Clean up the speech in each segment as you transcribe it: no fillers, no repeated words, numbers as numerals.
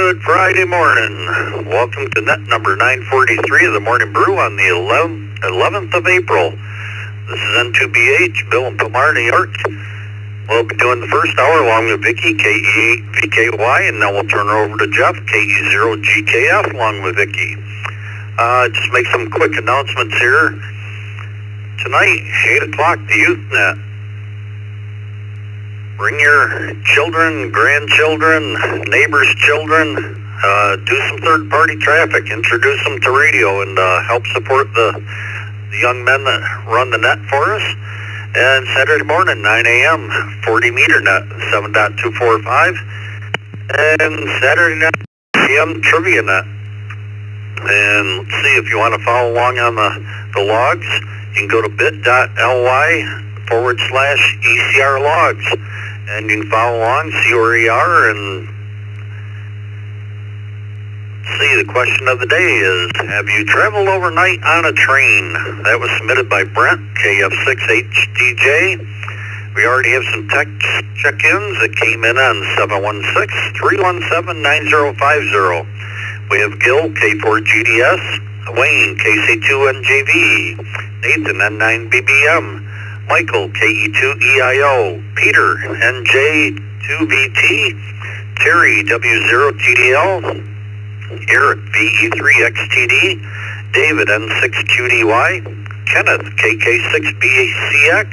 Good Friday morning. Welcome to net number 943 of the Morning Brew on the 11th of April. This is N2BH, Bill and Pomar, New York. We'll be doing the first hour along with Vicky, KE8VKY, and then we'll turn her over to Jeff, KE0GKF, along with Vicky. Just make some quick announcements here. Tonight, 8 o'clock, the YouthNet. Bring your children, grandchildren, neighbors' children, do some third-party traffic, introduce them to radio, and help support the young men that run the net for us. And Saturday morning, 9 a.m., 40-meter net, 7.245. And Saturday night, p.m. trivia net. And let's see, if you want to follow along on the logs, you can go to bit.ly/ECR logs. And you can follow along, see where you are, and see, the question of the day is, have you traveled overnight on a train? That was submitted by Brent, KF6HDJ. We already have some text check-ins that came in on 716-317-9050. We have Gil, K4GDS, Wayne, KC2NJV, Nathan, N9BBM, Michael, KE2EIO, Peter, NJ2VT, Terry, W0GDL, Eric, VE3XTD, David, N6QDY, Kenneth, KK6BCX,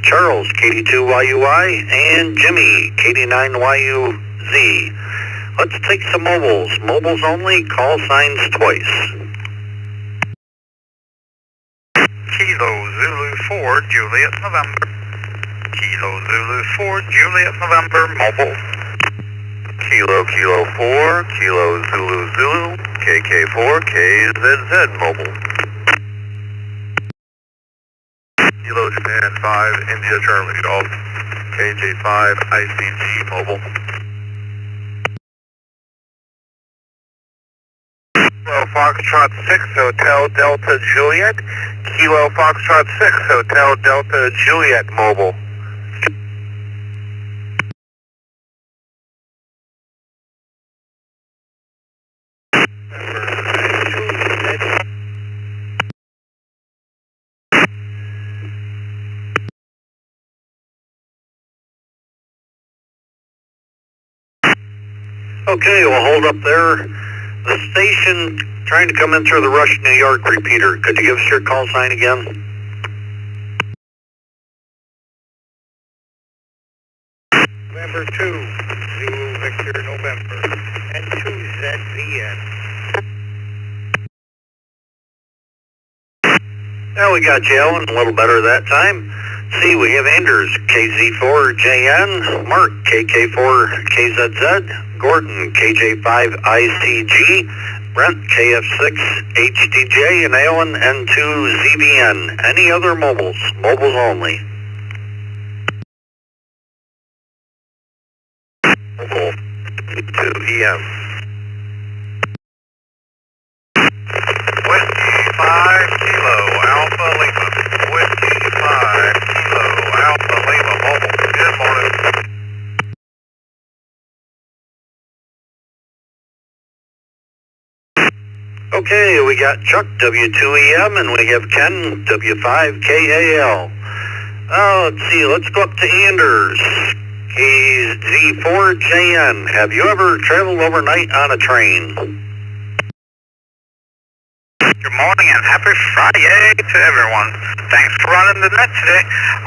Charles, KD2YUI, and Jimmy, KD9YUZ. Let's take some mobiles. Mobiles only, call signs twice. Kilo Zulu 4, Juliet, November. Kilo Zulu 4, Juliet, November, mobile. Kilo 4, Kilo Zulu, KK4, KZZ, mobile. Kilo Japan 5, India Charlie Golf, KJ5, ICG, mobile. Kilo Foxtrot 6, Hotel Delta Juliet. Kilo Foxtrot 6, Hotel Delta Juliet, mobile. Okay, we'll hold up there. The station trying to come in through the Rush, New York repeater. Could you give us your call sign again? November 2, Zulu Victor November, and 2ZVN. Yeah, we got you, Alan, a little better that time. See, we have Anders, KZ4JN, Mark, KK4KZZ, Gordon, KJ5ICG, Brent, KF6HDJ, and Alan, N2ZVN. Any other mobiles? Mobiles only. Mobile 2EM. Whiskey 5 Kilo Alpha Lima. Whiskey 5 Kilo Alpha Lima mobile. Good morning. Okay, we got Chuck, W2EM, and we have Ken, W5KAL. Let's see, let's go up to Anders, KZ4JN. Have you ever traveled overnight on a train? Good morning and happy Friday to everyone. Thanks for running the net today.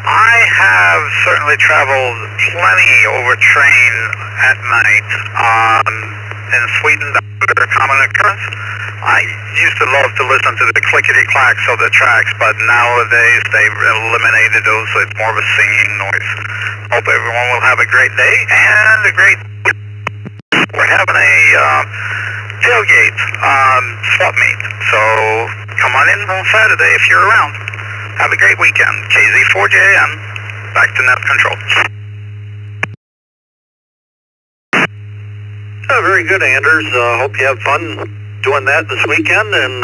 I have certainly traveled plenty over train at night. In Sweden, that's a common occurrence. I used to love to listen to the clickety-clacks of the tracks, but nowadays they've eliminated those, so it's more of a singing noise. Hope everyone will have a great day and a great week. We're having a tailgate swap meet, so come on in on Saturday if you're around. Have a great weekend. KZ4JN, back to net control. Very good, Anders. Hope you have fun doing that this weekend, and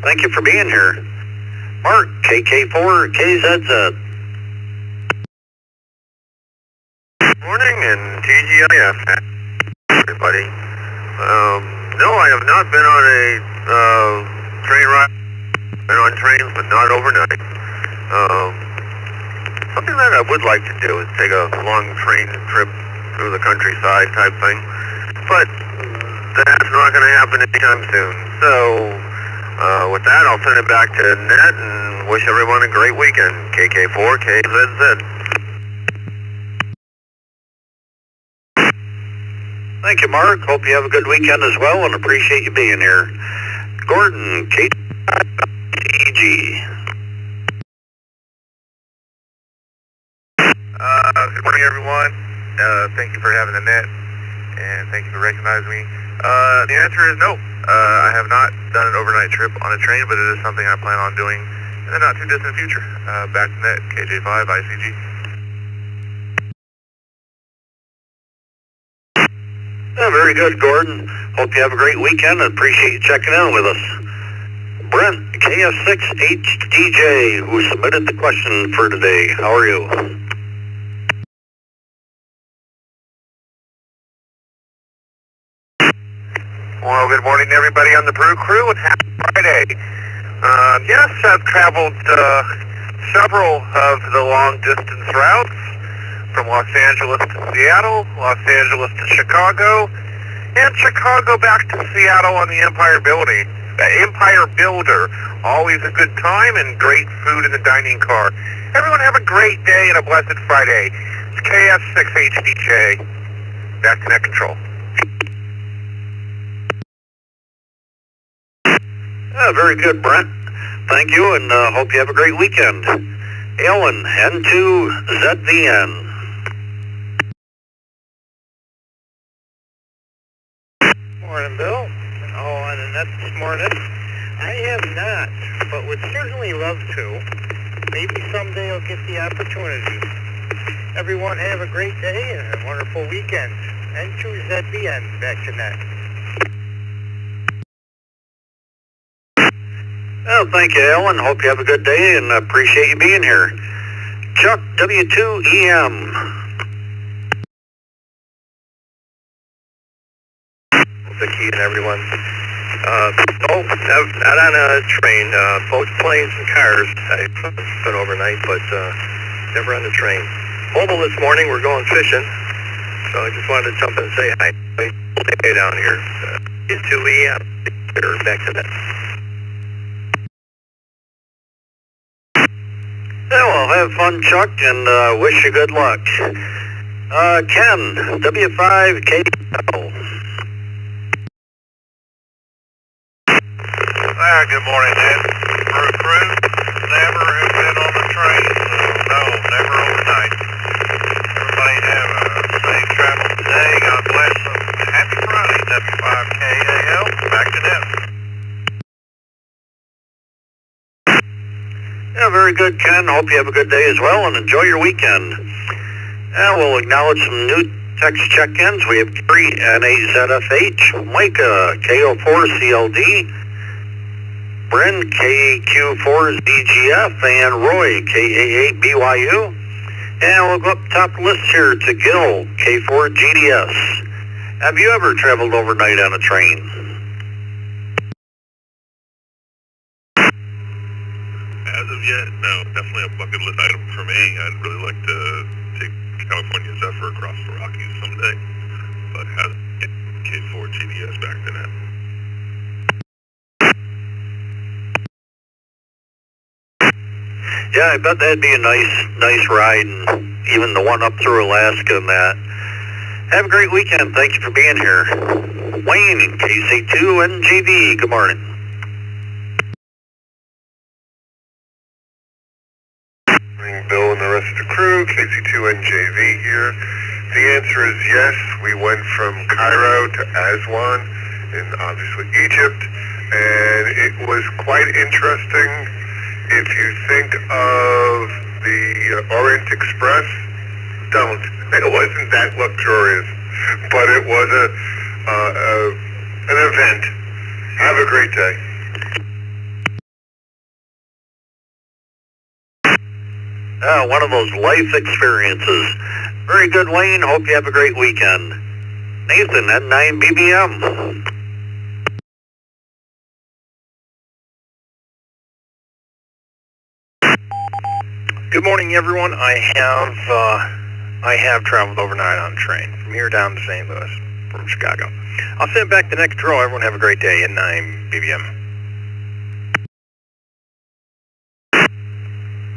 thank you for being here. Mark, KK4KZZ. Morning and TGIF, everybody. No, I have not been on a train ride. Been on trains, but not overnight. Something that I would like to do is take a long train trip through the countryside type thing. But that's not going to happen anytime soon. So, with that, I'll turn it back to Ned and wish everyone a great weekend. KK4KZZ. Thank you, Mark. Hope you have a good weekend as well, and appreciate you being here. Gordon, KTG. Good morning, everyone. Thank you for having the net, and thank you for recognizing me. The answer is no. I have not done an overnight trip on a train, but it is something I plan on doing in the not too distant future. Back to net, KJ5, ICG. Very good, Gordon. Hope you have a great weekend and appreciate you checking in with us. Brent, KS6HDJ, who submitted the question for today. How are you? Well, good morning, everybody on the Brew Crew, and happy Friday. Yes, I've traveled several of the long-distance routes from Los Angeles to Seattle, Los Angeles to Chicago, and Chicago back to Seattle on the Empire Builder. Always a good time and great food in the dining car. Everyone have a great day and a blessed Friday. It's KS6HDJ. Back to net control. Very good, Brent. Thank you, and hope you have a great weekend. Alan, N2ZVN. Morning, Bill. On the net this morning. I have not, but would certainly love to. Maybe someday I'll get the opportunity. Everyone have a great day and a wonderful weekend. N2ZVN, back to net. Well, thank you, Alan. Hope you have a good day and appreciate you being here. Chuck, W2EM. Vicky and everyone. No, not on a train. Both planes and cars. I've been overnight, but never on the train. Mobile this morning. We're going fishing, so I just wanted to jump in and say hi. Hey, down here. W2EM. We're back to that. Yeah, well, have fun, Chuck, and wish you good luck. Ken, W5KL. Good morning, Ed. Brew Crew, never have been on the train, so no, never overnight. Everybody have a safe travel today. God bless them. Happy Friday, W5KAL. Back to them. Yeah, very good, Ken. Hope you have a good day as well and enjoy your weekend. And we'll acknowledge some new text check-ins. We have Gary, N8ZFH, Micah, KO4CLD, Bryn, KQ4ZGF, and Roy, KA8BYU. And we'll go up top of the list here to Gil, K4GDS. Have you ever traveled overnight on a train? As of yet, no. Definitely a bucket list item for me. I'd really like to take California Zephyr across the Rockies someday, but hasn't yet. K4 GDS back to that. Yeah, I bet that'd be a nice ride, and even the one up through Alaska and that. Have a great weekend. Thank you for being here. Wayne, KC2NGV. Good morning. Bill and the rest of the crew, KC2NJV here. The answer is yes. We went from Cairo to Aswan in obviously Egypt, and it was quite interesting. If you think of the Orient Express, don't. It wasn't that luxurious, but it was an event. Have a great day. One of those life experiences. Very good, Wayne. Hope you have a great weekend. Nathan at 9 BBM. Good morning, everyone. I have traveled overnight on a train from here down to St. Louis from Chicago. I'll send back the next row. Everyone have a great day at 9 BBM.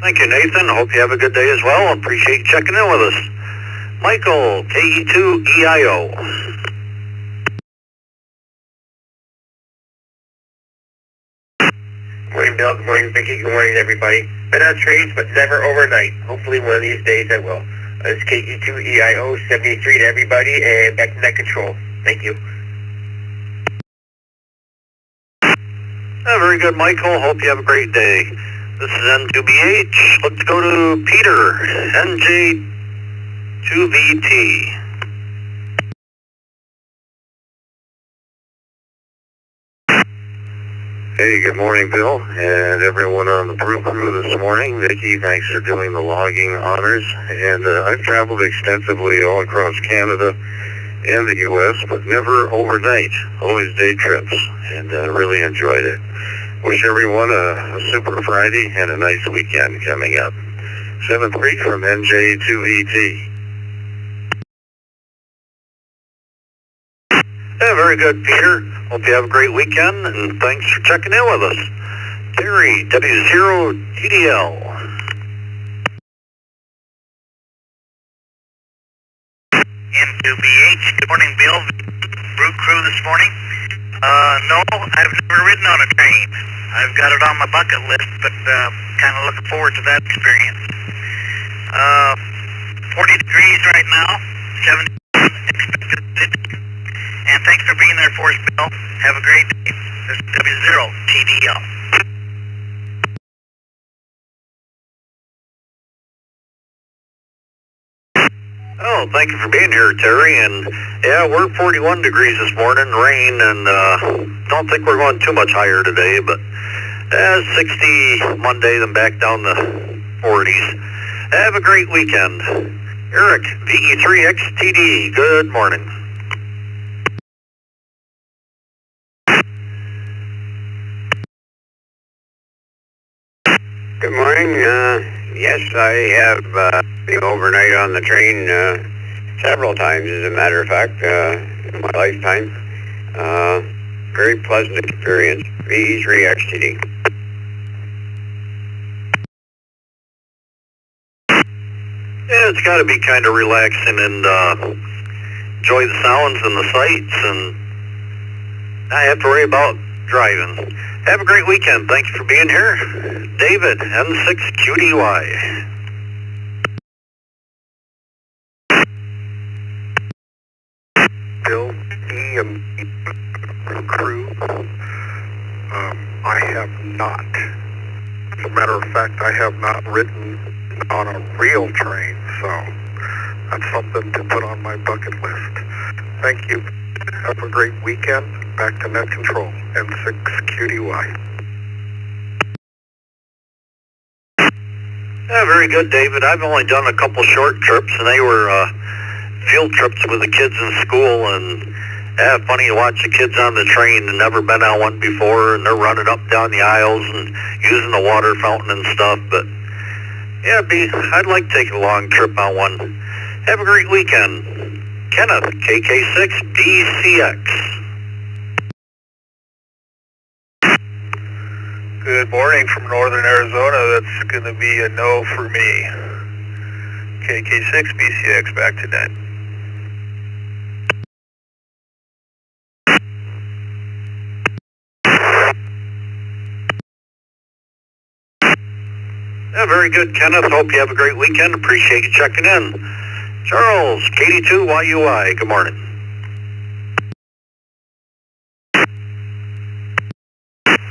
Thank you, Nathan. Hope you have a good day as well. Appreciate you checking in with us. Michael, KE2EIO. Morning, Bill. Good morning, Vicky. Good morning, everybody. Been on trains, but never overnight. Hopefully one of these days I will. It's KE2EIO 73 to everybody, and back to net control. Thank you. Very good, Michael. Hope you have a great day. This is N2BH. Let's go to Peter, NJ2VT. Hey, good morning, Bill, and everyone on the Brew Crew this morning. Vicky, thanks for doing the logging honors. And I've traveled extensively all across Canada and the U.S., but never overnight, always day trips, and really enjoyed it. Wish everyone a super Friday and a nice weekend coming up. 7-3 from NJ2VT. Yeah, very good, Peter. Hope you have a great weekend, and thanks for checking in with us. Terry, W0GDL. N2BH, good morning, Bill. Brew Crew this morning. No, I've never ridden on a train. I've got it on my bucket list, but kind of looking forward to that experience. 40 degrees right now, 70 expected. And thanks for being there for us, Bill. Have a great day. This is W0TDL. Oh, thank you for being here, Terry. And yeah, we're 41 degrees this morning, rain, and don't think we're going too much higher today, but 60 Monday, then back down to 40s. Have a great weekend. Eric, VE3XTD, good morning. Good morning. Yes, I have been overnight on the train several times, as a matter of fact, in my lifetime. Very pleasant experience. VE3XTD. Yeah, it's got to be kind of relaxing and enjoy the sounds and the sights and not have to worry about driving. Have a great weekend. Thanks for being here. David, N6QDY. Bill, and crew, I have not. As a matter of fact, I have not ridden on a real train, so that's something to put on my bucket list. Thank you. Have a great weekend. Back to net control. N6QDY. Yeah, very good, David. I've only done a couple short trips, and they were field trips with the kids in school, and funny to watch the kids on the train and never been on one before, and they're running up down the aisles and using the water fountain and stuff, but yeah, I'd like to take a long trip on one. Have a great weekend. Kenneth, KK6BCX. Good morning from northern Arizona. That's going to be a no for me. KK6 BCX back to net. Yeah, very good, Kenneth. Hope you have a great weekend. Appreciate you checking in. Charles, KD2YUI. Good morning.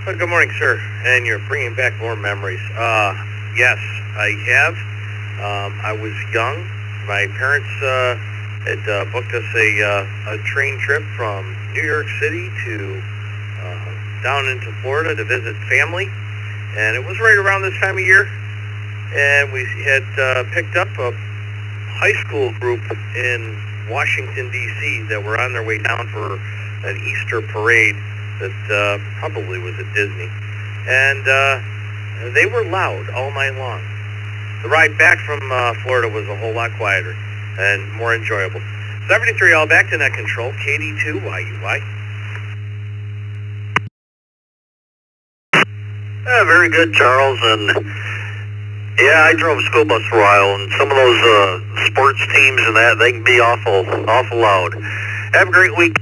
Good morning, sir. And you're bringing back more memories. Yes, I have. I was young. My parents had booked us a train trip from New York City to down into Florida to visit family. And it was right around this time of year. And we had picked up a high school group in Washington, D.C. that were on their way down for an Easter parade that probably was at Disney. And they were loud all night long. The ride back from Florida was a whole lot quieter and more enjoyable. 73 all back to net control, KD2, YUY. Very good, Charles. And yeah, I drove a school bus for a while, and some of those sports teams and that, they can be awful loud. Have a great week.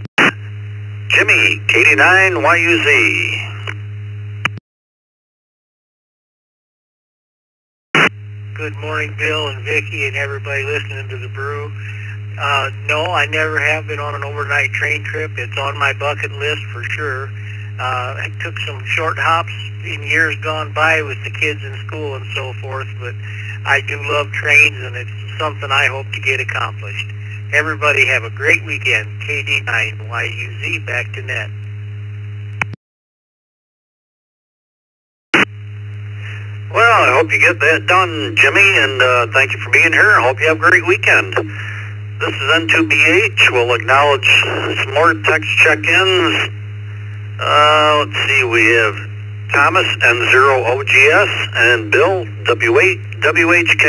Jimmy, KD9, YUZ. Good morning, Bill and Vicky and everybody listening to the brew. No, I never have been on an overnight train trip. It's on my bucket list for sure. I took some short hops in years gone by with the kids in school and so forth, but I do love trains, and it's something I hope to get accomplished. Everybody have a great weekend. KD9, YUZ, back to net. Well, I hope you get that done, Jimmy, and thank you for being here. I hope you have a great weekend. This is N2BH. We'll acknowledge some more text check-ins. Let's see, we have Thomas, N0OGS, and Bill, W8WHK.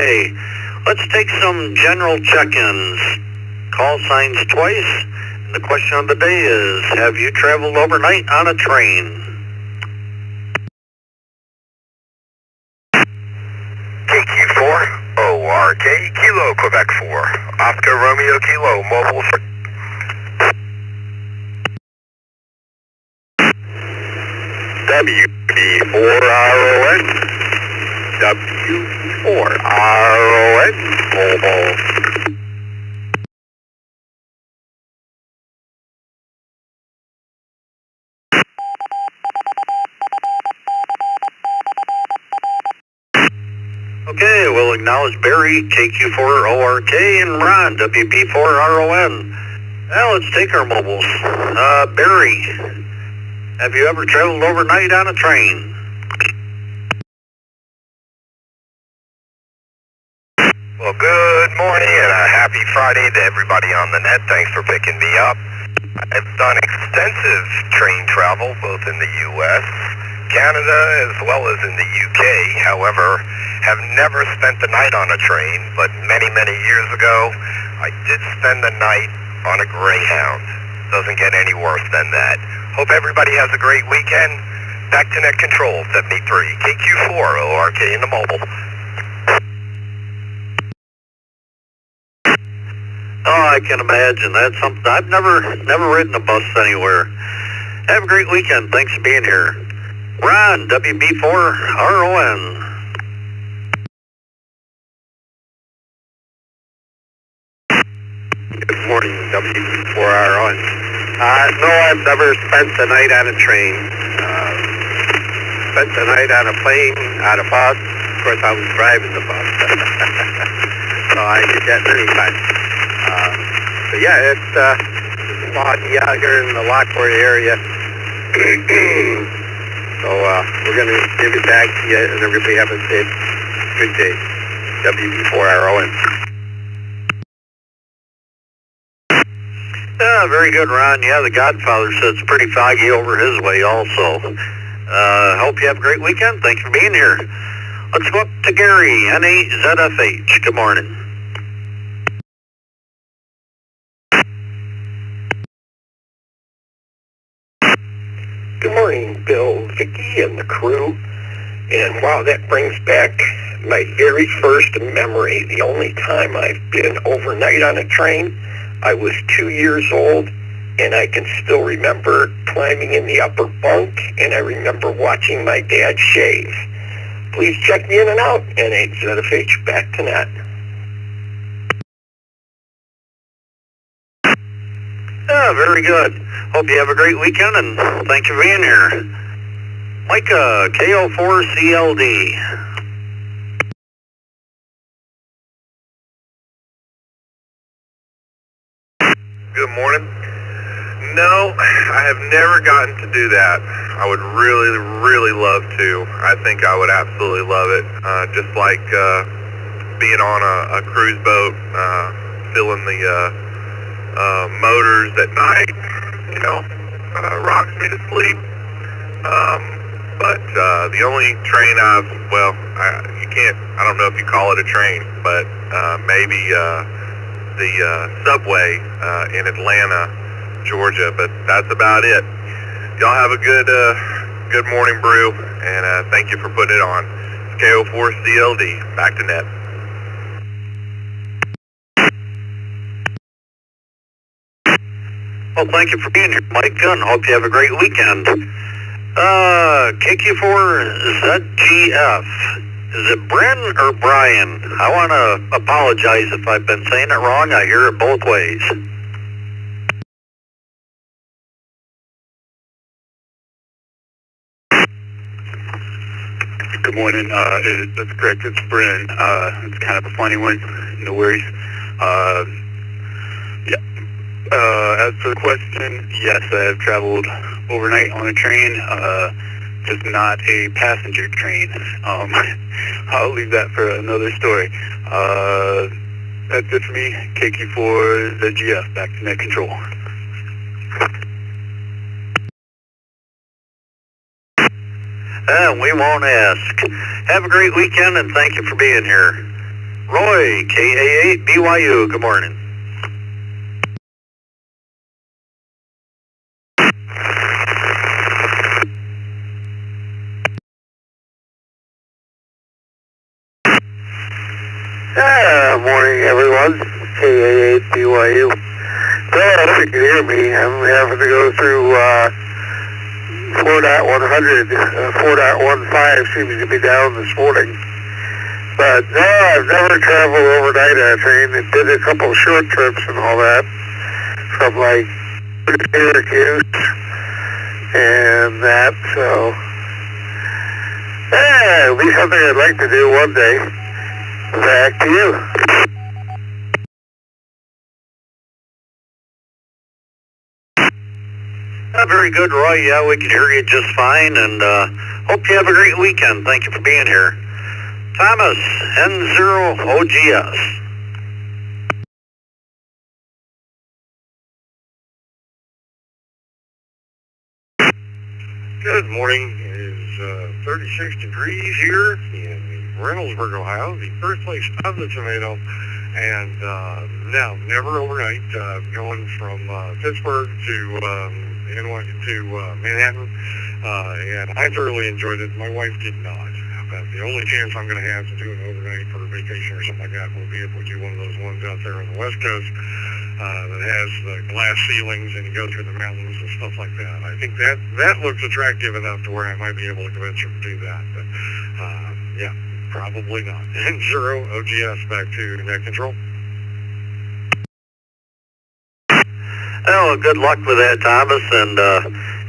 Let's take some general check-ins. Call signs twice. And the question of the day is, have you traveled overnight on a train? KQ4, ORK, Kilo, Quebec 4. Oscar Romeo Kilo, mobile. WB4RON, WB4RON, mobile. Okay, we'll acknowledge Barry, KQ4ORK, and Ron, WB4RON. Now let's take our mobiles. Barry, have you ever traveled overnight on a train? Well, good morning and a happy Friday to everybody on the net. Thanks for picking me up. I've done extensive train travel, both in the U.S., Canada, as well as in the UK. However, have never spent the night on a train, but many, many years ago, I did spend the night on a Greyhound. Doesn't get any worse than that. Hope everybody has a great weekend. Back to net control, 73, KQ4, ORK in the mobile. Oh, I can imagine. That's something. I've never ridden a bus anywhere. Have a great weekend. Thanks for being here. Ron, WB4RON. Good morning, WB4RON. No, I've never spent the night on a train. Spent the night on a plane, on a bus. Of course, I was driving the bus. So I did that many times. But yeah, it's here in the Lockport area. So we're going to give it back to you, and everybody have a good day. WB4RON. Yeah, very good, Ron. Yeah, the Godfather said it's pretty foggy over his way also. Hope you have a great weekend. Thanks for being here. Let's go up to Gary, N8ZFH. Good morning. Good morning, Bill, Vicky, and the crew. And wow, that brings back my very first memory. The only time I've been overnight on a train, I was 2 years old, and I can still remember climbing in the upper bunk, and I remember watching my dad shave. Please check me in and out, N8ZFH, back to net. Yeah, very good. Hope you have a great weekend, and thanks for being here. Micah, KO4CLD. Good morning. No, I have never gotten to do that. I would really, really love to. I think I would absolutely love it. Just like being on a cruise boat, feeling the motors at night, rocks me to sleep. But the only train I don't know if you call it a train, but maybe the subway in Atlanta, Georgia, but that's about it. Y'all have a good morning brew, and thank you for putting it on. KO4CLD, back to net. Well, thank you for being here, Mike, and hope you have a great weekend. KQ4ZGF. Is it Bryn or Brian? I want to apologize if I've been saying it wrong. I hear it both ways. Good morning. That's correct. It's Bryn. It's kind of a funny one. No worries. As for the question, yes, I have traveled overnight on a train, just not a passenger train. I'll leave that for another story. That's it for me. KQ4ZGF, back to net control. We won't ask. Have a great weekend, and thank you for being here. Roy, KA8BYU, good morning. Morning, everyone. KA8BYU. So, I don't know if you can hear me. I'm having to go through 4.100. 4.15 seems to be down this morning. But no, I've never traveled overnight on a train. I did a couple of short trips and all that from like Syracuse and that. So, it'll be something I'd like to do one day. Back to you. Very good, Roy. Yeah, we can hear you just fine, and hope you have a great weekend. Thank you for being here. Thomas, N0OGS. Good morning. It is 36 degrees here in Reynoldsburg, Ohio, the birthplace of the tomato. And no, never overnight. Going from Pittsburgh to Manhattan, and I thoroughly enjoyed it. My wife did not. But the only chance I'm going to have to do an overnight for a vacation or something like that will be if we do one of those ones out there on the West Coast that has the glass ceilings and you go through the mountains and stuff like that. I think that looks attractive enough to where I might be able to convince her to do that. But yeah, probably not. N0OGS, back to net control. Oh, good luck with that, Thomas. And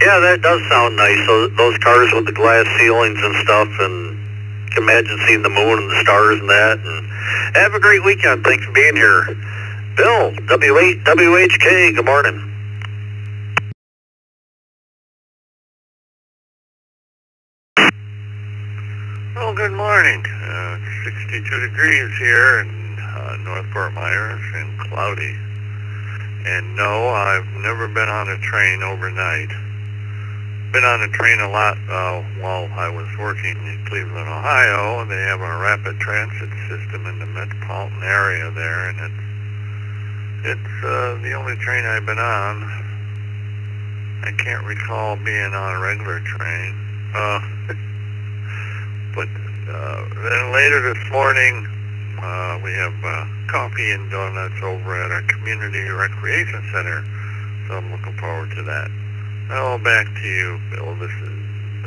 yeah, that does sound nice. Those cars with the glass ceilings and stuff, and you can imagine seeing the moon and the stars and that. And have a great weekend. Thanks for being here. Bill, W8WHK, good morning. Well, good morning. 62 degrees here in North Fort Myers and cloudy. And no, I've never been on a train overnight. Been on a train a lot while I was working in Cleveland, Ohio, and they have a rapid transit system in the metropolitan area there, and it's the only train I've been on. I can't recall being on a regular train. But then later this morning, we have coffee and donuts over at our community recreation center, so I'm looking forward to that. Now back to you, Bill. This is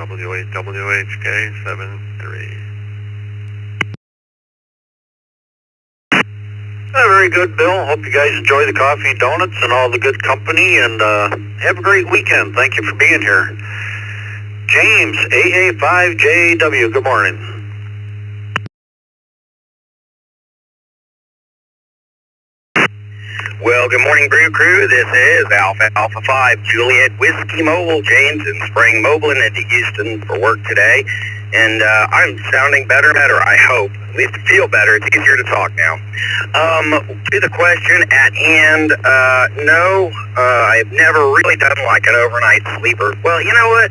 W8WHK73. Very good, Bill. Hope you guys enjoy the coffee and donuts and all the good company, and have a great weekend. Thank you for being here. James, AA5JW, good morning. Well, good morning, Brew Crew. This is Alpha 5 Juliet Whiskey Mobile, James in Spring, mobiling into Houston for work today. And I'm sounding better, I hope. At least I feel better. It's easier to talk now. To the question at hand, no, I've never really done like an overnight sleeper. Well, you know what?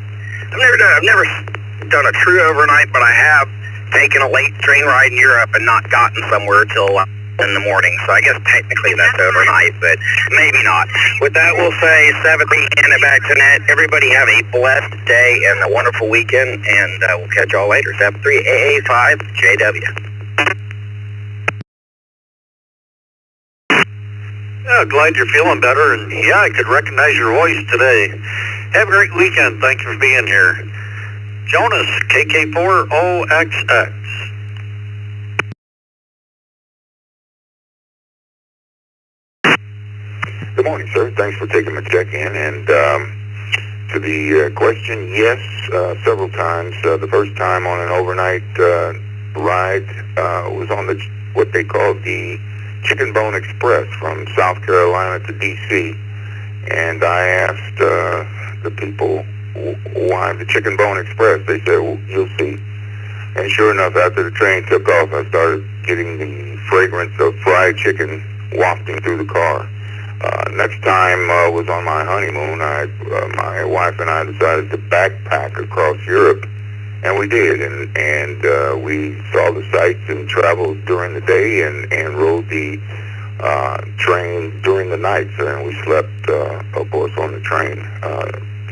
I've never done a true overnight, but I have taken a late train ride in Europe and not gotten somewhere till in the morning. So I guess technically that's overnight, but maybe not. With that, we'll say 7:30, hand it back to Ned. Everybody have a blessed day and a wonderful weekend, and we'll catch y'all later. 7-3 AA5 JW. Yeah, glad you're feeling better, and yeah, I could recognize your voice today. Have a great weekend. Thank you for being here. Jonas, KK4OXX. Good morning, sir. Thanks for taking the check-in. And to the question, yes, several times. The first time on an overnight ride was on what they call the Chicken Bone Express from South Carolina to D.C. And I asked the people, why the Chicken Bone Express? They said, well, you'll see. And sure enough, after the train took off, I started getting the fragrance of fried chicken wafting through the car. Next time was on my honeymoon. My wife and I decided to backpack across Europe, and we did. And we saw the sights and traveled during the day and rode the train during the night. So then we slept, of course, on the train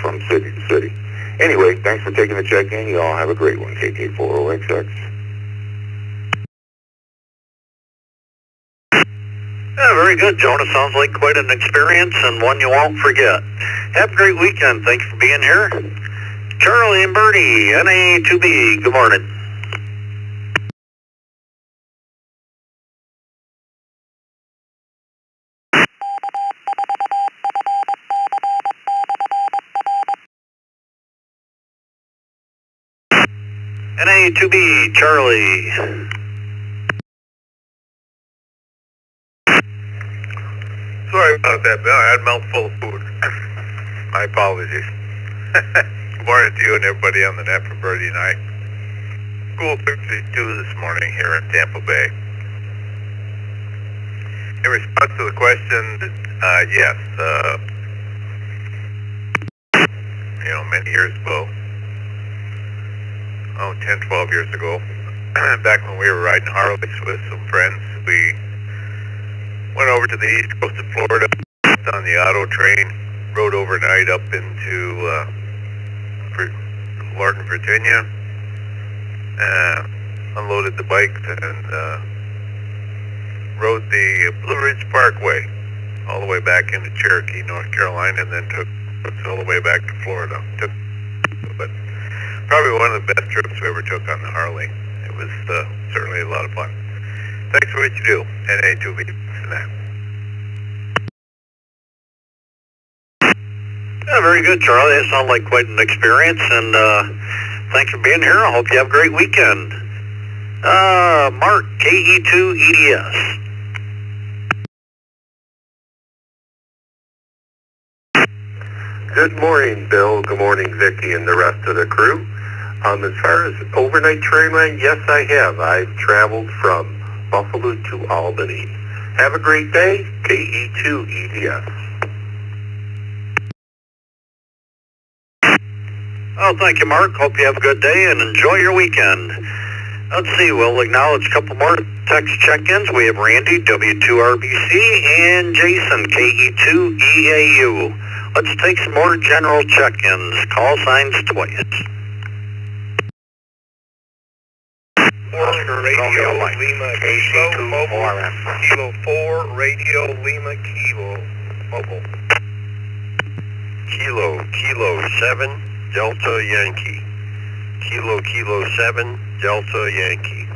from city to city. Anyway, thanks for taking the check-in. You all have a great one. KK4OXX. Yeah, very good, Jonah. Sounds like quite an experience and one you won't forget. Have a great weekend. Thanks for being here. Charlie and Bertie, NA2B, good morning. NA2B, Charlie. Sorry about that, Bill. I had a mouthful of food. My apologies. Good morning to you and everybody on the net for Birdie and I. School 52 this morning here in Tampa Bay. In response to the question, yes. Many years ago, 10, 12 years ago, back when we were riding Harleys with some friends, we went over to the east coast of Florida on the auto train, rode overnight up into Lorton, Virginia, unloaded the bikes and rode the Blue Ridge Parkway all the way back into Cherokee, North Carolina, and then took all the way back to Florida. But probably one of the best trips we ever took on the Harley. It was certainly a lot of fun. Thanks for what you do, NA2B. Yeah, very good, Charlie. That sounds like quite an experience, and thanks for being here. I hope you have a great weekend. Mark, KE2EDS. Good morning, Bill. Good morning, Vicki, and the rest of the crew. As far as overnight train ride, yes, I have. I've traveled from Buffalo to Albany. Have a great day, KE2EDS. Oh, thank you, Mark. Hope you have a good day and enjoy your weekend. Let's see, we'll acknowledge a couple more text check-ins. We have Randy, W2RBC, and Jason, KE2EAU. Let's take some more general check-ins. Call signs twice. Oscar Radio Lima Kilo Mobile. Kilo 4 Radio Lima Kilo Mobile. Kilo 7 Delta Yankee. Kilo 7 Delta Yankee.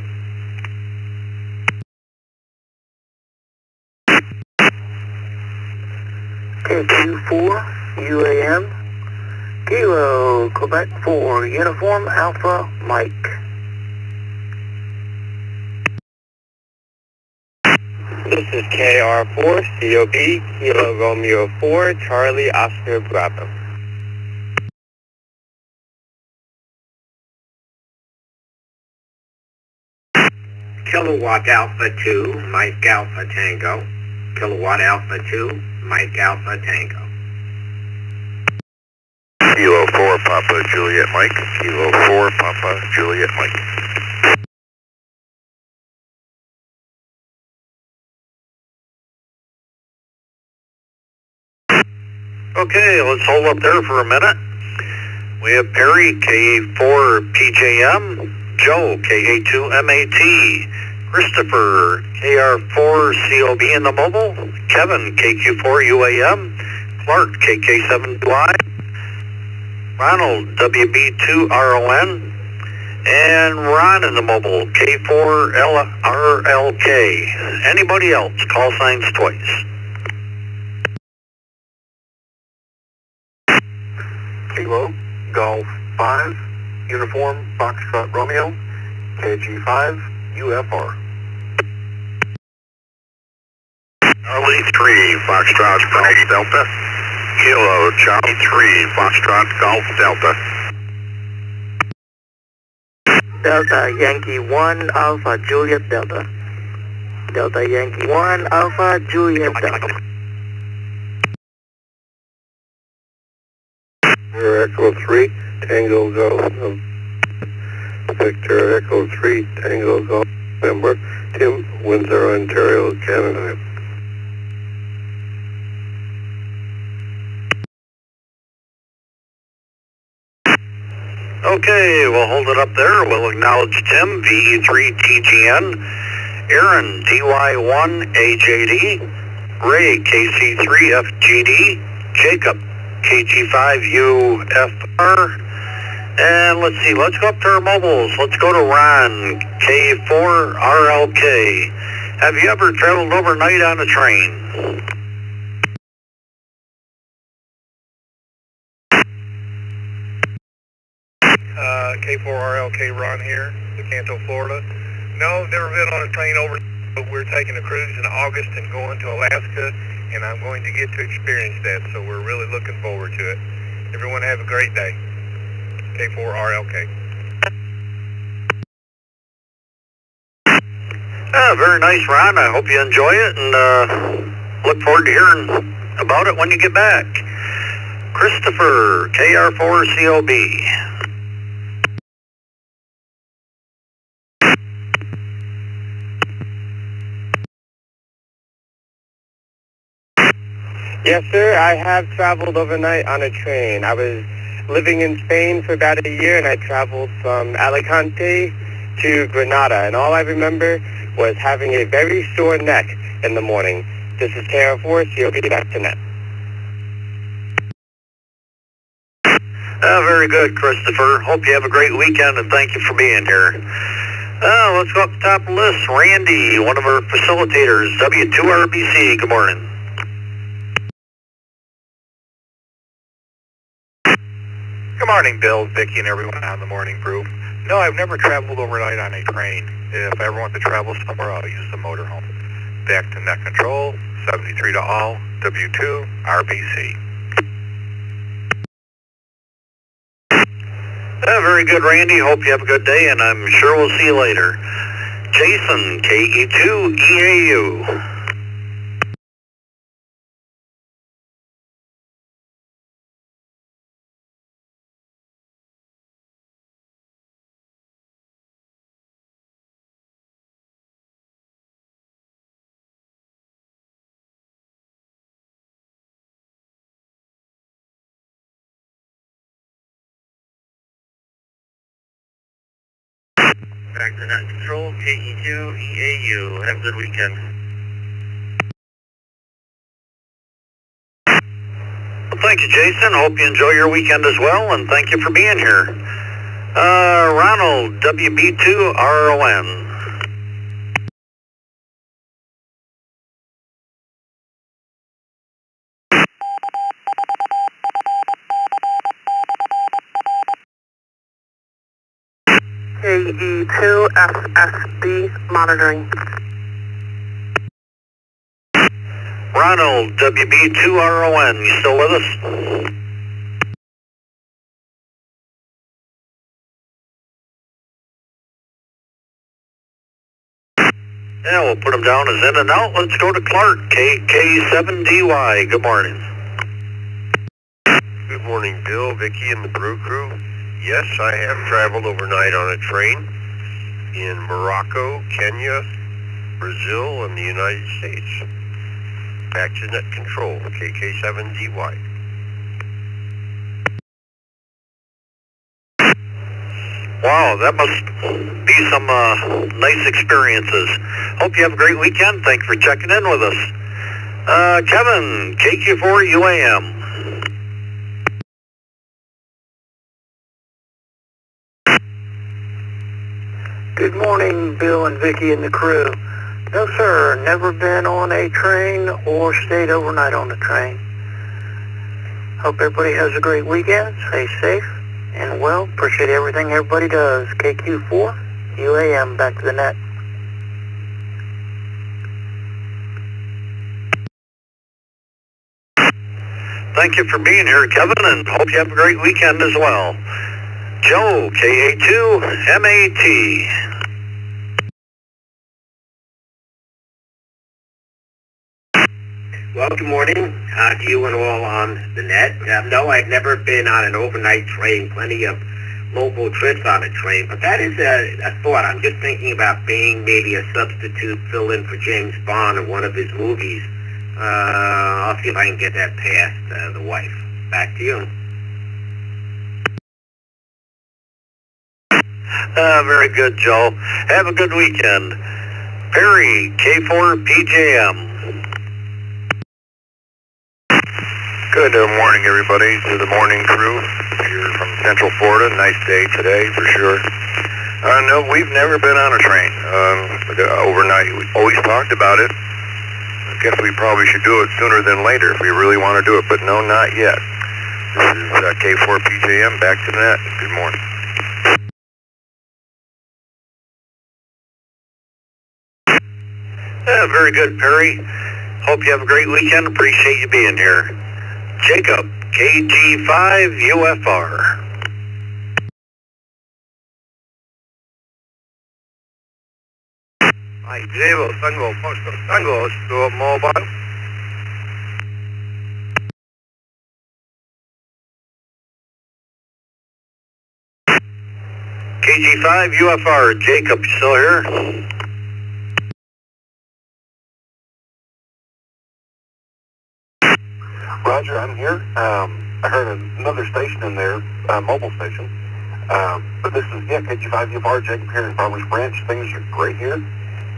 KQ4 UAM. Kilo Quebec 4 Uniform Alpha Mike. This is KR4 COB Kilo Romeo 4 Charlie Oscar Bravo. Kilowatt Alpha 2, Mike Alpha Tango. Kilowatt Alpha 2, Mike Alpha Tango. Kilo 4 Papa Juliet Mike. Kilo 4 Papa Juliet Mike. Okay, let's hold up there for a minute. We have Perry, KA4PJM, Joe, KA2MAT, Christopher, KR4COB in the mobile, Kevin, KQ4UAM, Clark, KK7Y, Ronald, WB2RON, and Ron in the mobile, K4RLK. Anybody else? Call signs twice. Kilo Golf 5, Uniform Foxtrot Romeo, KG5, UFR. Charlie 3, Foxtrot Golf Delta. Kilo Charlie 3, Foxtrot Golf Delta. Delta Yankee 1 Alpha Juliet Delta. Delta Yankee 1 Alpha Juliet Delta. Echo 3, Tango Golf. Victor Echo 3, Tango Golf. Member Tim, Windsor, Ontario, Canada. Okay, we'll hold it up there. We'll acknowledge Tim, VE3TGN, Aaron, DY1AJD, Ray, KC3FGD, Jacob, KG5UFR, and let's see, let's go up to our mobiles. Let's go to Ron, K4RLK. Have you ever traveled overnight on a train? K4RLK Ron here, Canto, Florida. No, never been on a train over, but we're taking a cruise in August and going to Alaska, and I'm going to get to experience that, so we're really looking forward to it. Everyone have a great day. K4RLK. Very nice, Ron. I hope you enjoy it, and look forward to hearing about it when you get back. Christopher, KR4COB. Yes, sir. I have traveled overnight on a train. I was living in Spain for about a year, and I traveled from Alicante to Granada, and all I remember was having a very sore neck in the morning. This is KR4, COB, back to net. Very good, Christopher. Hope you have a great weekend, and thank you for being here. Let's go up the top of the list. Randy, one of our facilitators, W2RBC. Good morning. Good morning, Bill, Vicki, and everyone on the Morning Brew. No, I've never traveled overnight on a train. If I ever want to travel somewhere, I'll use the motorhome. Back to net control, 73 to all, W2, RBC. Very good, Randy. Hope you have a good day, and I'm sure we'll see you later. Jason, KE2EAU. Back to net control, KE2EAU. Have a good weekend. Well, thank you, Jason. Hope you enjoy your weekend as well, and thank you for being here. Ronald, WB2RON. KE2SSB monitoring. Ronald, WB2RON, you still with us? Yeah, we'll put him down as in and out. Let's go to Clark, KK7DY. Good morning. Good morning, Bill, Vicky, and the Brew Crew. Yes, I have traveled overnight on a train in Morocco, Kenya, Brazil, and the United States. Back to net control, KK7DY. Wow, that must be some nice experiences. Hope you have a great weekend. Thanks for checking in with us. Kevin, KQ4UAM. Good morning, Bill and Vicky and the crew. No, sir, never been on a train or stayed overnight on the train. Hope everybody has a great weekend. Stay safe. And, well, appreciate everything everybody does. KQ4, UAM, back to the net. Thank you for being here, Kevin, and hope you have a great weekend as well. Joe, KA2MAT. Well, good morning to you and all on the net. No, I've never been on an overnight train, plenty of local trips on a train, but that is a thought. I'm just thinking about being maybe a substitute fill-in for James Bond in one of his movies. I'll see if I can get that past the wife. Back to you. Very good, Joe. Have a good weekend. Perry, K4PJM. Good morning, everybody, to the morning crew here from Central Florida. Nice day today, for sure. No, we've never been on a train overnight. We always talked about it. I guess we probably should do it sooner than later if we really want to do it, but no, not yet. This is K4PJM, back to the net. Good morning. Yeah, very good, Perry. Hope you have a great weekend. Appreciate you being here. Jacob, KG5UFR. Hi, Diego, Tango, Tango, to mobile. KG5UFR, Jacob, you still here? Roger, I'm here. I heard another station in there, mobile station. But this is, KG5UFR, Jacob here in Farmers Branch. Things are great here.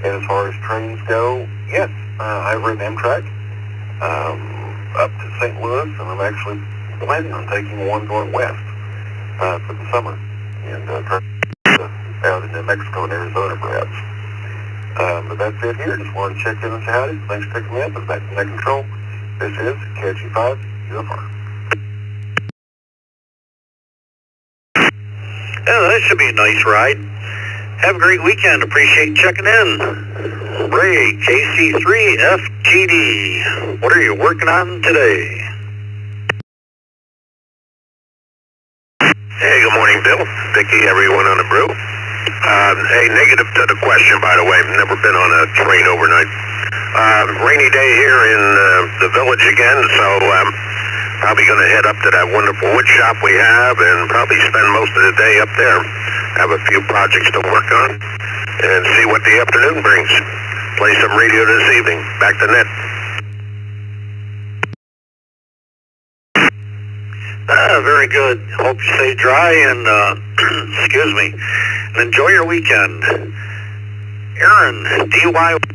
And as far as trains go, yes, I've ridden Amtrak up to St. Louis, and I'm actually planning on taking one going west for the summer. And out into Mexico and Arizona, perhaps. But that's it here. Just wanted to check in and say howdy. Thanks for picking me up. It's back to net control. This is KG5UFR. Yeah, that should be a nice ride. Have a great weekend. Appreciate checking in. Ray, KC3FGD. What are you working on today? Hey, good morning, Bill, Vicky, everyone on the brew. Hey, negative to the question, by the way. I've never been on a train overnight. Rainy day here in the village again, so probably going to head up to that wonderful wood shop we have and probably spend most of the day up there. Have a few projects to work on and see what the afternoon brings. Play some radio this evening. Back to net. Very good. Hope you stay dry and, excuse me, and enjoy your weekend. Aaron, DYAJD.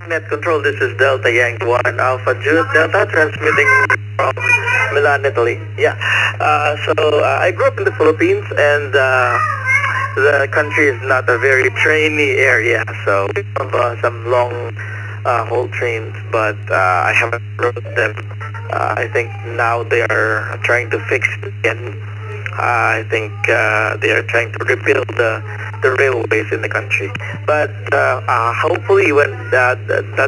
Net control, this is Delta Yankee 1 Alpha Jude Delta transmitting from Milan, Italy. Yeah, I grew up in the Philippines, and the country is not a very trainy area, so we have some long haul trains, but I haven't rode them. I think now they are trying to fix it again. I think they are trying to rebuild the railways in the country. But hopefully when that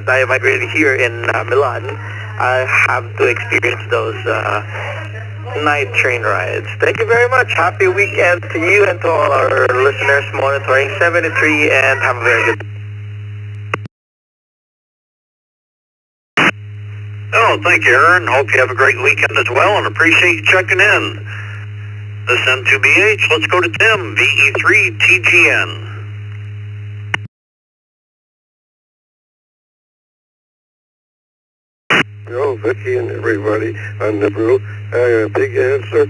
I migrated here in Milan, I have to experience those night train rides. Thank you very much. Happy weekend to you and to all our listeners monitoring 73, and have a very good. Oh, thank you, Aaron. Hope you have a great weekend as well, and appreciate you checking in. This N2BH, let's go to Tim, VE3TGN. Hello, Vicky and everybody on the brew. Big answer.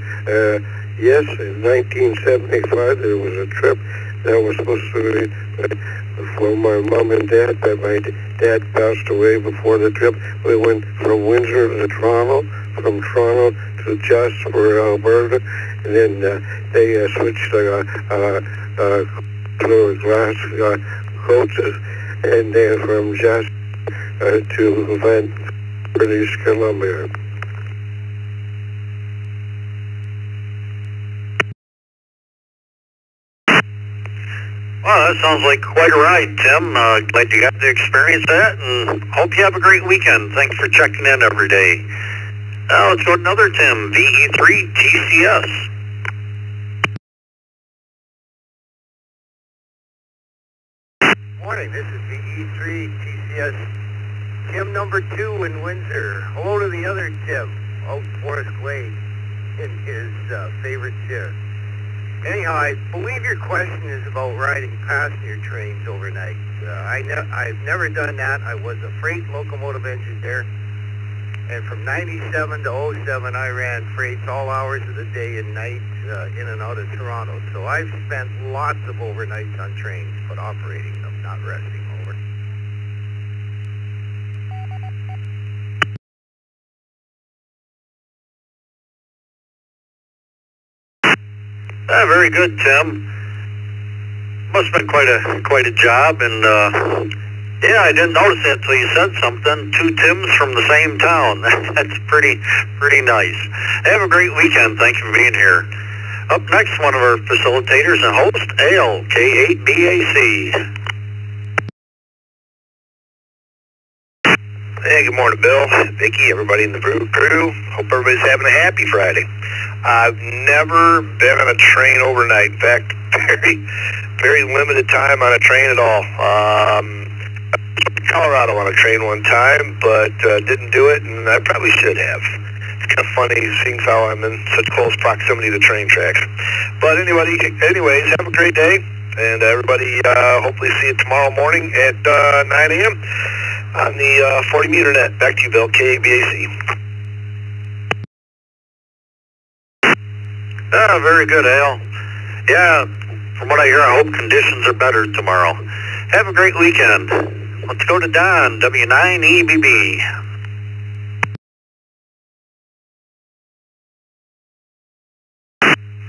Yes, in 1975 there was a trip that was supposed to be for my mom and dad, but my dad passed away before the trip. We went from Windsor to Toronto, from Toronto to Jasper, Alberta, and then they switched to glass coaches, and then from Jasper to Vancouver, British Columbia. Well, that sounds like quite a ride, Tim. Glad you got to experience that, and hope you have a great weekend. Thanks for checking in every day. Now let's go to another Tim, VE3TCS. Morning, this is VE3TCS. Tim number 2 in Windsor. Hello to the other Tim, out Forest Glade, in his favorite chair. Anyhow, I believe your question is about riding passenger trains overnight. I've never done that. I was a freight locomotive engineer, and from 97 to 07, I ran freights all hours of the day and night in and out of Toronto. So I've spent lots of overnights on trains, but operating them, not resting over. Very good, Tim. Must have been quite a job, and yeah, I didn't notice that until you said something. 2 Tims from the same town. That's pretty nice. Have a great weekend. Thank you for being here. Up next, one of our facilitators and host, Ale, K8BAC. Hey, good morning, Bill, Vicky, everybody in the Brew crew. Hope everybody's having a happy Friday. I've never been on a train overnight. In fact, very limited time on a train at all. Colorado on a train one time, but didn't do it, and I probably should have. It's kind of funny seeing how I'm in such close proximity to train tracks. But anyways, have a great day, and everybody hopefully see you tomorrow morning at 9 a.m. on the 40 meter net. Back to you, Bill, KABAC. Very good, Al. Yeah, from what I hear, I hope conditions are better tomorrow. Have a great weekend. Let's go to Don, W9EBB.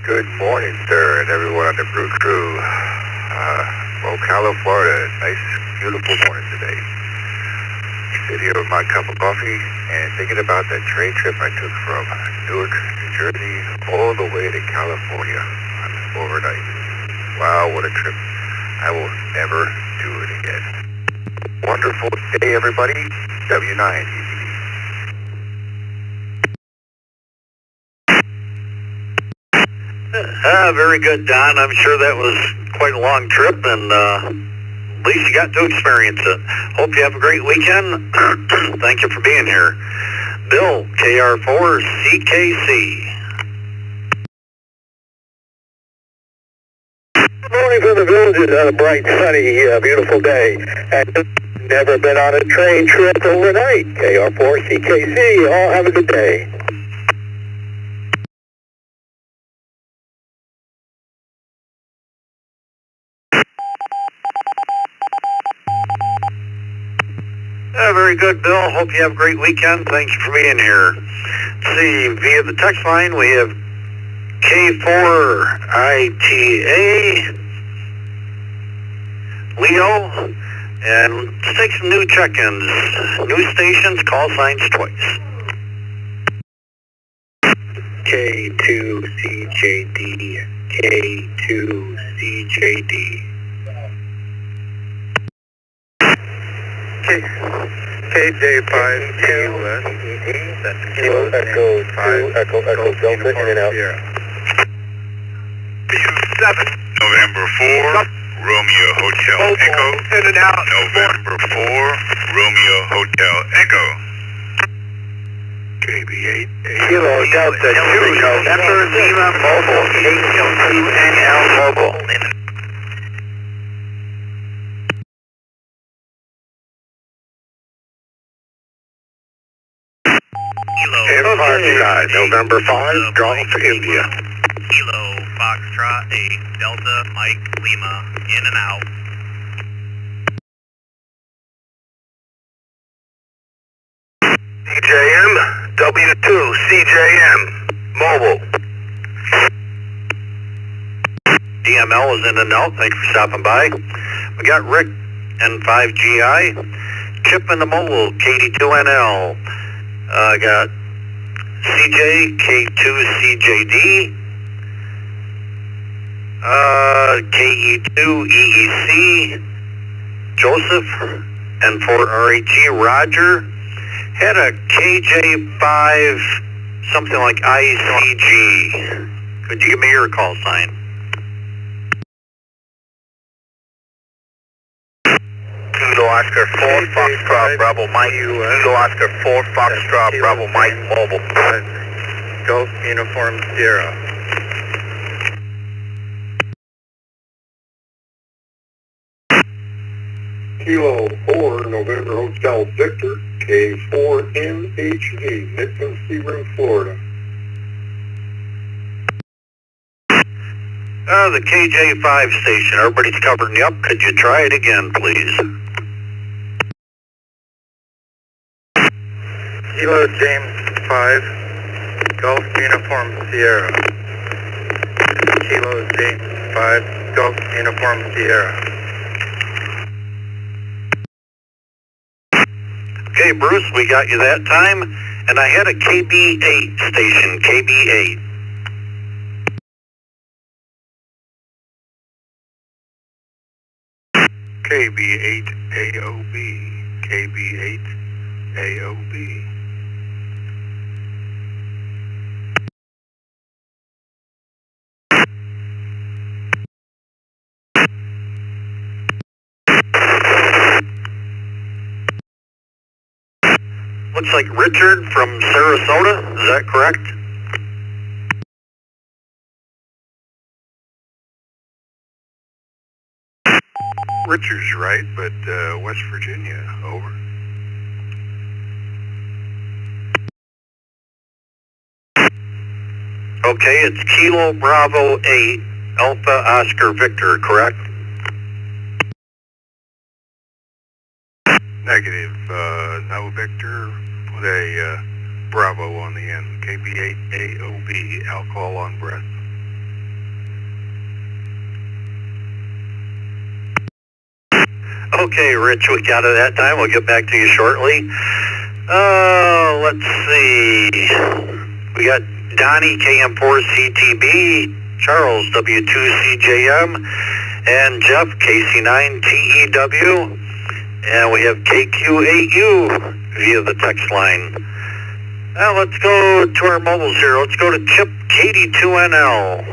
Good morning, sir, and everyone on the Brew crew. Ocala, Florida. Nice, beautiful morning today. Sit here with my cup of coffee and thinking about that train trip I took from Newark, New Jersey, all the way to California on this overnight. Wow, what a trip. I will never do it again. Wonderful day, everybody. W9. Very good, Don. I'm sure that was quite a long trip, and at least you got to experience it. Hope you have a great weekend. Thank you for being here. Bill, KR4CKC. Good morning from the villages on a bright, sunny, beautiful day. And never been on a train trip overnight. KR4CKC. All have a good day. Very good, Bill. Hope you have a great weekend. Thank you for being here. Let's see, via the text line, we have K4ITA, Leo, and let's take some new check-ins. New stations, call signs twice. K2CJD, K2CJD. KJ5 KOS. That's Kilo Echo 2 Echo Delta in and out. 7, November 4, Romeo Hotel Echo. In and out. November 4, Romeo Hotel Echo. KB8. Kilo Delta 2 November Lima Mobile, K2NL Mobile. Empire November 5, Golf India. Kilo Foxtrot 8 Delta Mike Lima in and out. CJM, W2, CJM, mobile. DML is in and out. Thanks for stopping by. We got Rick, N5GI, Chip in the mobile, KD2NL. Got CJ, K2CJD, KE2EEC, Joseph, N4RHE, Roger. Had a KJ5, something like ICG. Could you give me your call sign? Kilo Oscar 4 Foxtrot Bravo Mike. Kilo Oscar 4 Foxtrot Bravo Mike mobile. Golf Uniform Sierra. Kilo 4 November Hotel Victor, K4MHV, Midland Searoom, Florida. The KJ5 station. Everybody's covering you up. Could you try it again, please? Kilo James 5, Golf Uniform Sierra. Kilo James 5, Golf Uniform Sierra. Okay, Bruce, we got you that time. And I had a KB8 station, KB8. KB8 AOB. KB8 AOB. Looks like Richard from Sarasota. Is that correct? Richard's right, but West Virginia, over. Okay, it's Kilo Bravo 8, Alpha Oscar Victor, correct? Negative, no Victor, with a Bravo on the end. KB8 AOB, alcohol on breath. Okay, Rich, we got it that time. We'll get back to you shortly. Let's see. We got Donnie, KM4CTB, Charles, W2CJM, and Jeff, KC9TEW. And we have KQ8U via the text line. Now let's go to our mobiles here. Let's go to Chip, KD2NL.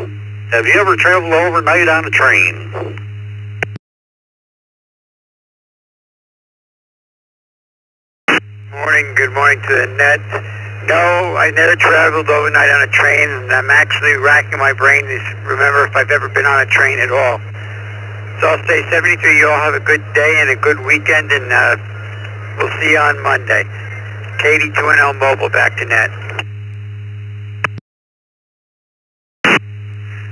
Have you ever traveled overnight on a train? Good morning to the net. No, I never traveled overnight on a train, and I'm actually racking my brain to remember if I've ever been on a train at all. So I'll say 73, you all have a good day and a good weekend, and we'll see you on Monday. KD2NL Mobile, back to net.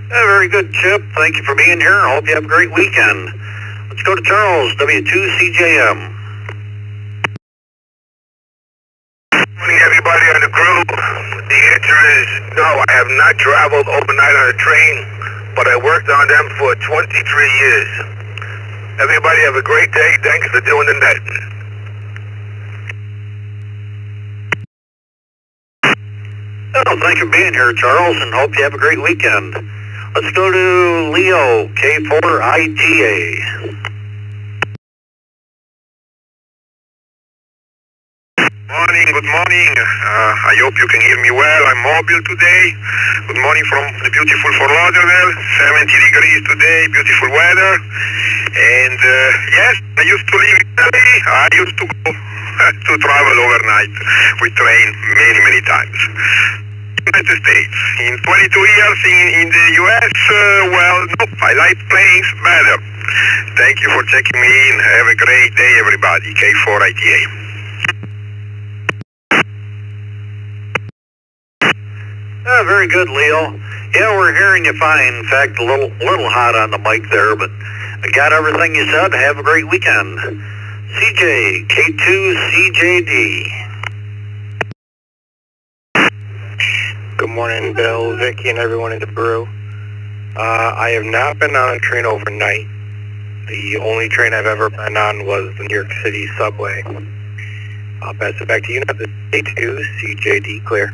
Very good, Chip. Thank you for being here. I hope you have a great weekend. Let's go to Charles, W2CJM. Morning, everybody on the crew. The answer is no, I have not traveled overnight on a train, but I worked on them for 23 years. Everybody have a great day. Thanks for doing the net. Well, thank you for being here, Charles, and hope you have a great weekend. Let's go to Leo, K4ITA. Good morning. I hope you can hear me well. I'm mobile today. Good morning from the beautiful Fort Lauderdale. 70 degrees today, beautiful weather. And yes, I used to live in Italy. I used to go to travel overnight with train many times. United States. In 22 years in the U.S., well, no, I like planes better. Thank you for checking me in. Have a great day, everybody. K4ITA. Very good, Leo. Yeah, we're hearing you fine. In fact, a little hot on the mic there, but I got everything you said. Have a great weekend. CJ, K2CJD. Good morning, Bill, Vicky, and everyone in the brew. I have not been on a train overnight. The only train I've ever been on was the New York City subway. I'll pass it back to you now. The K2CJD clear.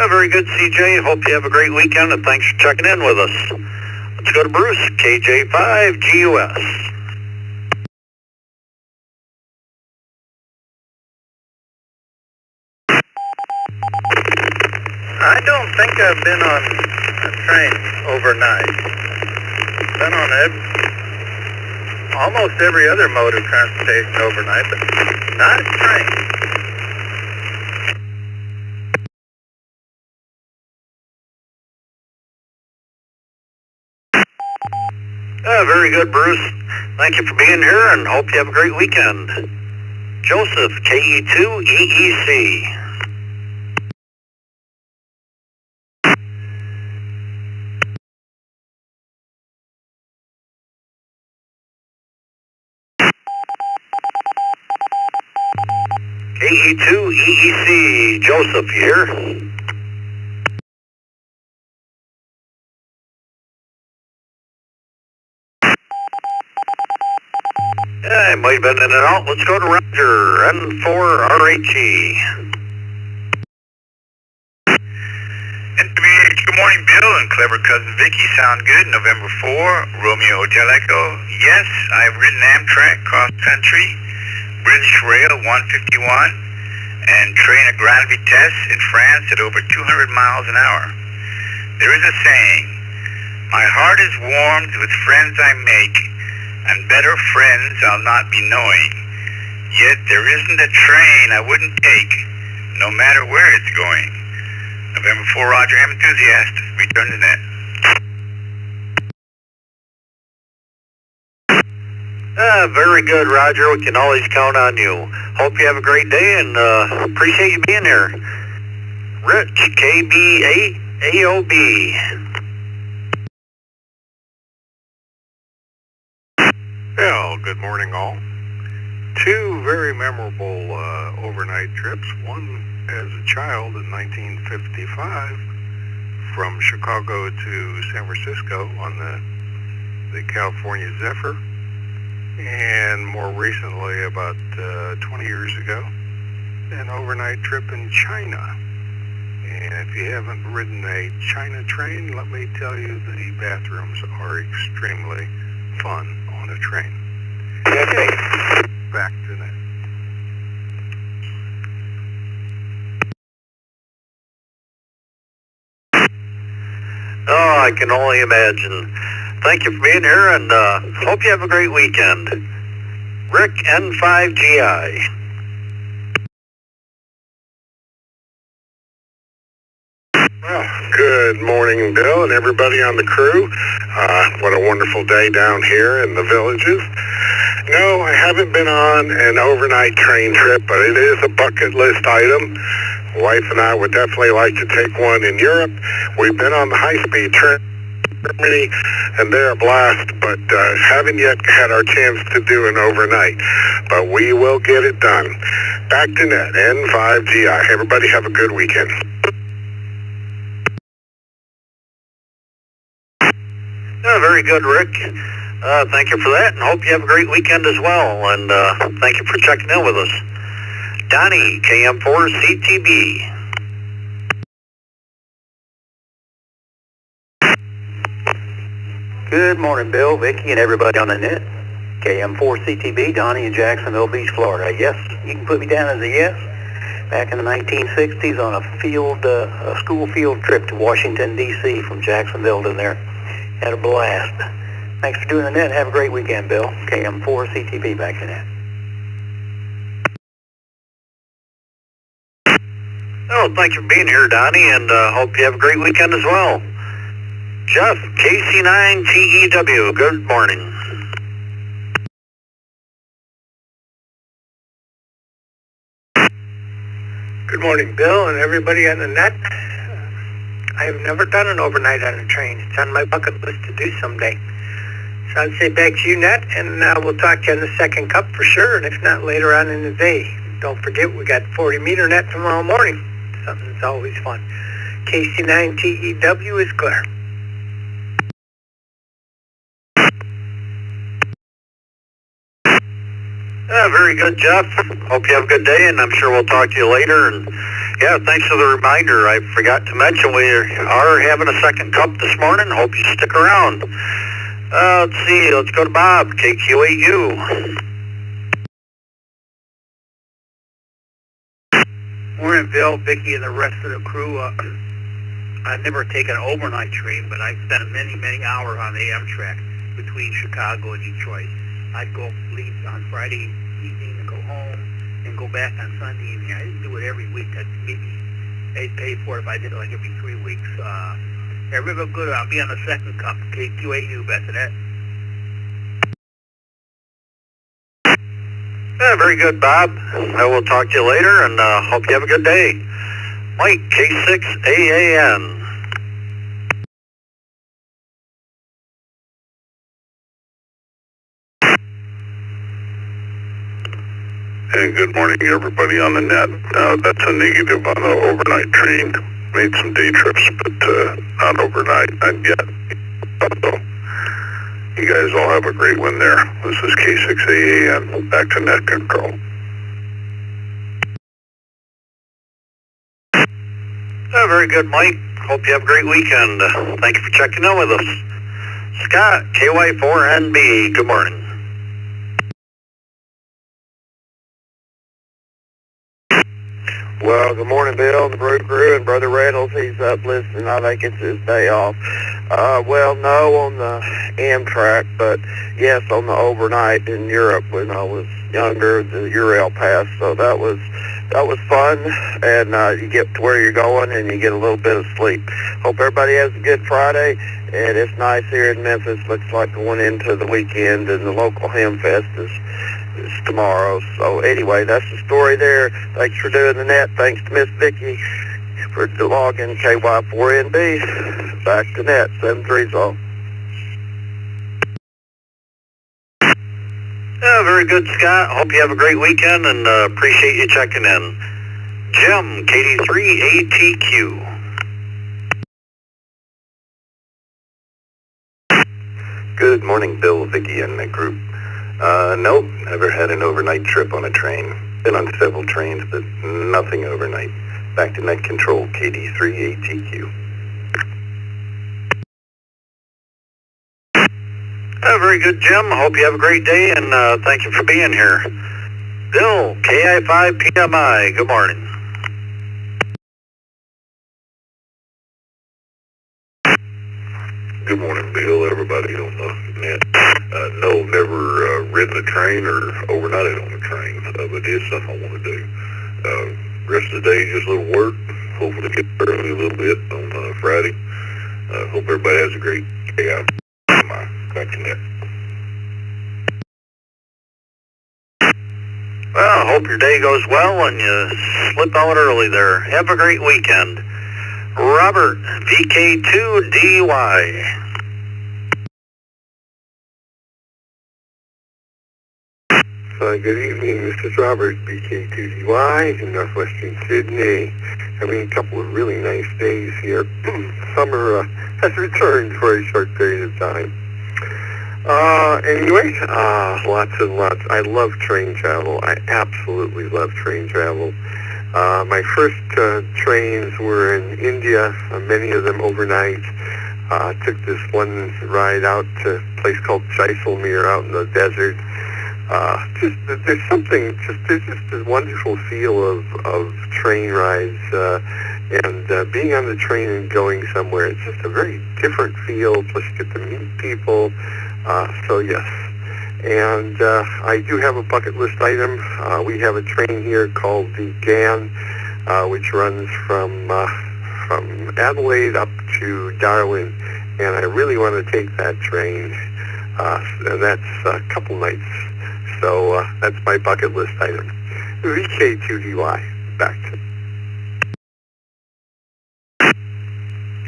Very good, CJ. Hope you have a great weekend, and thanks for checking in with us. Let's go to Bruce, KJ5GUS. I don't think I've been on a train overnight. Been on almost every other mode of transportation overnight, but not a train. Very good, Bruce. Thank you for being here, and hope you have a great weekend. Joseph, KE2EEC. KE2EEC, Joseph, you here? Yeah, I might have been in and out. Let's go to Roger, N4RHE. NWH, good morning, Bill and clever cousin Vicky. Sound good. November 4, Romeo Hotel Echo. Yes, I've ridden Amtrak cross country, British Rail 151, and train at Grande Vitesse in France at over 200 miles an hour. There is a saying, my heart is warmed with friends I make, and better friends I'll not be knowing. Yet there isn't a train I wouldn't take, no matter where it's going. November 4, Roger, M enthusiast. Return to net. Very good, Roger. We can always count on you. Hope you have a great day, and appreciate you being here. Rich, KBAOB. Well, good morning, all. Two very memorable overnight trips. One as a child in 1955 from Chicago to San Francisco on the California Zephyr, and more recently, about 20 years ago, an overnight trip in China. And if you haven't ridden a China train, let me tell you, the bathrooms are extremely fun on a train. Okay, back to that. Oh, I can only imagine. Thank you for being here, and hope you have a great weekend. Rick, N5GI. Well, good morning, Bill, and everybody on the crew. What a wonderful day down here in the villages. No, I haven't been on an overnight train trip, but it is a bucket list item. Wife and I would definitely like to take one in Europe. We've been on the high-speed train in Germany, and they're a blast, but haven't yet had our chance to do an overnight. But we will get it done. Back to net, N5GI. Everybody have a good weekend. Very good, Rick. Thank you for that, and hope you have a great weekend as well. And thank you for checking in with us. Donnie, KM4CTB. Good morning, Bill, Vicki, and everybody on the net. KM4CTB, Donnie in Jacksonville Beach, Florida. Yes, you can put me down as a yes. Back in the 1960s on a school field trip to Washington, D.C. from Jacksonville to there. Had a blast. Thanks for doing the net. Have a great weekend, Bill. KM4CTB back to net. Oh, thank you for being here, Donnie, and hope you have a great weekend as well. Jeff, KC9TEW, good morning. Good morning, Bill, and everybody on the net. I have never done an overnight on a train. It's on my bucket list to do someday. So I'd say back to you, Net, and we'll talk to you on the second cup for sure, and if not, later on in the day. Don't forget, we got 40-meter net tomorrow morning. Something that's always fun. KC9TEW is clear. Very good, Jeff. Hope you have a good day, and I'm sure we'll talk to you later. And yeah, thanks for the reminder. I forgot to mention we are having a second cup this morning. Hope you stick around. Let's see. Let's go to Bob, KQ8U. Morning, Bill, Vicki, and the rest of the crew. I've never taken an overnight train, but I spent many, many hours on the Amtrak between Chicago and Detroit. I'd leave on Friday evening and go home and go back on Sunday evening. I didn't do it every week. I'd pay for it if I did it like every 3 weeks. Everybody good. I'll be on the second cup. KQ8U, best of that. Very good, Bob. I will talk to you later, and hope you have a good day. Mike, K6AAN. And good morning, everybody on the net. That's a negative on the overnight train. Made some day trips, but not overnight, not yet. So, you guys all have a great one there. This is K6AAN, back to net control. Very good, Mike. Hope you have a great weekend. Thank you for checking in with us. Scott, KY4NB, good morning. Well, good morning, Bill, the Brew Crew, and Brother Reynolds. He's up listening. I think it's his day off. Well, no on the Amtrak, but yes on the overnight in Europe when I was younger, the Ural Pass. So that was fun, and you get to where you're going, and you get a little bit of sleep. Hope everybody has a good Friday, and it's nice here in Memphis. Looks like going into the weekend, and the local Ham Fest is tomorrow. So anyway, that's the story there. Thanks for doing the net. Thanks to Miss Vicki for the login KY4NB. Back to net, 7-3's all. Very good, Scott. Hope you have a great weekend, and appreciate you checking in. Jim, KD3ATQ. Good morning, Bill, Vicki, and the group. Nope, never had an overnight trip on a train. Been on several trains, but nothing overnight. Back to net control, KD3ATQ. Very good, Jim. Hope you have a great day, and thank you for being here. Bill, KI5PMI, good morning. Good morning, Bill, everybody on the net. No, never ridden a train or overnighted on a train, but it is something I want to do. Rest of the day, just a little work. Hopefully get early a little bit on Friday. Hope everybody has a great day out. Back to net. Well, I hope your day goes well and you slip out early there. Have a great weekend. Robert, VK2DY. Good evening, this is Robert, BK2DY in northwestern Sydney. Having a couple of really nice days here. Summer has returned for a short period of time. Anyway, lots and lots. I love train travel. I absolutely love train travel. My first trains were in India, many of them overnight. Took this one ride out to a place called Jaisalmer out in the desert. There's just a wonderful feel of train rides, and being on the train and going somewhere. It's just a very different feel, plus you get to meet people. So yes. And I do have a bucket list item. We have a train here called the GAN, which runs from Adelaide up to Darwin, and I really want to take that train, and that's a couple nights. So that's my bucket list item. VK2DY, back to.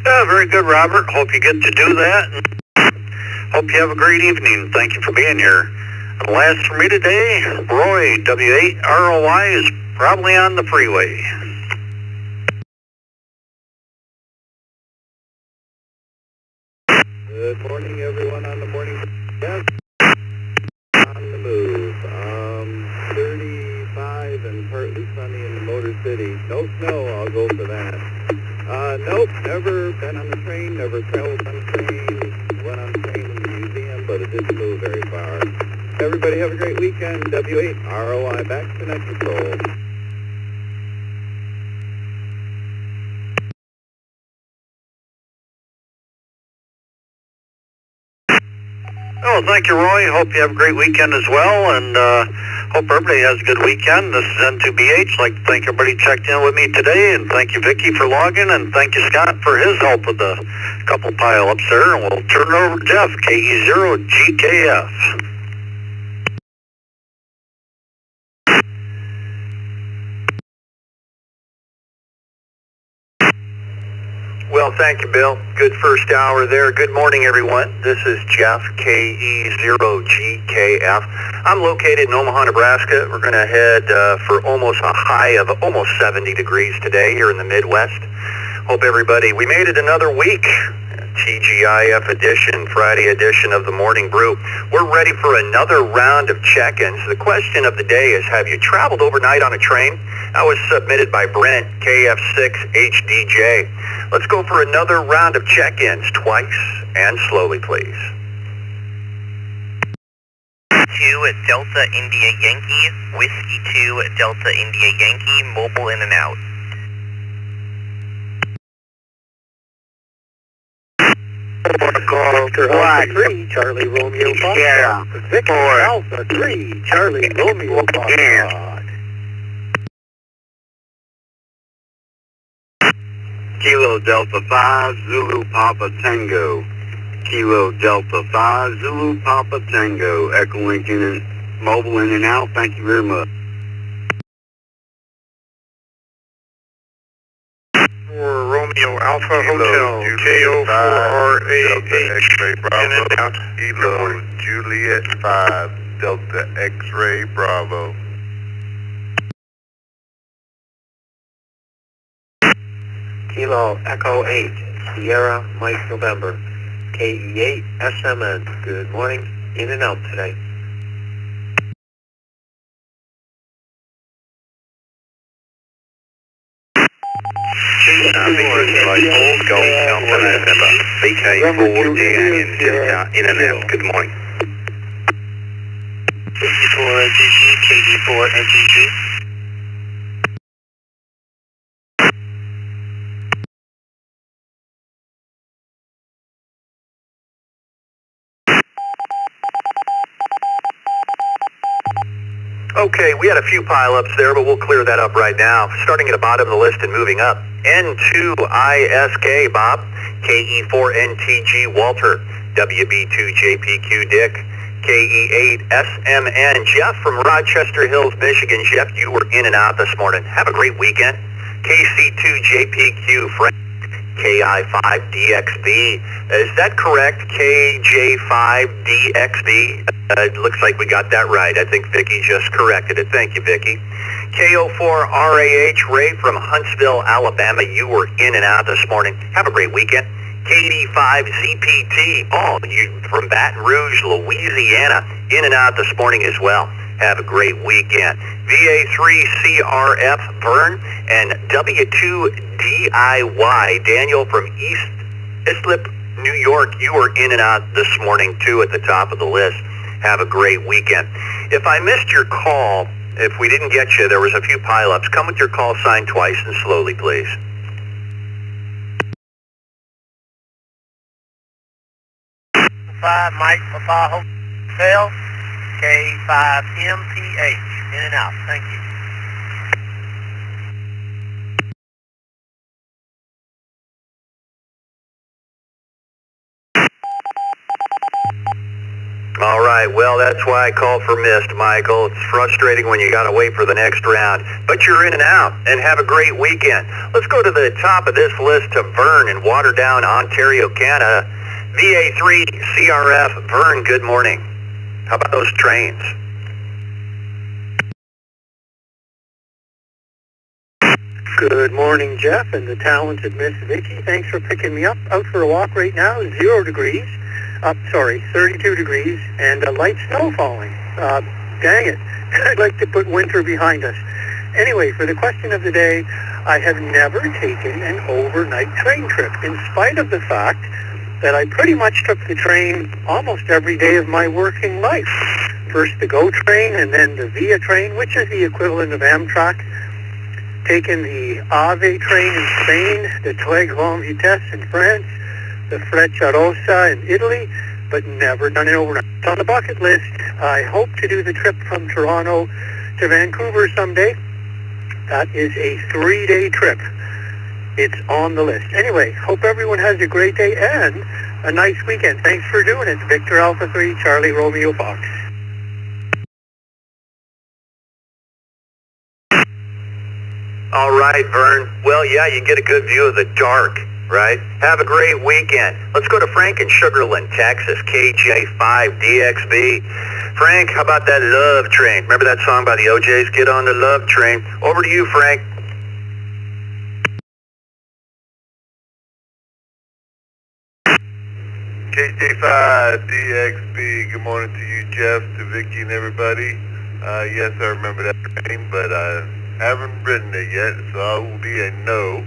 Yeah, very good, Robert. Hope you get to do that. Hope you have a great evening. Thank you for being here. And last for me today, Roy, W8ROY, is probably on the freeway. Good morning, everyone on the morning. Yes, on the move. 35 and partly sunny in the Motor City. No snow, I'll go for that. Nope, never been on the train, never traveled on the train. Went on the train in the museum, but it didn't move very far. Everybody have a great weekend. W8ROI back to Net Control. Oh, thank you, Roy. Hope you have a great weekend as well, and hope everybody has a good weekend. This is N2BH. I'd like to thank everybody checked in with me today, and thank you, Vicky, for logging, and thank you, Scott, for his help with the couple pile-ups there. And we'll turn it over to Jeff, KE0GKF. Well, thank you, Bill. Good first hour there. Good morning, everyone. This is Jeff, KE0GKF. I'm located in Omaha, Nebraska. We're going to head for almost a high of almost 70 degrees today here in the Midwest. Hope everybody, we made it another week. TGIF edition, Friday edition of the Morning Brew. We're ready for another round of check-ins. The question of the day is, have you traveled overnight on a train? That was submitted by Brent, KF6HDJ. Let's go for another round of check-ins, twice and slowly, please. 2 Delta India Yankee, Whiskey 2 Delta India Yankee, mobile in and out. Alpha 3, Charlie Romeo Foxtrot. 6 Alpha 3, Charlie Romeo Foxtrot. Kilo Delta 5, Zulu Papa Tango. Kilo Delta 5, Zulu Papa Tango. Echo Lincoln and mobile in and out. Thank you very much. For Romeo Alpha Hotel, KO4RAH, in and out. Kilo Juliet 5, Delta X-Ray Bravo. Kilo Echo 8, Sierra Mike November. KE8 SMN. Good morning, in and out today. In and out. Good morning. 54 NGG, KD4 NGG. Okay, we had a few pile-ups there, but we'll clear that up right now. Starting at the bottom of the list and moving up. N2ISK, Bob. KE4NTG, Walter. WB2JPQ, Dick. KE8SMN, Jeff from Rochester Hills, Michigan. Jeff, you were in and out this morning. Have a great weekend. KC2JPQ, Frank. KI5DXB. Is that correct? KJ5DXB? It looks like we got that right. I think Vicky just corrected it. Thank you, Vicky. KO4RAH, Ray from Huntsville, Alabama. You were in and out this morning. Have a great weekend. KD5ZPT, Paul, you from Baton Rouge, Louisiana, in and out this morning as well. Have a great weekend. VA3CRF, Vern, and W2DIY, Daniel from East Islip, New York. You were in and out this morning, too, at the top of the list. Have a great weekend. If I missed your call, if we didn't get you, there was a few pileups. Come with your call sign twice and slowly, please. Mike Papa Hotel, K5MPH. In and out. Thank you. All right, well, that's why I called for missed, Michael. It's frustrating when you got to wait for the next round. But you're in and out, and have a great weekend. Let's go to the top of this list to Vern in Waterdown, Ontario, Canada. VA3 CRF, Vern, good morning. How about those trains? Good morning, Jeff, and the talented Miss Vicky. Thanks for picking me up. Out for a walk right now, 0 degrees. 32 degrees, and light snow falling. Dang it. I'd like to put winter behind us. Anyway, for the question of the day, I have never taken an overnight train trip, in spite of the fact that I pretty much took the train almost every day of my working life. First the GO train, and then the VIA train, which is the equivalent of Amtrak. Taken the AVE train in Spain, the TOEG Longue Vitesse in France, the Frecciarossa in Italy, but never done it overnight. It's on the bucket list. I hope to do the trip from Toronto to Vancouver someday. That is a 3-day trip. It's on the list. Anyway, hope everyone has a great day and a nice weekend. Thanks for doing it. Victor Alpha 3, Charlie Romeo Fox. All right, Vern. Well, yeah, you get a good view of the dark, right? Have a great weekend. Let's go to Frank in Sugarland, Texas, KJ5DXB. Frank, how about that love train? Remember that song by the OJs? Get on the love train. Over to you, Frank. KJ5DXB, good morning to you, Jeff, to Vicky and everybody. Yes, I remember that train, but I haven't ridden it yet, so I will be a no.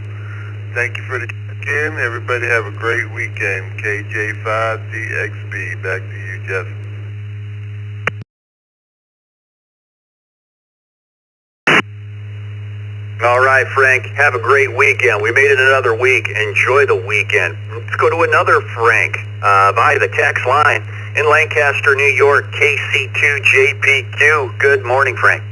Thank you for the check-in. Everybody have a great weekend. KJ5DXB, back to you, Jeff. All right, Frank, have a great weekend. We made it another week. Enjoy the weekend. Let's go to another Frank via the text line in Lancaster, New York, KC2JPQ. Good morning, Frank.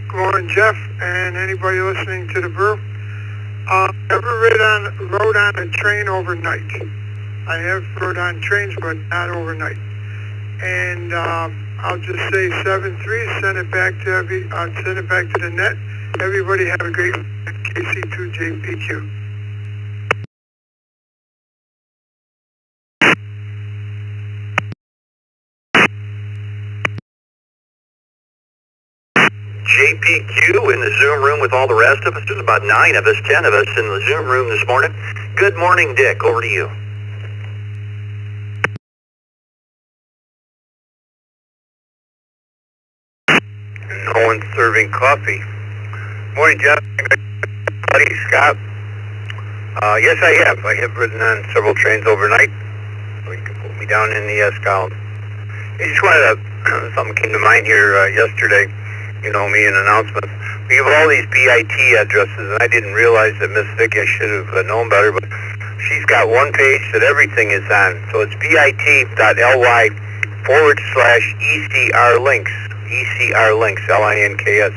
Good morning, Jeff, and anybody listening to the brew. Ever rode on a train overnight? I have rode on trains, but not overnight. And I'll just say 7-3. Send it back to the net. Everybody have a great KC2JPQ. JPQ in the Zoom room with all the rest of us. There's about 9 of us, 10 of us in the Zoom room this morning. Good morning, Dick. Over to you. No one's serving coffee. Morning, Jeff. Buddy, Scott. Yes, I have. I have ridden on several trains overnight. You can put me down in the column. I just wanted to, something came to mind here yesterday. You know me, an announcement. We have all these BIT addresses, and I didn't realize that Miss Vicky, I should have known better, but she's got one page that everything is on. So it's bit.ly/ECR links. ECR links, LINKS.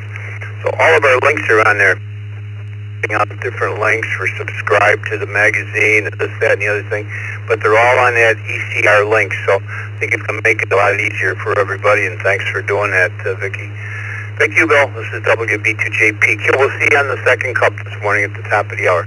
So all of our links are on there. Out different links for subscribe to the magazine, this, that, and the other thing. But they're all on that ECR link. So I think it's going to make it a lot easier for everybody, and thanks for doing that, Vicky. Thank you, Bill. This is WB2JPQ. We'll see you on the second cup this morning at the top of the hour.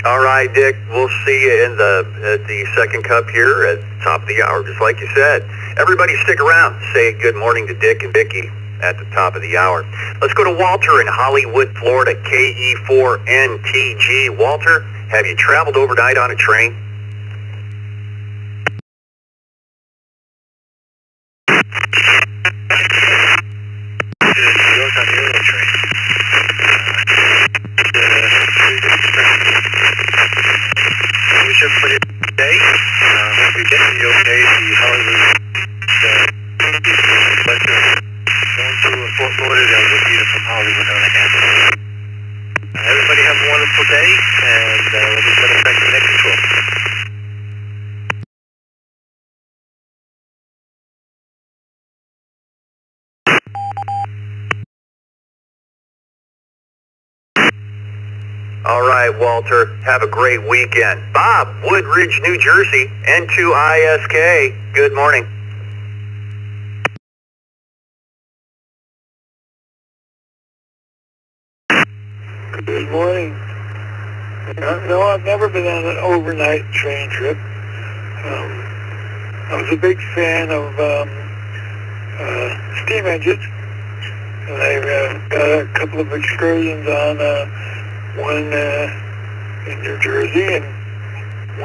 All right, Dick. We'll see you at the second cup here at the top of the hour, just like you said. Everybody stick around. Say good morning to Dick and Vicky at the top of the hour. Let's go to Walter in Hollywood, Florida, KE4NTG. Walter, have you traveled overnight on a train? Everybody today. Hope you're getting the okay. The Hollywood pleasure going to Fort Lauderdale with Peter from Hollywood on a handle. Everybody have a wonderful day, and let me set us back to the next control. All right, Walter. Have a great weekend. Bob, Woodridge, New Jersey, N2ISK. Good morning. Good morning. No, I've never been on an overnight train trip. I was a big fan of steam engines, and I got a couple of excursions on one in New Jersey and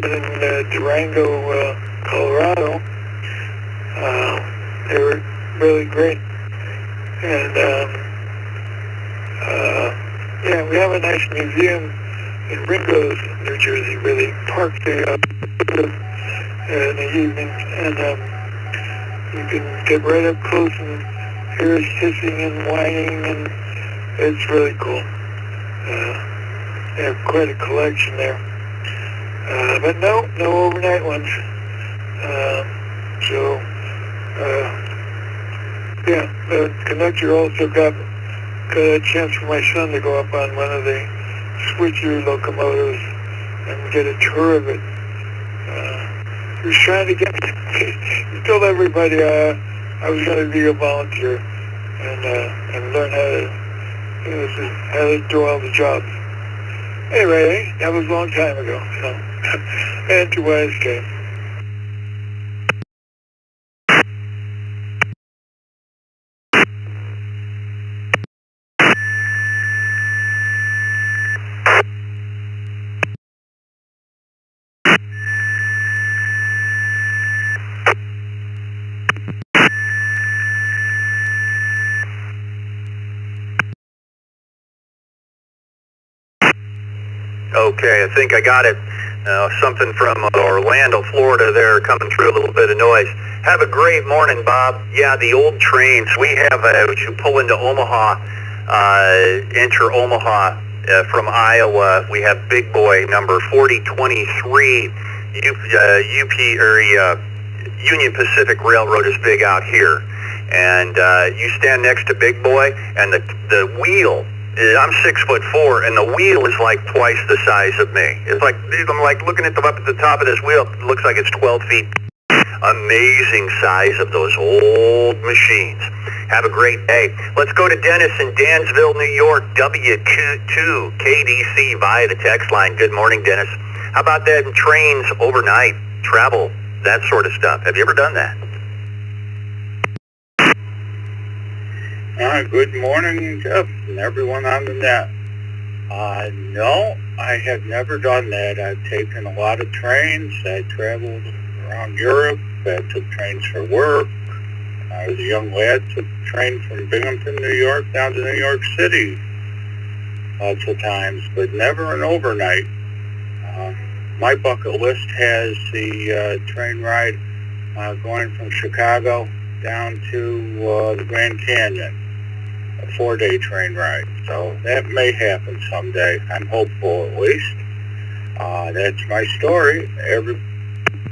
one in Durango, Colorado. They were really great. And yeah, we have a nice museum in Ringo's, New Jersey, where they park there in the evening, and you can get right up close and hear us hissing and whining, and it's really cool. They have quite a collection there. But no overnight ones. Yeah, the conductor also got a chance for my son to go up on one of the switcher locomotives and get a tour of it. He was trying to get me. He told everybody I was going to be a volunteer and learn how to do all the jobs. Anyway, that was a long time ago. So, and to YSK. Okay, I think I got it. Something from Orlando, Florida there, coming through, a little bit of noise. Have a great morning, Bob. Yeah, the old trains. We have, as you pull into Omaha, enter Omaha from Iowa, we have Big Boy number 4023. Union Pacific Railroad is big out here. And you stand next to Big Boy, and the wheel, I'm 6'4", and the wheel is like twice the size of me. It's like, I'm like looking at up at the top of this wheel, it looks like it's 12 feet. Amazing size of those old machines. Have a great day. Let's go to Dennis in Dansville, New York, W2 KDC via the text line. Good morning, Dennis. How about that in trains overnight, travel, that sort of stuff? Have you ever done that? Good morning, Jeff, and everyone on the net. No, I have never done that. I've taken a lot of trains. I traveled around Europe. I took trains for work. I was a young lad, took a train from Binghamton, New York, down to New York City lots of times, but never an overnight. My bucket list has the train ride going from Chicago down to the Grand Canyon, a 4-day train ride. So that may happen someday. I'm hopeful, at least. That's my story. Every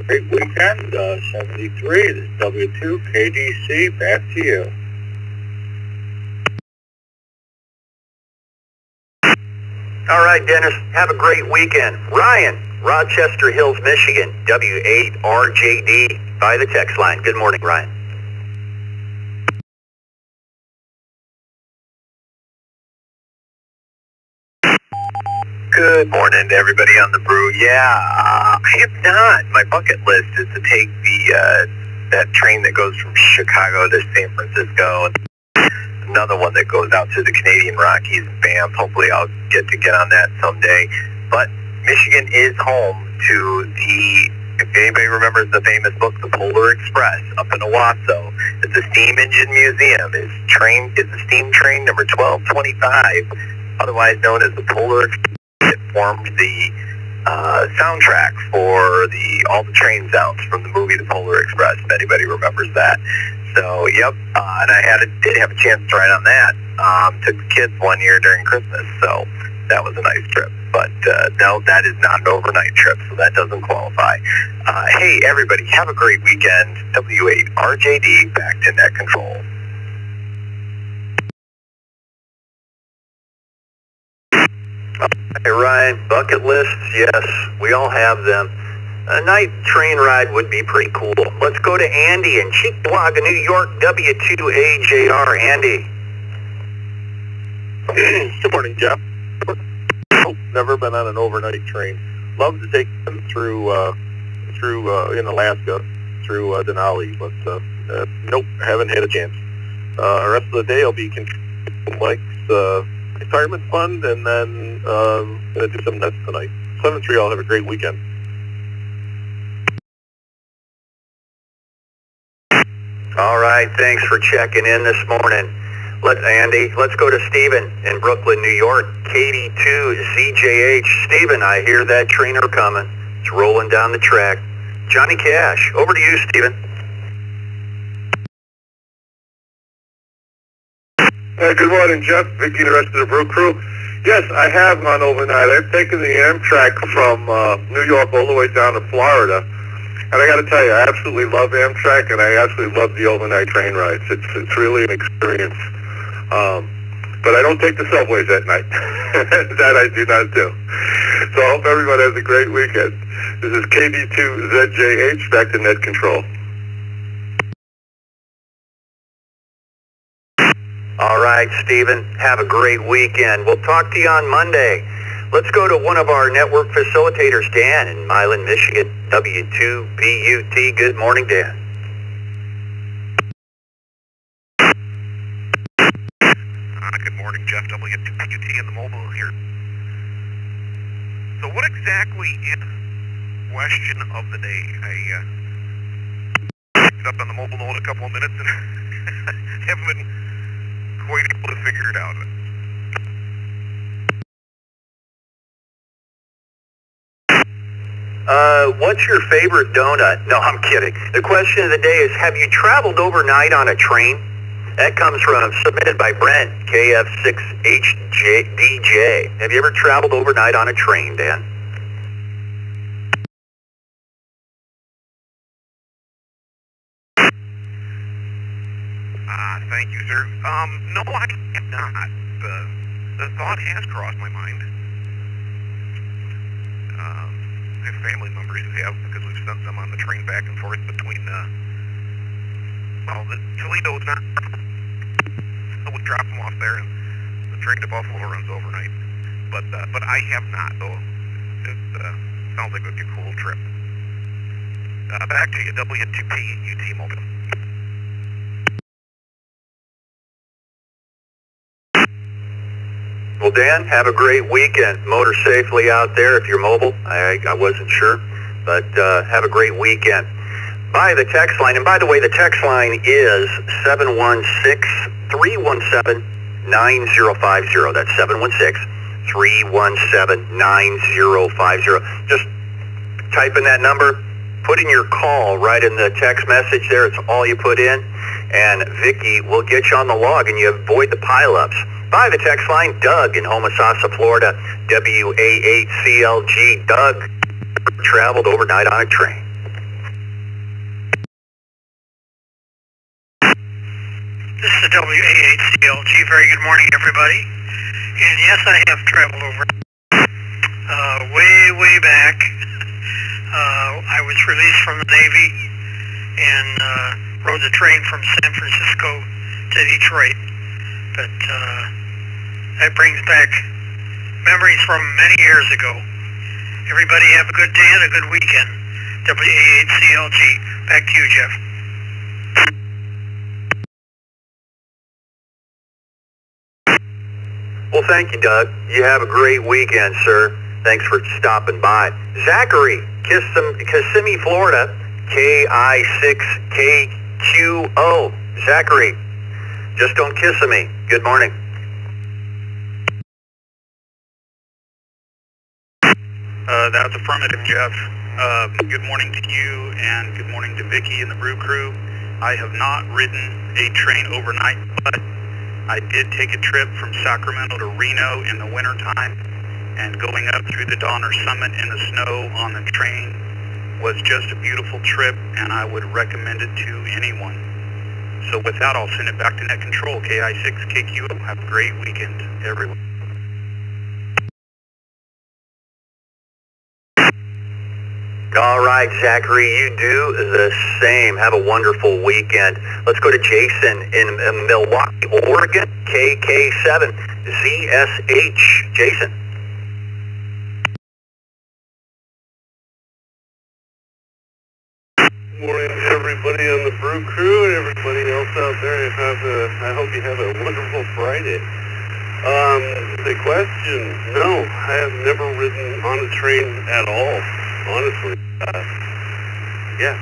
great weekend. 73, this is W2 KDC. Back to you. All right, Dennis. Have a great weekend. Ryan, Rochester Hills, Michigan, W8RJD by the text line. Good morning, Ryan. Good morning to everybody on the brew. Yeah, I have not. My bucket list is to take the that train that goes from Chicago to San Francisco, and another one that goes out to the Canadian Rockies, Banff. Hopefully I'll get on that someday. But Michigan is home to the, if anybody remembers the famous book, The Polar Express, up in Owasso. It's a steam engine museum. It's the steam train number 1225, otherwise known as the Polar Express. It formed the soundtrack for all the train sounds from the movie The Polar Express, if anybody remembers that. So, yep, and I did have a chance to ride on that. Took the kids one year during Christmas, so that was a nice trip. But no, that is not an overnight trip, so that doesn't qualify. Hey, everybody, have a great weekend. W8 RJD back to net control. Hey, Ryan, bucket lists, yes, we all have them. A night train ride would be pretty cool. Let's go to Andy in Cheektowaga, New York, W2AJR. Andy. Good morning, Jeff. Never been on an overnight train. Love to take them through in Alaska, through Denali, but nope, haven't had a chance. The rest of the day I'll be contributing Mike's retirement fund, and then gonna do some nets tonight. 7-3, I'll have a great weekend. All right, thanks for checking in this morning. Andy, let's go to Stephen in Brooklyn, New York, KD2ZJH. Stephen, I hear that trainer coming. It's rolling down the track. Johnny Cash, over to you, Stephen. Good morning, Jeff, Vicky, and the rest of the Brew crew. Yes, I have gone overnight. I've taken the Amtrak from New York all the way down to Florida. And I got to tell you, I absolutely love Amtrak, and I absolutely love the overnight train rides. It's really an experience. But I don't take the subways at night. That I do not do. So I hope everyone has a great weekend. This is KD2ZJH, back to net control. All right, Stephen, have a great weekend. We'll talk to you on Monday. Let's go to one of our network facilitators, Dan in Milan, Michigan, W2BUT. Good morning, Dan. Good morning, Jeff, W2BUT in the mobile here. So what exactly is question of the day? I picked up on the mobile note a couple of minutes and haven't been quite able to figure it out. What's your favorite donut? No, I'm kidding. The question of the day is, have you traveled overnight on a train? That comes from, submitted by Brent, KF6HDJ. Have you ever traveled overnight on a train, Dan? Thank you, sir. No, I have not. The thought has crossed my mind. I have family members who have, because we've sent them on the train back and forth between, Toledo's not, so we drop them off there, and the train to Buffalo runs overnight. But I have not, though. It sounds like it would be a cool trip. Back to you, W2P, UT Mobile. Well, Dan, have a great weekend. Motor safely out there if you're mobile. I wasn't sure, but have a great weekend. By the text line, and by the way, the text line is 716-317-9050. That's 716-317-9050. Just type in that number, put in your call right in the text message there. It's all you put in, and Vicky will get you on the log, and you avoid the pileups. By the text line, Doug in Homosassa, Florida, WA8CLG. Doug traveled overnight on a train. This is WA8CLG. Very good morning, everybody. And yes, I have traveled over way back. I was released from the Navy and rode the train from San Francisco to Detroit. But that brings back memories from many years ago. Everybody have a good day and a good weekend. WAHCLG. Back to you, Jeff. Well, thank you, Doug. You have a great weekend, sir. Thanks for stopping by. Zachary, Kissimmee, Florida, KI6KQO. Zachary, just don't kiss me. Good morning. That's affirmative, Jeff. Good morning to you, and good morning to Vicky and the Brew Crew. I have not ridden a train overnight, but I did take a trip from Sacramento to Reno in the wintertime, and going up through the Donner Summit in the snow on the train was just a beautiful trip, and I would recommend it to anyone. So with that, I'll send it back to Net Control, KI6KQO. Have a great weekend, everyone. All right, Zachary, you do the same. Have a wonderful weekend. Let's go to Jason in Milwaukee, Oregon, KK7ZSH. Jason. Morning to everybody on the Brew Crew and everybody else out there. I hope you have a wonderful Friday. The question, no, I have never ridden on a train at all, honestly.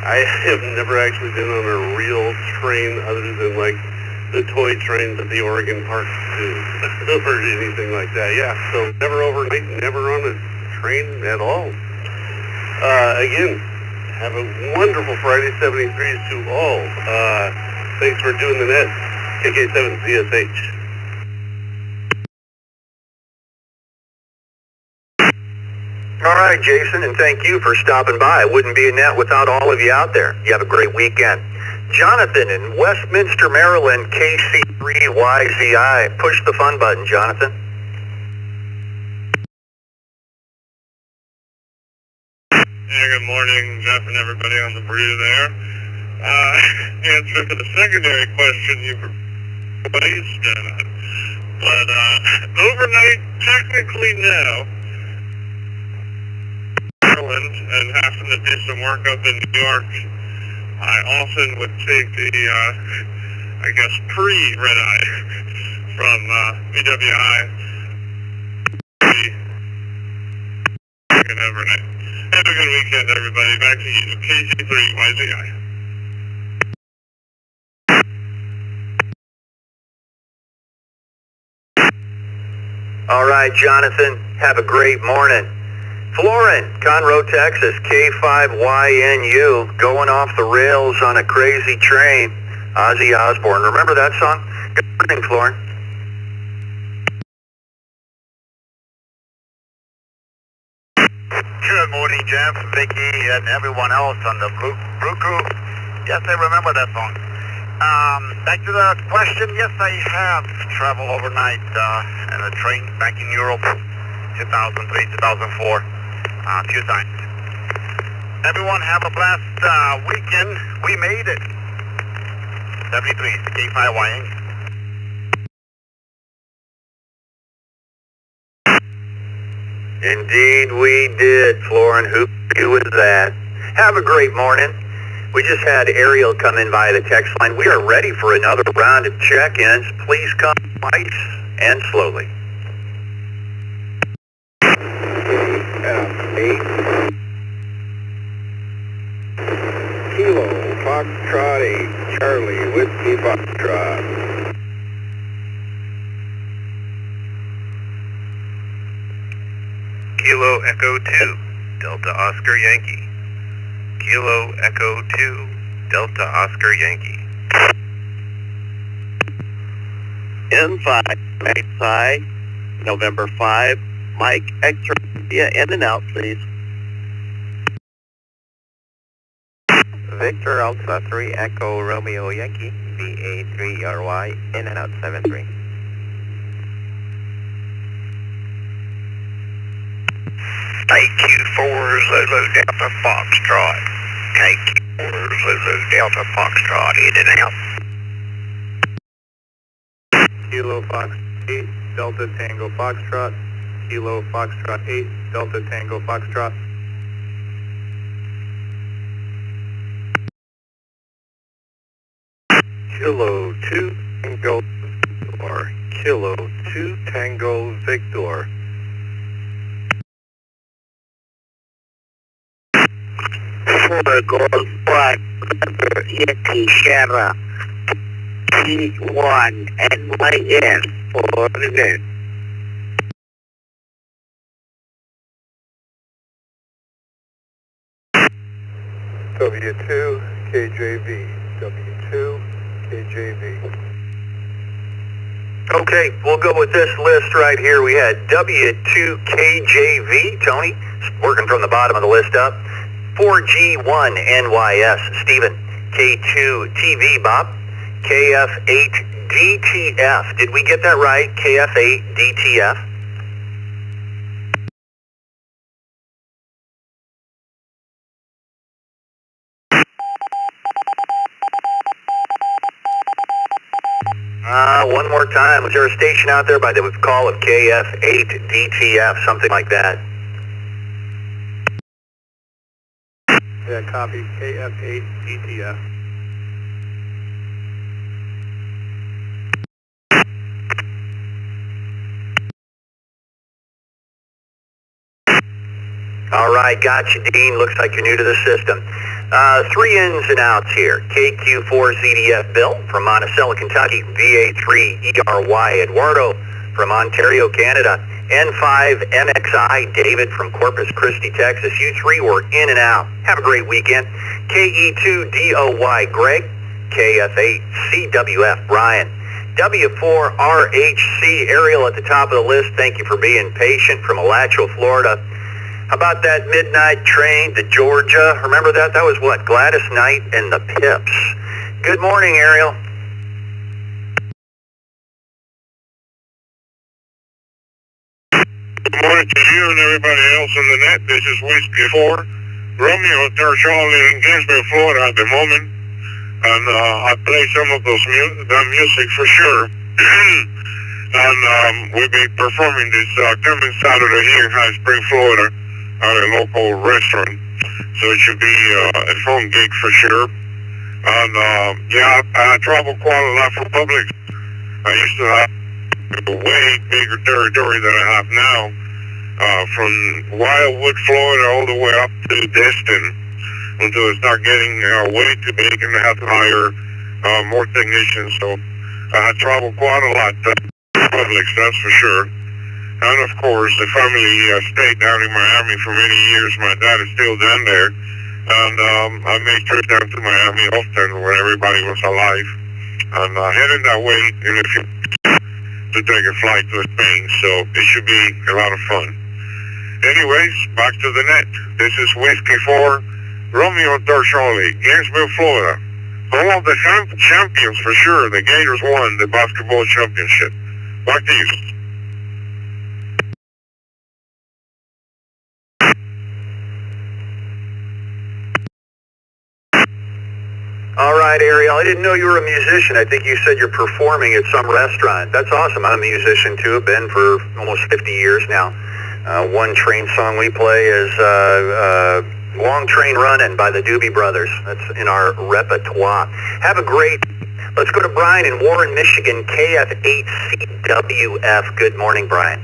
I have never actually been on a real train other than like the toy trains at the Oregon Park Zoo or anything like that. Yeah, so never overnight, never on a train at all. Again, have a wonderful Friday, 73s to all. Thanks for doing the net, KK7ZSH. All right, Jason, and thank you for stopping by. It wouldn't be a net without all of you out there. You have a great weekend. Jonathan in Westminster, Maryland, KC3YZI. Push the fun button, Jonathan. Yeah, good morning, Jeff and everybody on the Brew there. Answer to the secondary question you raised, but overnight, technically no. Maryland and having to do some work up in New York, I often would take the, pre-red eye from BWI overnight. Have a good weekend, everybody. Back to you, KC3YZI. All right, Jonathan, have a great morning. Florin, Conroe, Texas, K5YNU, going off the rails on a crazy train. Ozzy Osbourne. Remember that song? Good morning, Florin. Good morning, Jeff, Vicky, and everyone else on the Brew Crew. Yes, I remember that song. Back to the question. Yes, I have traveled overnight in a train back in Europe, 2003, 2004. A few times. Everyone have a blessed weekend. We made it. 73, K5YN. Indeed we did, Florin. Who was that? Have a great morning. We just had Ariel come in via the text line. We are ready for another round of check-ins. Please come twice and slowly. 8 Kilo Foxtrot 8 Charlie Whiskey Foxtrot. Kilo Echo 2 Delta Oscar Yankee. Kilo Echo 2 Delta Oscar Yankee. N5 XI November 5 Mike X-ray in and out, please. Victor Alpha 3 Echo Romeo Yankee, VA3RY, in and out 73. KQ4 Zulu Delta Foxtrot. KQ4 Zulu Delta Foxtrot, in and out. Kilo Fox 8 Delta Tango Foxtrot. Kilo Foxtrot 8, Delta Tango Foxtrot. Kilo 2 Tango Victor. Kilo 2 Tango Victor. For Gold Black Yankee Sierra P1 NYS for the net. W2 KJV. W2 KJV. Okay, we'll go with this list right here. We had W2KJV, Tony, working from the bottom of the list up. 4G1NYS, Stephen. K2TV, Bob. KF8DTF. Did we get that right? KF8DTF. One more time. Was there a station out there by the call of KF8DTF, something like that? Yeah, copy. KF8DTF. All right, gotcha, Dean. Looks like you're new to the system. 3 ins and outs here. KQ4ZDF Bill from Monticello, Kentucky. VA3ERY Eduardo from Ontario, Canada. N5MXI David from Corpus Christi, Texas. You 3 were in and out. Have a great weekend. KE2DOY Greg. KF8CWF Brian. W4RHC Ariel at the top of the list. Thank you for being patient from Alachua, Florida. How about that midnight train to Georgia? Remember that? That was what? Gladys Knight and the Pips. Good morning, Ariel. Good morning to you and everybody else on the net. This is Whiskey 4. Romeo, Charlie in Gainesville, Florida at the moment. And I play some of those that music for sure. And we'll be performing this coming Saturday here in High Spring, Florida, at a local restaurant. So it should be a fun gig for sure. And yeah, I travel quite a lot for Publix. I used to have a way bigger territory than I have now. From Wildwood, Florida, all the way up to Destin, until it started getting way too big and I have to hire more technicians. So I travel quite a lot. Publix, that's for sure. And of course, the family stayed down in Miami for many years. My dad is still down there. And I make trips down to Miami often where everybody was alive. And heading that way in a few to take a flight to Spain. So it should be a lot of fun. Anyways, back to the net. This is Whiskey 4, Romeo Charlie, Gainesville, Florida. Home of the champions for sure. The Gators won the basketball championship. Back to you. All right, Ariel. I didn't know you were a musician. I think you said you're performing at some restaurant. That's awesome. I'm a musician too. I've been for almost 50 years now. One train song we play is Long Train Runnin' by the Doobie Brothers. That's in our repertoire. Have a great... Let's go to Brian in Warren, Michigan, KF8CWF. Good morning, Brian.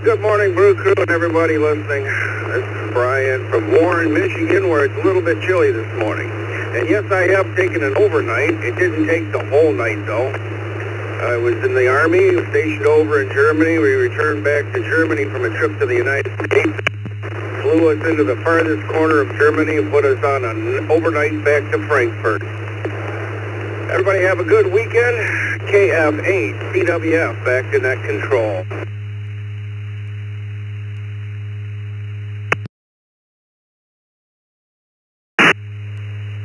Good morning, Brew Crew and everybody listening. This is Brian from Warren, Michigan, where it's a little bit chilly this morning. And yes, I have taken an overnight. It didn't take the whole night, though. I was in the Army, stationed over in Germany. We returned back to Germany from a trip to the United States. Flew us into the farthest corner of Germany and put us on an overnight back to Frankfurt. Everybody have a good weekend. KF8CWF back to net control.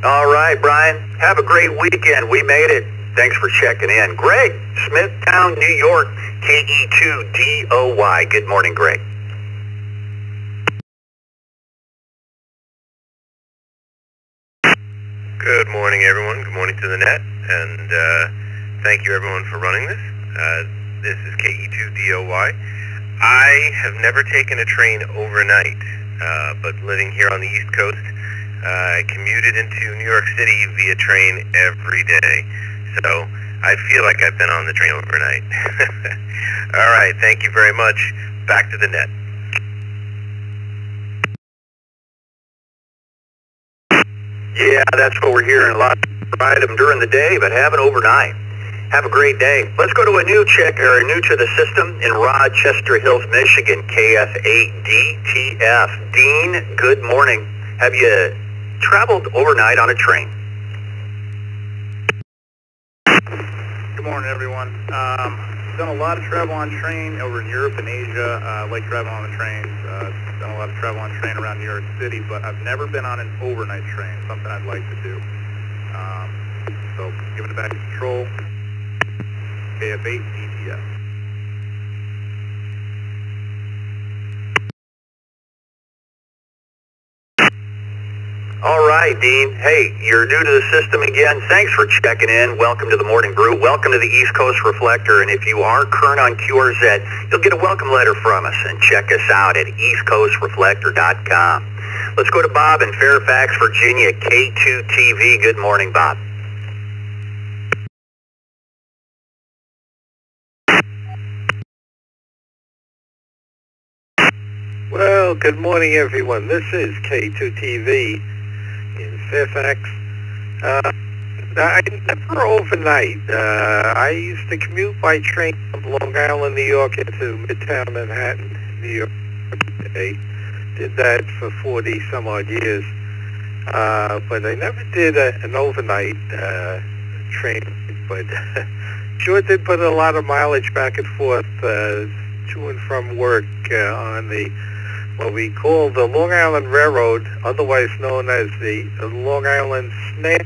All right, Brian. Have a great weekend. We made it. Thanks for checking in. Greg, Smithtown, New York, KE2DOY. Good morning, Greg. Good morning, everyone. Good morning to the net. And thank you, everyone, for running this. This is KE2DOY. I have never taken a train overnight, but living here on the East Coast, I commuted into New York City via train every day. So I feel like I've been on the train overnight. All right, thank you very much. Back to the net. Yeah, that's what we're hearing. A lot of ride them during the day, but have it overnight. Have a great day. Let's go to a new new to the system in Rochester Hills, Michigan, KF8DTF. Dean, good morning. Have you traveled overnight on a train? Good morning, everyone. Done a lot of travel on train over in Europe and Asia. I like traveling on the trains. Done a lot of travel on train around New York City, but I've never been on an overnight train, something I'd like to do. So giving it back to control, KF8DTF. All right, Dean. Hey, you're new to the system again. Thanks for checking in. Welcome to the Morning Brew. Welcome to the East Coast Reflector. And if you are current on QRZ, you'll get a welcome letter from us. And check us out at eastcoastreflector.com. Let's go to Bob in Fairfax, Virginia, K2TV. Good morning, Bob. Well, good morning, everyone. This is K2TV in Fairfax. I never overnight. I used to commute by train from Long Island, New York into Midtown Manhattan, New York. I did that for 40 some odd years. But I never did an overnight train, but sure did put a lot of mileage back and forth to and from work on the what we call the Long Island Railroad, otherwise known as the Long Island Snail,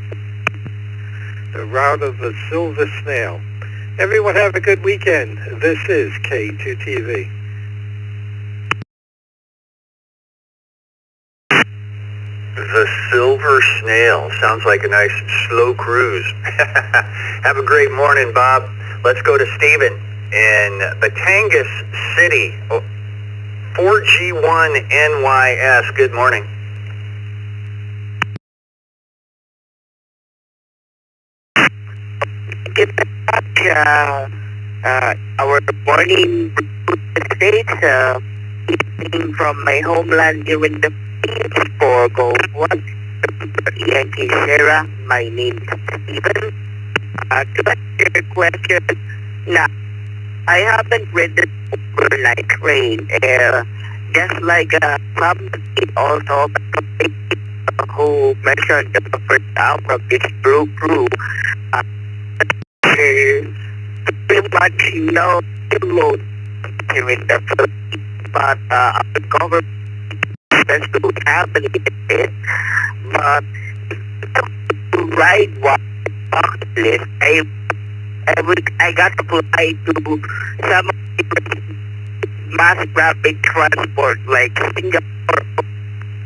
the route of the Silver Snail. Everyone have a good weekend. This is K2TV. The Silver Snail. Sounds like a nice slow cruise. Have a great morning, Bob. Let's go to Stephen in Batangas City. 4G1NYS. Good morning. Our morning states from my homeland here in the Philippines for Golf 1, Yankee Sierra. My name is Stephen. To answer your question, now, I haven't read the overnight train. Just like somebody also who mentioned the first hour of this brew crew, pretty much no load here in the Philippines, but our government has to happen it. But to ride one bucket list, I got to fly to some mass rapid transport like Singapore,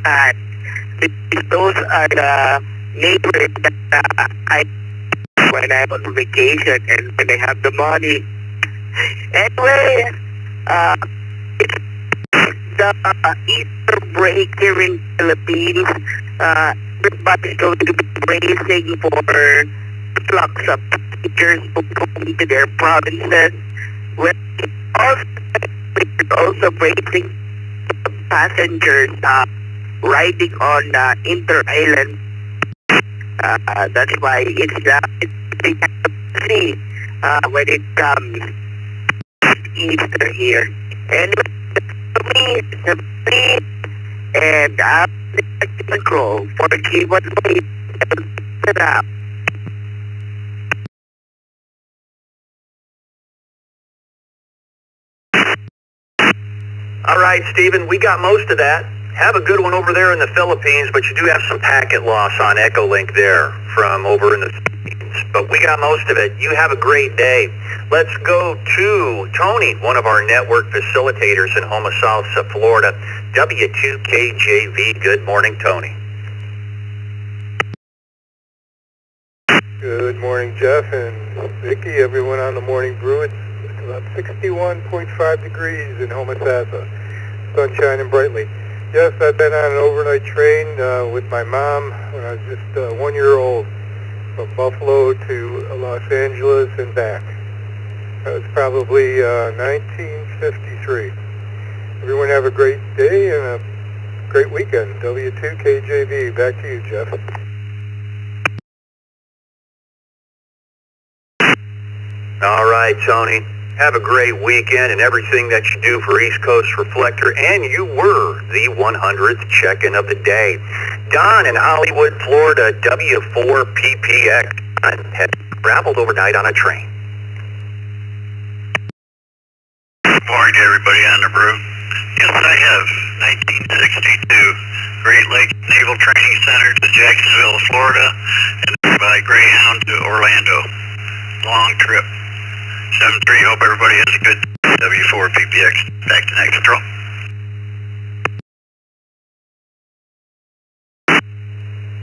and those are the neighbors that I when I'm on vacation and when I have the money. Anyway, the Easter break here in the Philippines, everybody's going to be bracing for flux of teachers who go to their provinces. We're also bracing passengers riding on inter-island. That's why it's see when it comes Easter here. Anyway, and I'm in control for the keyboard. All right, Stephen, we got most of that. Have a good one over there in the Philippines, but you do have some packet loss on Echolink there from over in the Philippines. But we got most of it. You have a great day. Let's go to Tony, one of our network facilitators in Homosassa, Florida. W2KJV. Good morning, Tony. Good morning, Jeff and Vicky, everyone on the Morning Brew. It's About 61.5 degrees in Homosassa. Sun shining brightly. Yes, I've been on an overnight train with my mom when I was just 1 year old, from Buffalo to Los Angeles and back. That was probably 1953. Everyone have a great day and a great weekend. W2KJV. Back to you, Jeff. All right, Tony. Have a great weekend and everything that you do for East Coast Reflector. And you were the 100th check-in of the day. Don in Hollywood, Florida, W4PPX, had traveled overnight on a train. Good morning to everybody on the brew. Yes, I have 1962 Great Lakes Naval Training Center to Jacksonville, Florida, and then by Greyhound to Orlando. Long trip. 7-3, hope everybody has a good W4PPX. Back to next control.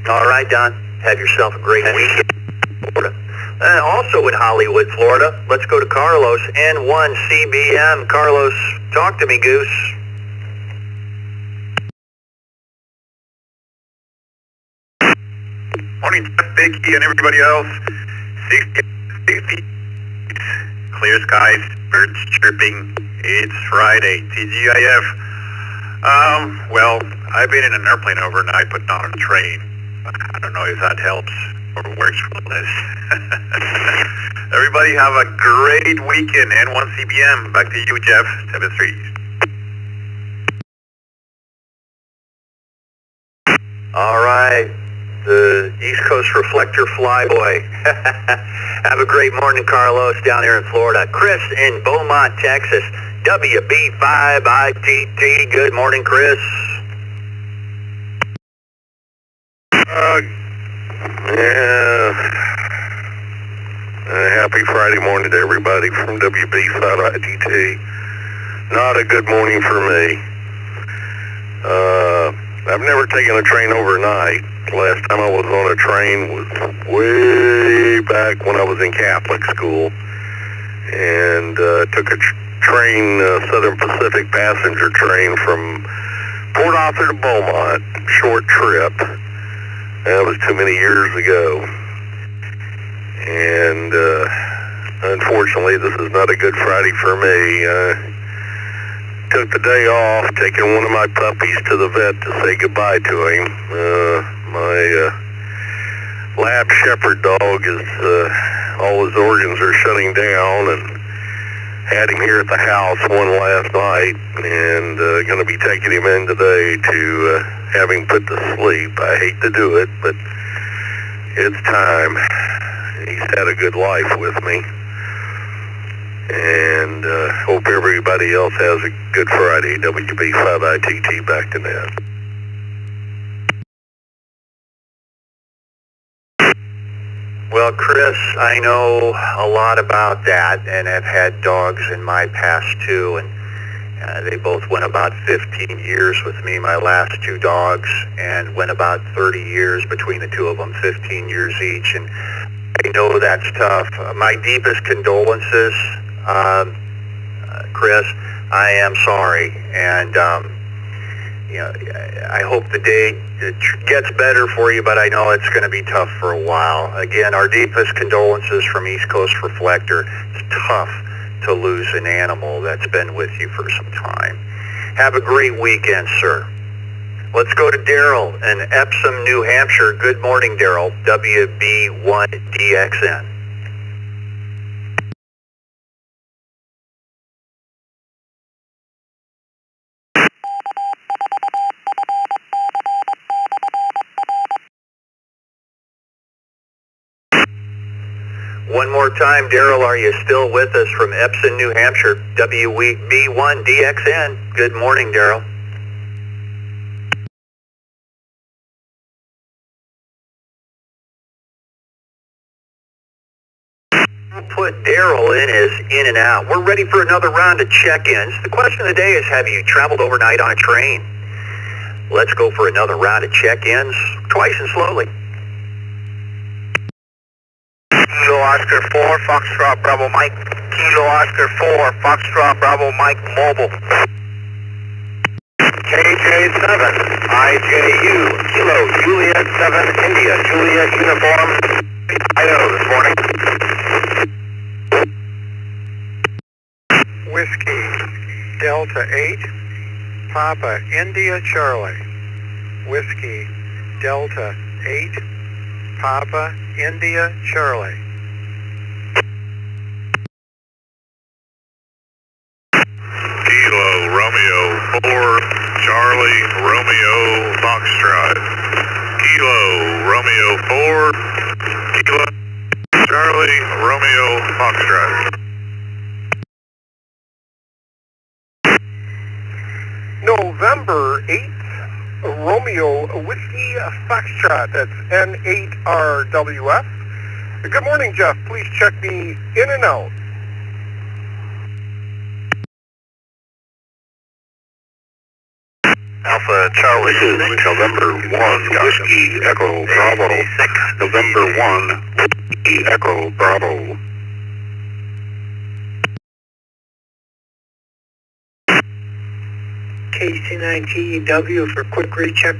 All right, Don. Have yourself a great weekend. Florida. Also in Hollywood, Florida, let's go to Carlos, N1CBM. Carlos, talk to me, Goose. Morning, Jeff, Vicky, and everybody else. Safety. Clear skies, birds chirping. It's Friday, TGIF. Well, I've been in an airplane overnight, but not on a train. I don't know if that helps or works for this. Everybody have a great weekend. N1CBM. Back to you, Jeff. 7-3. All right. The East Coast Reflector Flyboy. Have a great morning, Carlos, down here in Florida. Chris in Beaumont, Texas. WB5ITT. Good morning, Chris. Happy Friday morning to everybody from WB5ITT. Not a good morning for me. I've never taken a train overnight. Last time I was on a train was way back when I was in Catholic school, and took a train, Southern Pacific passenger train from Port Arthur to Beaumont. Short trip. That was too many years ago. And unfortunately, this is not a good Friday for me. Took the day off, taking one of my puppies to the vet to say goodbye to him. My lab shepherd dog is, all his organs are shutting down, and had him here at the house one last night, and going to be taking him in today to have him put to sleep. I hate to do it, but it's time. He's had a good life with me, and hope everybody else has a good Friday. WB5ITT, back to net. Well, Chris, I know a lot about that, and have had dogs in my past too, and they both went about 15 years with me, my last two dogs, and went about 30 years between the two of them, 15 years each, and I know that's tough. My deepest condolences, Chris. I am sorry, and I hope the day gets better for you, but I know it's going to be tough for a while. Again, our deepest condolences from East Coast Reflector. It's tough to lose an animal that's been with you for some time. Have a great weekend, sir. Let's go to Daryl in Epsom, New Hampshire. Good morning, Daryl. WB1DXN. One more time, Daryl, are you still with us from Epsom, New Hampshire? WB1DXN. Good morning, Daryl. We'll put Daryl in as in and out. We're ready for another round of check-ins. The question of the day is, have you traveled overnight on a train? Let's go for another round of check-ins, twice and slowly. So Oscar 4, Foxtrot Bravo Mike, Kilo Oscar 4, Foxtrot Bravo Mike Mobile. KJ7, IJU, Kilo, Juliet 7, India, Juliet Uniform, Idaho this morning. Whiskey, Delta 8, Papa, India, Charlie. Whiskey, Delta 8, Papa, India, Charlie. Kilo Romeo 4, Charlie Romeo Foxtrot. Kilo Romeo 4, Kilo Charlie Romeo Foxtrot. November 8th, Romeo Whiskey Foxtrot. That's N8RWF. Good morning, Jeff. Please check me in and out. Alpha Charlie 6, November 1, Whiskey Echo Bravo. November 1, Whiskey Echo Bravo. KC9TEW for quick recheck.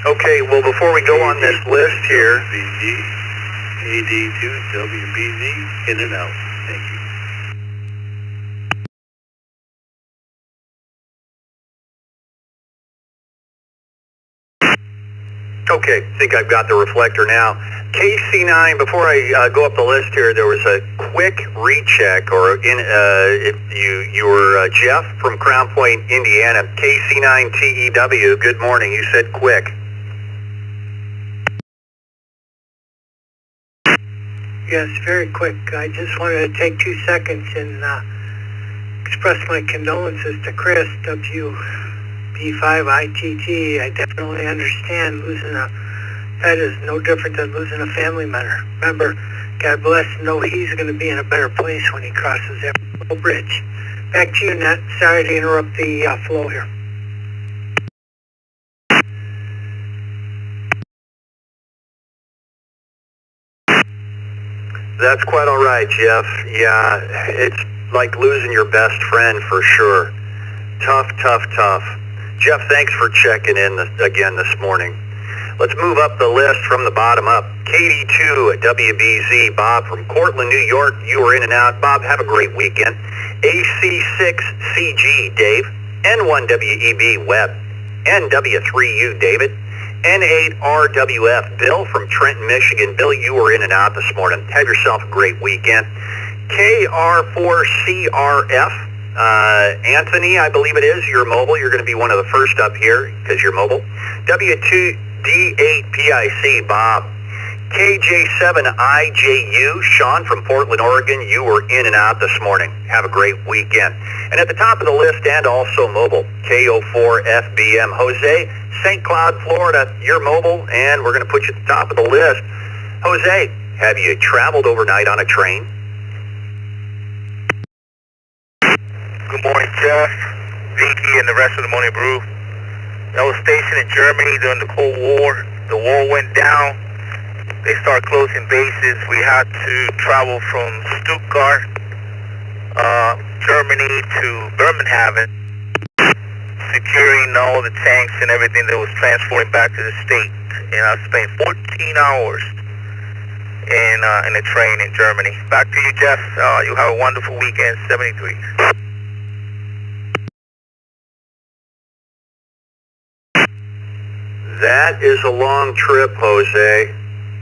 Okay, well, before we go on this list here, AD2WBZ, in and out. Thank you. okay, I think I've got the reflector now. KC9, before I go up the list here, there was a quick recheck, or if you were Jeff from Crown Point, Indiana. KC9TEW, good morning. You said quick. Yes, very quick. I just wanted to take 2 seconds and express my condolences to Chris, WB5ITT. I definitely understand losing a pet is no different than losing a family member. God bless, know he's going to be in a better place when he crosses that little bridge. Back to you, Nat. Sorry to interrupt the flow here. That's quite all right, Jeff. Yeah, it's like losing your best friend for sure. Tough, tough, tough. Jeff, thanks for checking in again this morning. Let's move up the list from the bottom up. KD2 at WBZ, Bob from Cortland, New York. You were in and out. Bob, have a great weekend. AC6CG, Dave. N1WEB, Webb. NW3U, David. N8RWF, Bill from Trenton, Michigan. Bill, you were in and out this morning. Have yourself a great weekend. KR4CRF, Anthony, I believe it is. You're mobile. You're going to be one of the first up here because you're mobile. W2D8PIC, Bob. KJ7IJU, Sean from Portland, Oregon. You were in and out this morning. Have a great weekend. And at the top of the list, and also mobile, KO4FBM, Jose, St. Cloud, Florida. You're mobile, and we're going to put you at the top of the list. Jose, have you traveled overnight on a train? Good morning, Jeff, Vicky, and the rest of the Morning Brew. I was stationed in Germany during the Cold War. The war went down. They started closing bases. We had to travel from Stuttgart, Germany to Birmingham, securing all the tanks and everything that was transporting back to the States. And I spent 14 hours in a train in Germany. Back to you, Jeff. You have a wonderful weekend, 73. That is a long trip, Jose.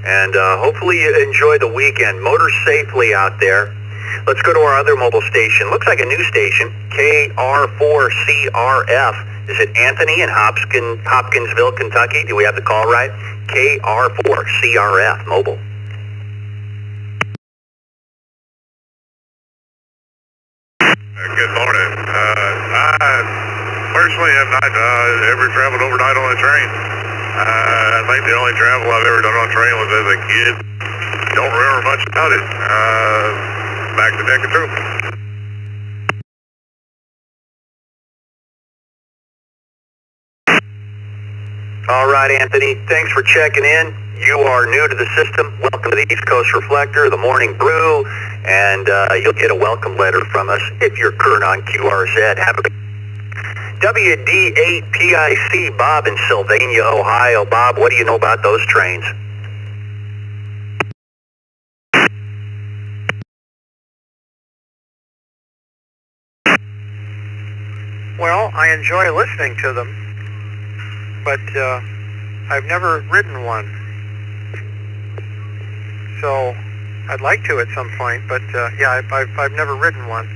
And hopefully you enjoy the weekend. Motor safely out there. Let's go to our other mobile station. Looks like a new station, KR4CRF. Is it Anthony in Hopkinsville, Kentucky? Do we have the call right? KR4CRF, mobile. Good morning. I personally have not ever traveled overnight on a train. I think the only travel I've ever done on a train was as a kid. Don't remember much about it. Back to deck and troop. All right, Anthony, thanks for checking in. You are new to the system. Welcome to the East Coast Reflector, the Morning Brew, and you'll get a welcome letter from us if you're current on QRZ. Have a WD8PIC, Bob in Sylvania, Ohio. Bob, what do you know about those trains? Well, I enjoy listening to them, but I've never ridden one. So I'd like to at some point, but yeah, I've never ridden one.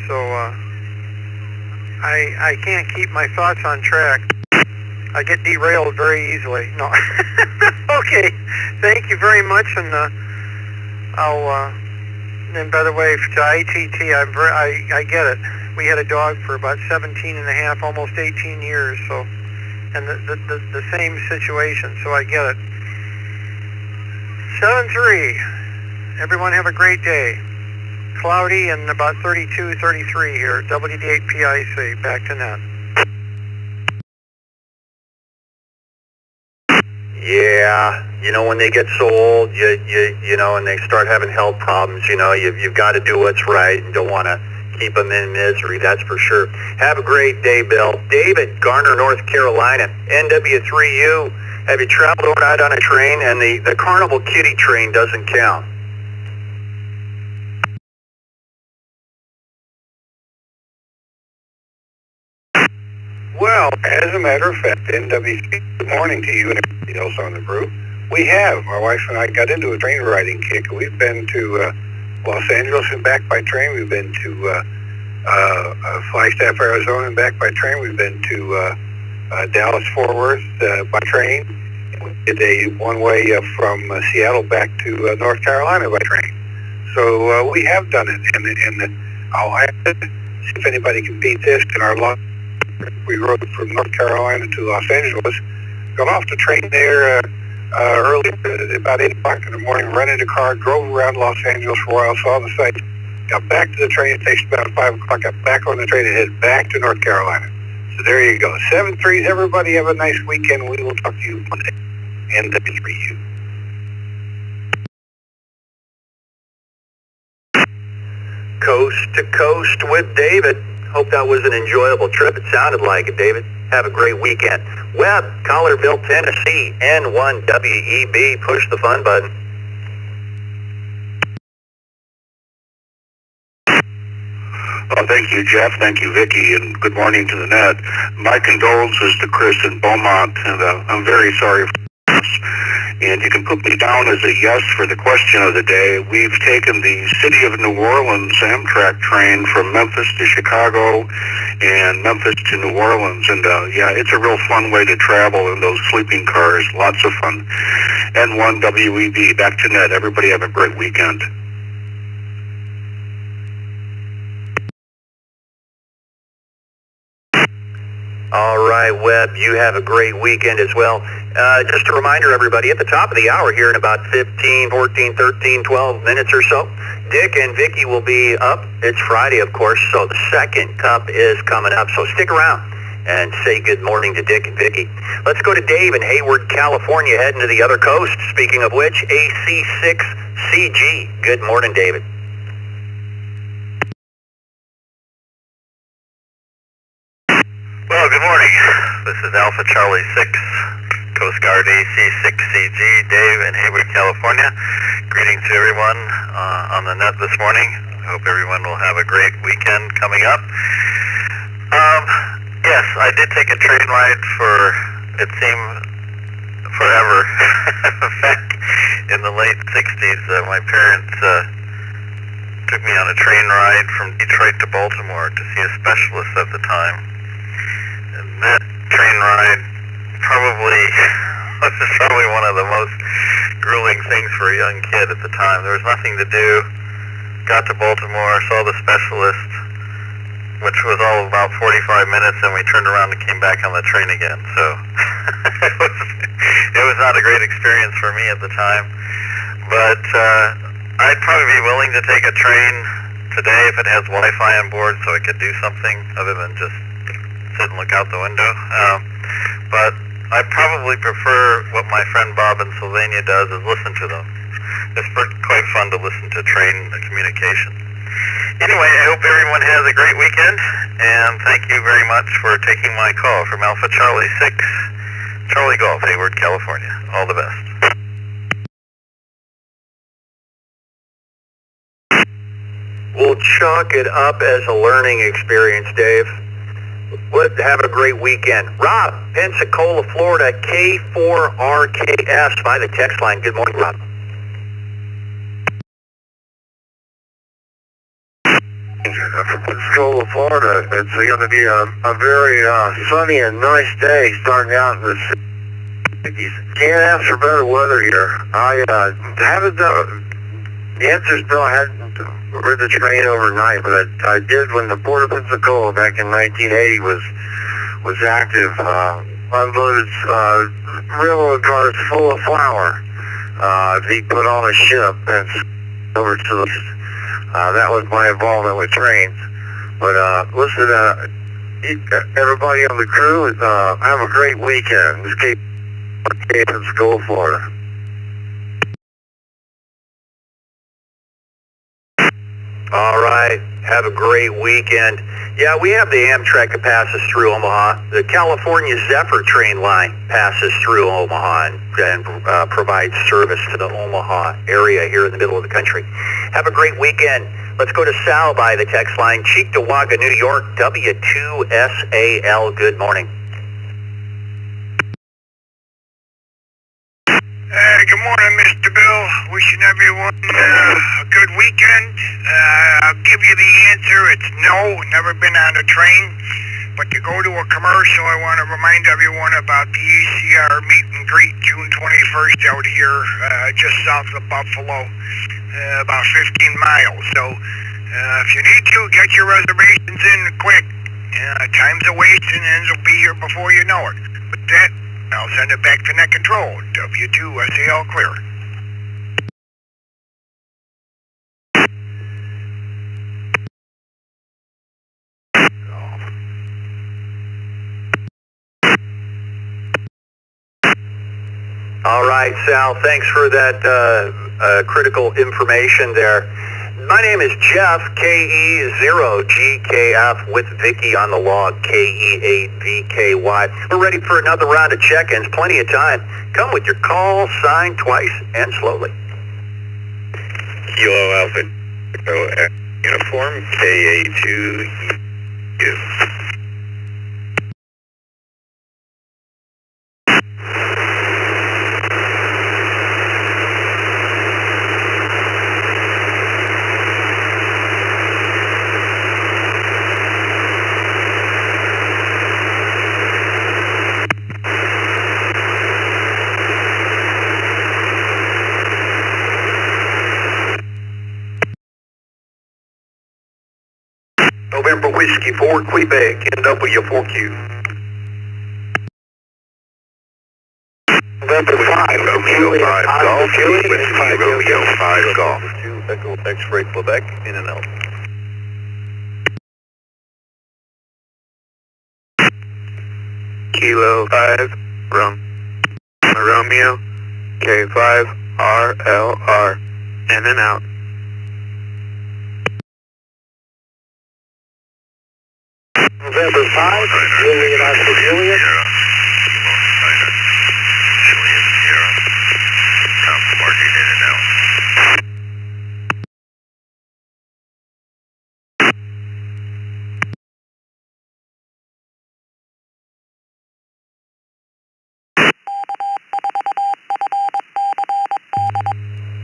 So I can't keep my thoughts on track. I get derailed very easily. No. Okay. Thank you very much, and I'll. And by the way, to ITT, I get it. We had a dog for about 17 and a half, almost 18 years. So, and the same situation. So I get it. 7-3. Everyone have a great day. Cloudy and about 32, 33 here. WD8PIC. Back to net. Yeah, you know, when they get so old, you know, and they start having health problems, you know, you've got to do what's right and don't want to keep them in misery, that's for sure. Have a great day, Bill. David, Garner, North Carolina, NW3U. Have you traveled overnight on a train? And the Carnival Kitty train doesn't count. Well, as a matter of fact, NWC, good morning to you and everybody else on the brew. We have. My wife and I got into a train riding kick. We've been to Los Angeles and back by train. We've been to Flagstaff, Arizona and back by train. We've been to Dallas, Fort Worth by train. We did a one-way from Seattle back to North Carolina by train. So we have done it. And I'll have to see if anybody can beat this in our long. We rode from North Carolina to Los Angeles, got off the train there early, about 8 o'clock in the morning, rented a car, drove around Los Angeles for a while, saw the sights, got back to the train station about 5 o'clock, got back on the train and headed back to North Carolina. So there you go. 7-3s, everybody have a nice weekend. We will talk to you Monday. NW3U. Coast to Coast with David. Hope that was an enjoyable trip. It sounded like it, David. Have a great weekend. Webb, Collierville, Tennessee, N1WEB. Push the fun button. Thank you, Jeff. Thank you, Vicki, and good morning to the net. My condolences to Chris in Beaumont, and I'm very sorry for this. And you can put me down as a yes for the question of the day. We've taken the City of New Orleans Amtrak train from Memphis to Chicago and Memphis to New Orleans. And yeah, it's a real fun way to travel in those sleeping cars. Lots of fun. N1WEB, back to net. Everybody have a great weekend. All right, Webb, you have a great weekend as well. Just a reminder, everybody, at the top of the hour here in about 15, 14, 13, 12 minutes or so, Dick and Vicki will be up. It's Friday, of course, so the second cup is coming up. So stick around and say good morning to Dick and Vicki. Let's go to Dave in Hayward, California, heading to the other coast. Speaking of which, AC6CG. Good morning, David. Well, good morning. This is Alpha Charlie 6, Coast Guard AC6CG, Dave in Hayward, California. Greetings to everyone on the net this morning. I hope everyone will have a great weekend coming up. Yes, I did take a train ride for, it seemed, forever. Back in the late 60s, my parents took me on a train ride from Detroit to Baltimore to see a specialist at the time. And that train ride was probably one of the most grueling things for a young kid at the time. There was nothing to do. Got to Baltimore, saw the specialist, which was all about 45 minutes, and we turned around and came back on the train again. So it was not a great experience for me at the time. But I'd probably be willing to take a train today if it has Wi-Fi on board, so I could do something other than just sit and look out the window. But I probably prefer what my friend Bob in Sylvania does, is listen to them. It's quite fun to listen to train communication. Anyway, I hope everyone has a great weekend, and thank you very much for taking my call from Alpha Charlie 6, Charlie Golf, Hayward, California. All the best. We'll chalk it up as a learning experience, Dave. Have a great weekend. Rob, Pensacola, Florida, K4RKS by the text line. Good morning, Rob. From Pensacola, Florida. It's going to be a very sunny and nice day starting out in the 60s. Can't ask for better weather here. I haven't done, the answer is no, I hadn't ridden the train overnight, but I did when the Port of Pensacola back in 1980 was active. Unloaded railroad cars full of flour. Being put on a ship and over to the that was my involvement with trains. But listen, everybody on the crew, have a great weekend. This is Pensacola, Florida. All right. Have a great weekend. Yeah, we have the Amtrak that passes through Omaha. The California Zephyr train line passes through Omaha and provides service to the Omaha area here in the middle of the country. Have a great weekend. Let's go to Sal by the text line. Cheektowaga, New York, W2SAL. Good morning. Good morning, Mr. Bill. Wishing everyone a good weekend. I'll give you the answer. It's no, never been on a train. But to go to a commercial, I want to remind everyone about the ECR meet and greet June 21st out here just south of Buffalo, about 15 miles. So if you need to, get your reservations in quick. Time's a wasting and it'll be here before you know it. With that, I'll send it back to net control. W2SAL clear. All right, Sal, thanks for that critical information there. My name is Jeff, KE0GKF, with Vicky on the log, KE8VKY. We're ready for another round of check-ins. Plenty of time. Come with your call, sign twice, and slowly. Kilo Alpha Uniform, KA2U. November Whiskey 4, Quebec, NW4Q. November 5, Romeo 5 Golf, Whiskey Romeo 5 Golf. 2 Echo X-Ray Quebec, in and out. Kilo 5 Romeo K5 RLR, in and out. November 5, Juliet Oscar Juliet.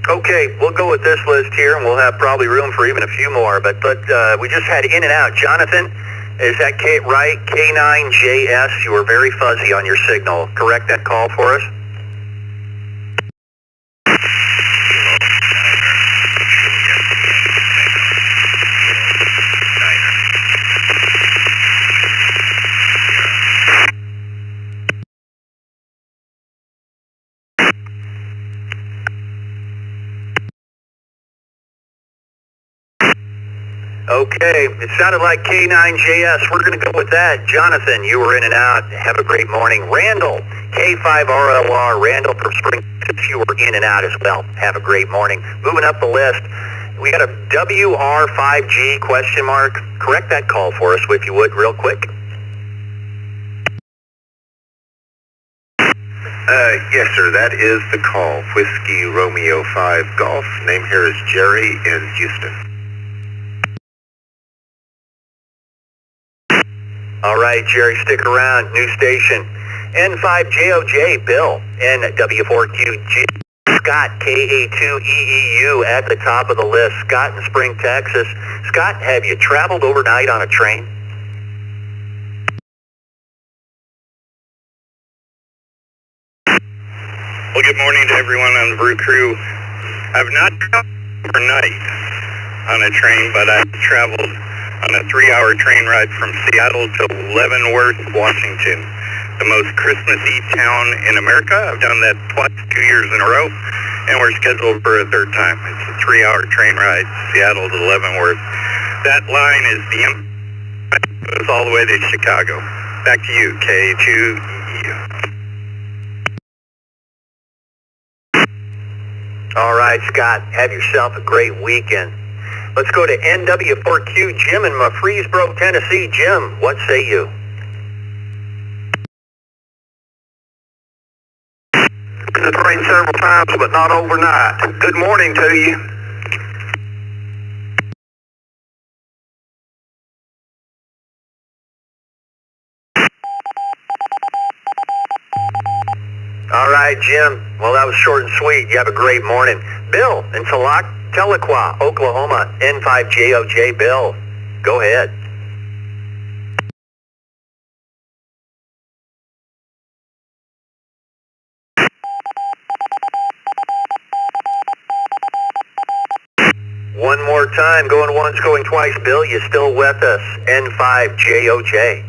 Okay, we'll go with this list here, and we'll have probably room for even a few more. But we just had in and out. Jonathan, is that right? K9JS. You were very fuzzy on your signal. Correct that call for us. Okay, it sounded like K9JS. We're going to go with that. Jonathan, you were in and out. Have a great morning. Randall, K5RLR. Randall from Spring, you were in and out as well. Have a great morning. Moving up the list, we got a WR5G question mark. Correct that call for us, if you would, real quick. Yes, sir, that is the call. Whiskey Romeo 5 Golf. Name here is Jerry in Houston. All right, Jerry, stick around. New station. N5JOJ, Bill. NW4QG. Scott, KA2EEU at the top of the list. Scott in Spring, Texas. Scott, have you traveled overnight on a train? Well, good morning to everyone on the Brew Crew. I've not traveled overnight on a train, but I've traveled on a 3-hour train ride from Seattle to Leavenworth, Washington, the most Christmassy town in America. I've done that twice, 2 years in a row, and we're scheduled for a third time. It's a 3-hour train ride, Seattle to Leavenworth. That line is goes all the way to Chicago. Back to you, K2EEU. All right, Scott, have yourself a great weekend. Let's go to NW4Q, Jim in Murfreesboro, Tennessee. Jim, what say you? Been to the train several times, but not overnight. Good morning to you. All right, Jim. Well, that was short and sweet. You have a great morning. Bill in Tahlequah, Oklahoma, N5JOJ. Bill, go ahead. One more time, going once, going twice. Bill, you still with us? N5JOJ.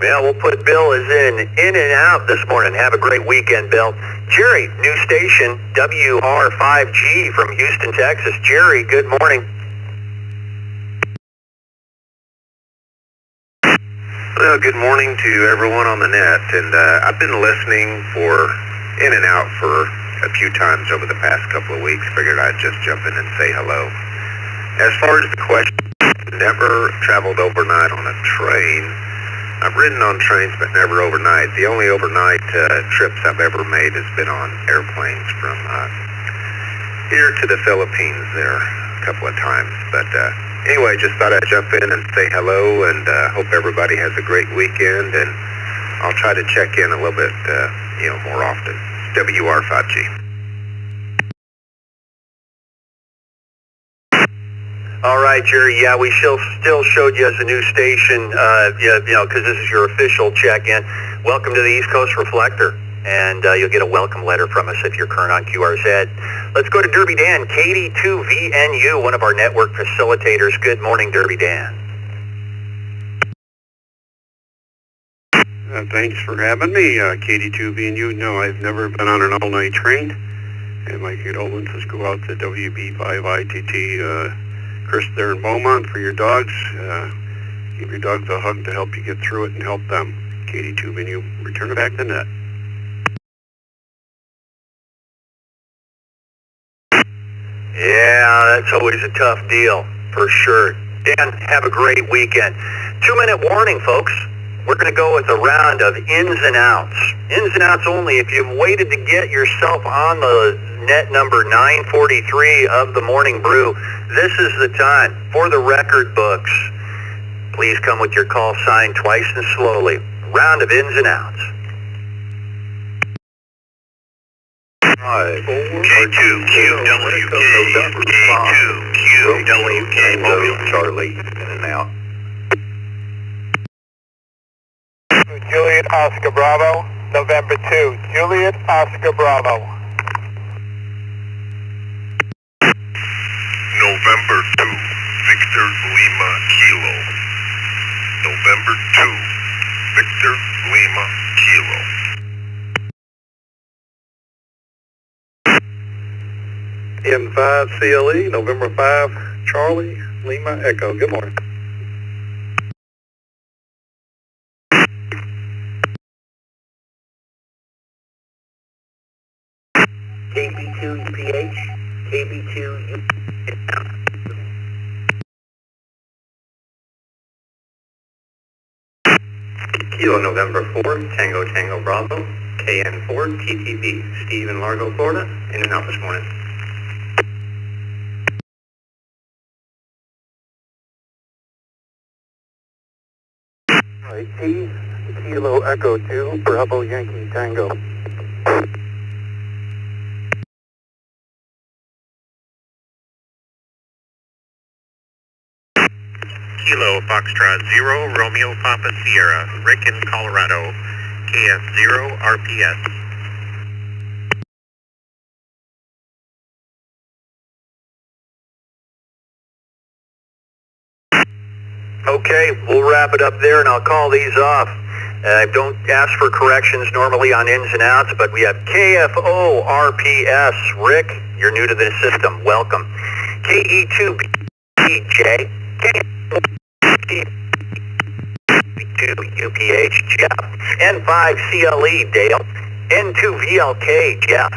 Yeah, we'll put Bill as in and out this morning. Have a great weekend, Bill. Jerry, new station, WR5G from Houston, Texas. Jerry, good morning. Well, good morning to everyone on the net, and I've been listening in and out for a few times over the past couple of weeks. Figured I'd just jump in and say hello. As far as the question, never traveled overnight on a train. I've ridden on trains, but never overnight. The only overnight trips I've ever made has been on airplanes from here to the Philippines there a couple of times. But anyway, just thought I'd jump in and say hello, and hope everybody has a great weekend, and I'll try to check in a little bit, more often. WR5G. All right, Jerry. Yeah, we still showed you as a new station, because this is your official check-in. Welcome to the East Coast Reflector, and you'll get a welcome letter from us if you're current on QRZ. Let's go to Derby Dan, KD2VNU, one of our network facilitators. Good morning, Derby Dan. Thanks for having me, KD2VNU. No, I've never been on an all-night train, and my condolences go out to WB5ITT, Chris there in Beaumont for your dogs. Give your dogs a hug to help you get through it and help them. KD2VNU, return it back to net. Yeah, that's always a tough deal, for sure. Dan, have a great weekend. 2-minute warning, folks. We're going to go with a round of ins and outs. Ins and outs only. If you've waited to get yourself on the net number 943 of the Morning Brew, this is the time. For the record books, please come with your call sign twice and slowly. Round of ins and outs. K2QWK, Mobile Charlie, in and out. Juliet Oscar Bravo, November 2. Juliet Oscar Bravo. November 2, Victor Lima Kilo. November 2, Victor Lima Kilo. N5 CLE, November 5, Charlie, Lima, Echo. Good morning. KB2 UPH, KB2 Kilo November 4, Tango Tango Bravo, KN4 TTB, Steve in Largo, Florida, in and out this morning. T, Kilo Echo 2, Bravo Yankee Tango. Kilo Foxtrot 0, Romeo Papa Sierra, Rick in Colorado, KF0 RPS. Okay, we'll wrap it up there and I'll call these off. I don't ask for corrections normally on ins and outs, but we have KFO RPS. Rick, you're new to the system. Welcome. KE2BJ, KE2 UPH, Jeff. N5 CLE, Dale. N2 VLK, Jeff.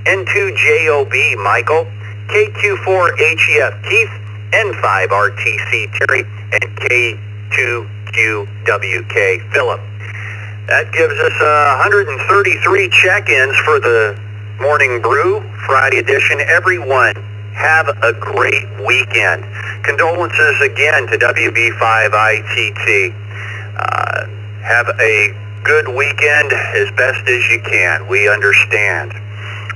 N2 JOB, Michael. KQ4 HEF, Keith. N5 RTC, Terry. And K2QWK, Philip. That gives us 133 check-ins for the Morning Brew Friday edition. Everyone, have a great weekend. Condolences again to WB5ITT. Have a good weekend as best as you can. We understand.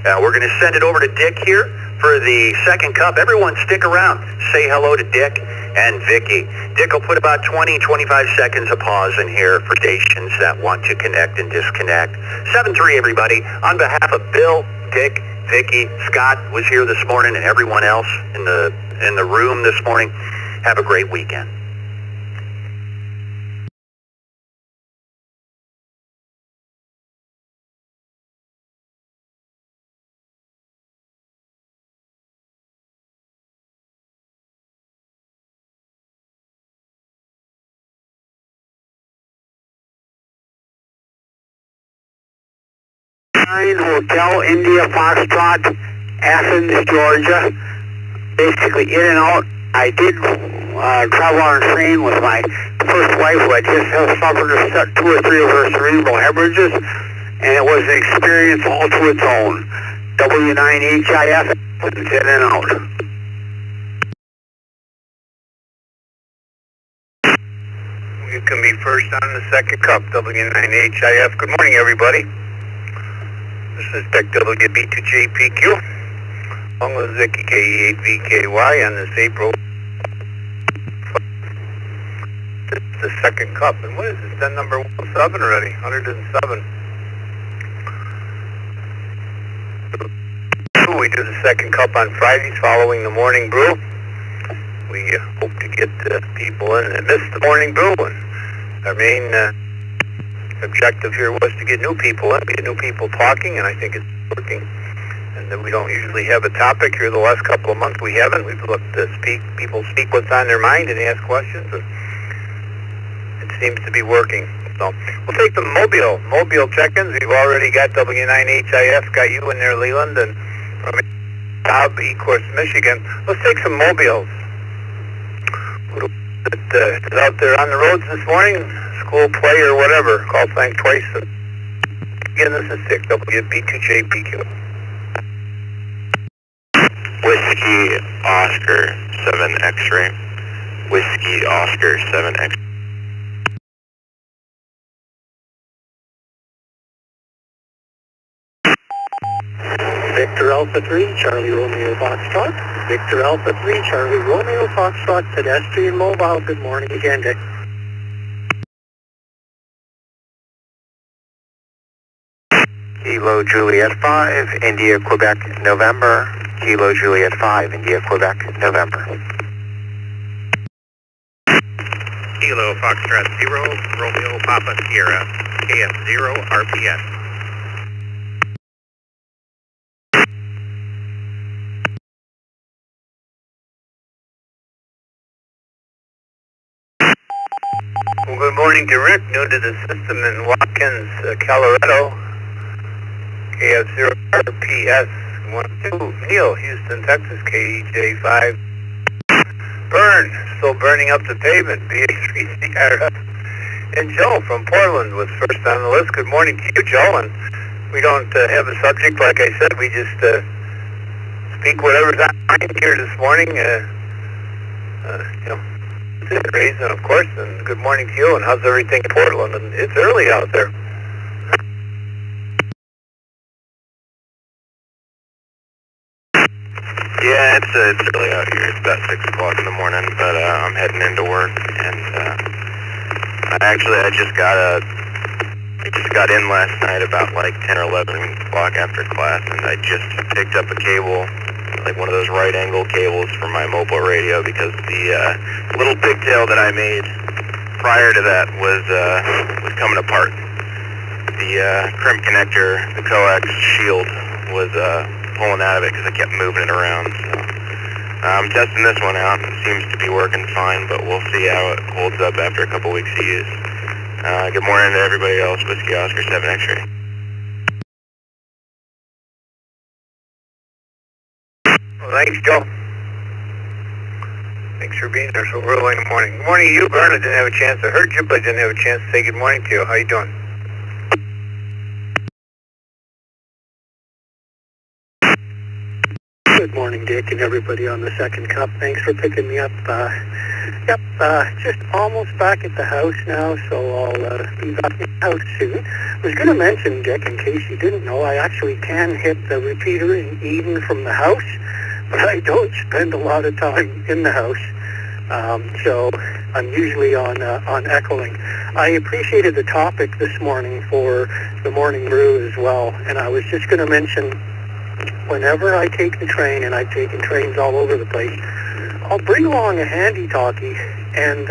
We're going to send it over to Dick here for the second cup. Everyone stick around. Say hello to Dick and Vicky. Dick will put about 20-25 seconds of pause in here for stations that want to connect and disconnect. 7-3 everybody. On behalf of Bill, Dick, Vicky, Scott was here this morning, and everyone else in the room this morning, have a great weekend. Hotel India Foxtrot, Athens, Georgia. Basically in and out. I did travel on a train with my first wife, who had just suffered 2 or 3 of her cerebral hemorrhages, and it was an experience all to its own. W9HIF, in and out. You can be first on the second cup, W9HIF. Good morning, everybody. This is Tech WB2JPQ, along with Vicky KE8VKY on this April. This is the second cup, and what is this? Then number 107 already, 107. We do the second cup on Fridays following the Morning Brew. We hope to get people in that missed the Morning Brew, and our main objective here was to get new people in, get new people talking, and I think it's working. And that we don't usually have a topic here the last couple of months. We haven't. We've looked to people speak what's on their mind and ask questions, and it seems to be working. So we'll take the mobile check-ins. We've already got W9HIF, got you in there, Leland, and from Cobb, Ecourse, Michigan. Let's take some mobiles. Is out there on the roads this morning, school play or whatever. Call thank twice. Again, this is 6 WB2JPQ. Whiskey Oscar 7 X-ray. Whiskey Oscar 7 X. Victor Alpha 3, Charlie Romeo Foxtrot. Victor Alpha 3, Charlie Romeo Foxtrot, pedestrian mobile. Good morning again, Dick. Kilo Juliet 5, India, Quebec, November. Kilo Juliet 5, India, Quebec, November. Kilo Foxtrot 0, Romeo Papa Sierra, KF0 RPS. Well, good morning to Rick, new to the system in Watkins, Colorado. KF0RPS 12. Neil, Houston, Texas, KJ5. Burn, still burning up the pavement, BA3CRF. And Joe from Portland was first on the list. Good morning to you, Joe. And we don't have a subject, like I said. We just speak whatever's on mind here this morning. Reason, of course, and good morning to you, and how's everything in Portland? And it's early out there. Yeah, it's early out here. It's about 6 o'clock in the morning, but I'm heading into work, and I just got in last night about like 10 or 11 o'clock after class, and I just picked up a cable, like one of those right angle cables for my mobile radio, because the little pigtail that I made prior to that was coming apart. The crimp connector, the coax shield, was pulling out of it because I kept moving it around. So I'm testing this one out. It seems to be working fine, but we'll see how it holds up after a couple weeks of use. Good morning to everybody else. Whiskey Oscar 7 X-ray. Well, thanks, Joe. Thanks for being there so early in the morning. Good morning to you, Bern. I didn't have a chance. I heard you, but I didn't have a chance to say good morning to you. How you doing? Good morning, Dick, and everybody on the second cup. Thanks for picking me up. Just almost back at the house now, so I'll be back in the house soon. I was going to mention, Dick, in case you didn't know, I actually can hit the repeater in Eden from the house, but I don't spend a lot of time in the house. So I'm usually on echoing. I appreciated the topic this morning for the morning brew as well, and I was just going to mention, whenever I take the train, and I've taken trains all over the place, I'll bring along a handy talkie and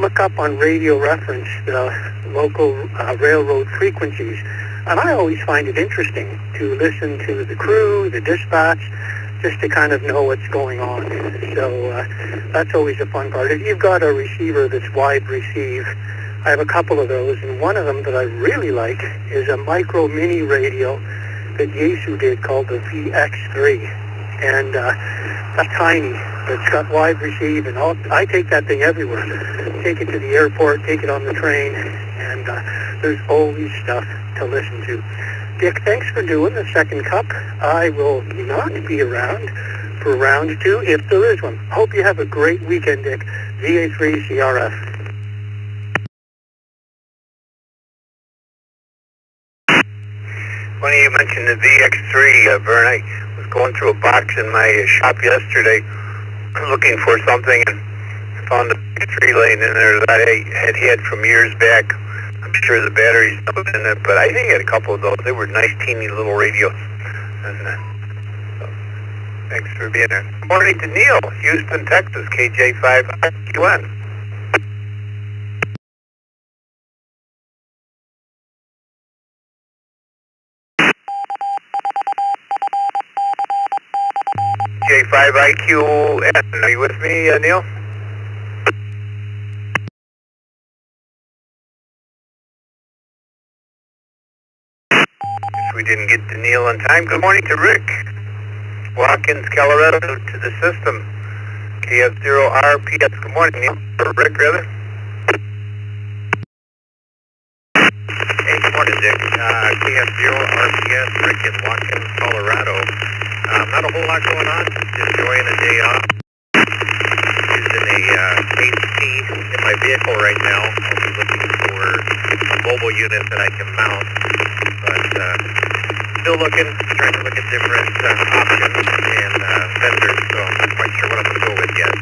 look up on radio reference the local railroad frequencies. And I always find it interesting to listen to the crew, the dispatch, just to kind of know what's going on. So that's always a fun part. If you've got a receiver that's wide receive, I have a couple of those, and one of them that I really like is a micro mini radio that Yesu did called the VX3. And that's tiny. It's got wide receive, and I take that thing everywhere. Take it to the airport, take it on the train, and there's always stuff to listen to. Dick, thanks for doing the second cup. I will not be around for round 2 if there is one. Hope you have a great weekend, Dick. VA3CRF. Funny you mentioned the VX3, Vern. I was going through a box in my shop yesterday looking for something and found the VX3 laying in there that I had from years back. I'm sure the battery's still in it, but I think I had a couple of those. They were nice, teeny little radios. And so, thanks for being there. Good morning to Neil, Houston, Texas, KJ5QN. J5IQN. Are you with me, Neil? Guess we didn't get to Neil on time. Good morning to Rick. Watkins, Colorado, to the system. KF0RPS. Good morning, Neil. Or Rick, rather. Hey, good morning, Dick. KF0RPS, Rick in Watkins, Colorado. Not a whole lot going on. Just enjoying a day off. Using a AC in my vehicle right now. I'll be looking for a mobile unit that I can mount. But still looking, trying to look at different options and vendors. So I'm not quite sure what I'm going to go with yet.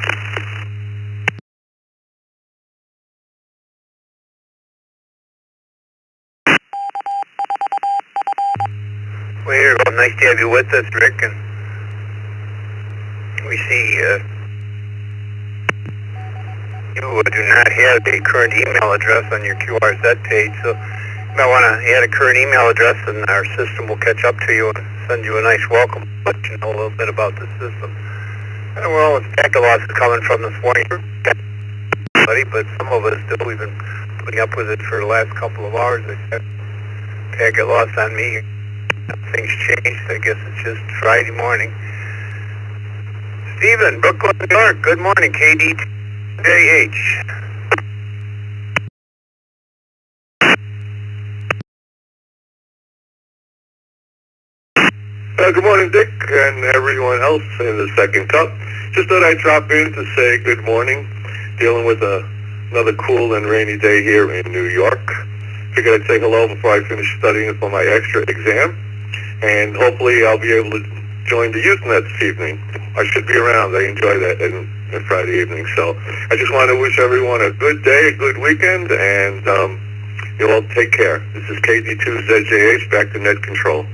Well, here, well, nice to have you with us, Rick. And we see you do not have a current email address on your QRZ page, so you might want to add a current email address, and our system will catch up to you and send you a nice welcome, let you know a little bit about the system. And where all the packet loss is coming from this morning. buddy, but some of us still, we've been putting up with it for the last couple of hours. Can't get lost on me. Things changed. I guess it's just Friday morning. Stephen, Brooklyn, New York. Good morning, KDJH. Good morning, Dick, and everyone else in the second cup. Just thought I'd drop in to say good morning. Dealing with another cool and rainy day here in New York. Figured I'd say hello before I finish studying for my extra exam. And hopefully I'll be able to join the youth net this evening. I should be around. I enjoy that in Friday evening. So I just want to wish everyone a good day, a good weekend, and you all take care. This is KD2ZJH, back to net control.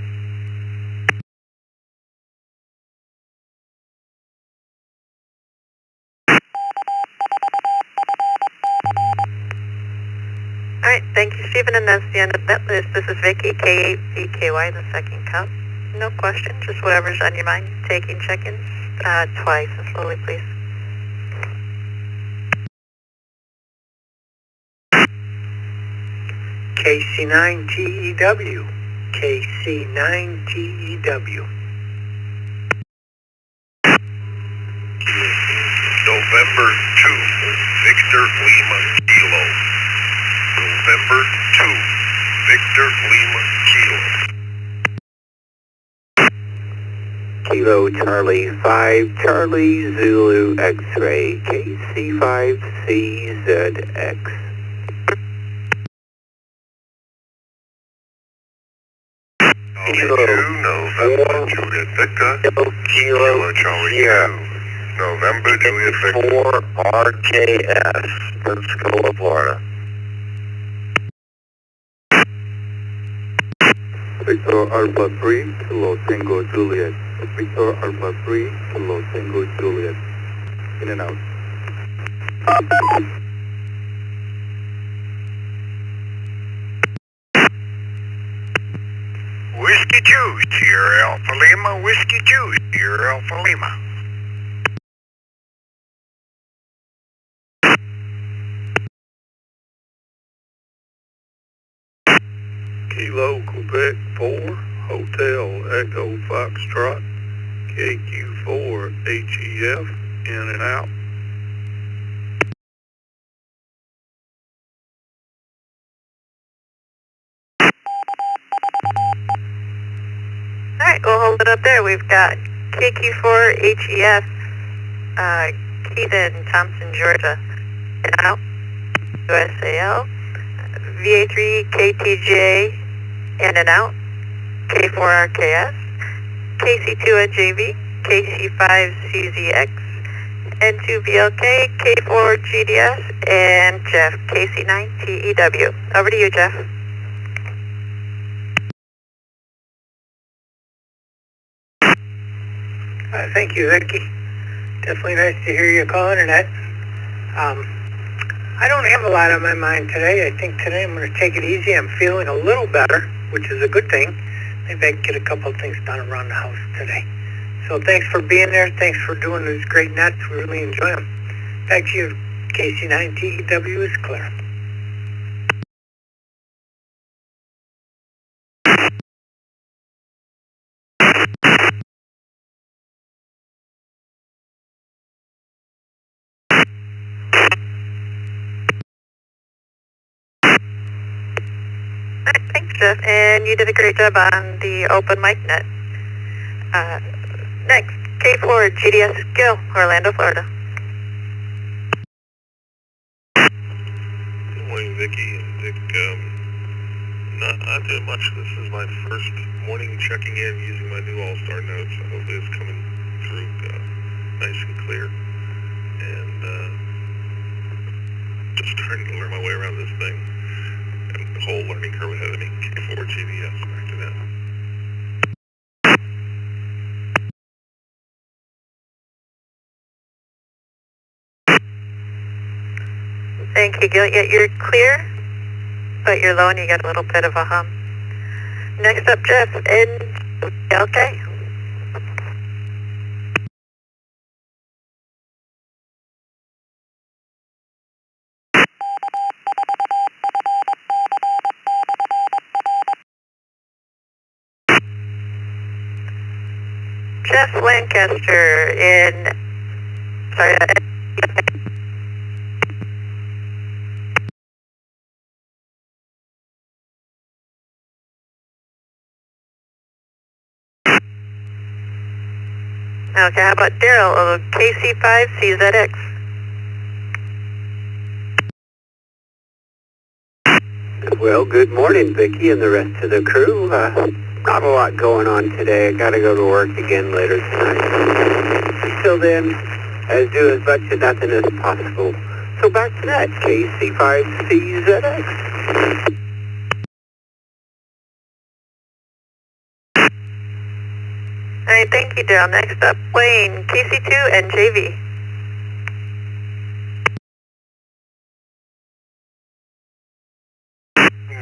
All right, thank you, Stephen, and that's the end of that list. This is Vicky, K8VKY, the second cup. No question, just whatever's on your mind. Taking check-ins twice and slowly, please. KC9TEW. KC9TEW. November 2, Victor Lima Kilo. November 2, Victor Lima Kilo. Kilo Charlie 5, Charlie Zulu X-ray, KC5CZX. Kilo 2, November Juliet Victor. Kilo Charlie 2, November Juliet Victor. 4 RJS, Pensacola, Florida. Victor Alpha 3, Kilo Tango Juliet. Victor Alpha 3, Kilo Tango Juliet. In and out. Whiskey 2, Sierra Alpha Lima, Whiskey 2, Sierra Alpha Lima. Kilo Quebec 4, Hotel Echo Foxtrot, KQ4 HEF, in and out. All right, we'll hold it up there. We've got KQ4HEF, Keith in Thompson, Georgia, in and out, USAL, VA3KTJ, in and out, K4RKS, KC2NJV, KC5CZX, N2BLK, K4GDS, and Jeff, KC9TEW. Over to you, Jeff. Thank you, Vicky. Definitely nice to hear you calling, Annette. I don't have a lot on my mind today. I think today I'm going to take it easy. I'm feeling a little better, which is a good thing. Maybe I can get a couple of things done around the house today. So thanks for being there. Thanks for doing these great nets. We really enjoy them. Back to you. KC9TEW is clear. Thanks, Jeff, and you did a great job on the open mic net. Next, K4 GDS Gil, Orlando, Florida. Good morning, Vicky and Dick. Not too much. This is my first morning checking in using my new All-Star notes. So hopefully it's coming through nice and clear. And just trying to learn my way around this thing. And the whole learning curve ahead of me. K4 GDS, back to that. Thank you, Gil. Yeah, you're clear, but you're low and you got a little bit of a hum. Next up, Jeff, okay. Jeff Lancaster in, sorry, okay, how about Daryl, KC5CZX? Well, good morning, Vicki and the rest of the crew. Not a lot going on today. I gotta go to work again later tonight. Until then, I'll do as much of nothing as possible. So back to that, KC5CZX. All right, thank you, Daryl. Next up, Wayne, KC2 and JV.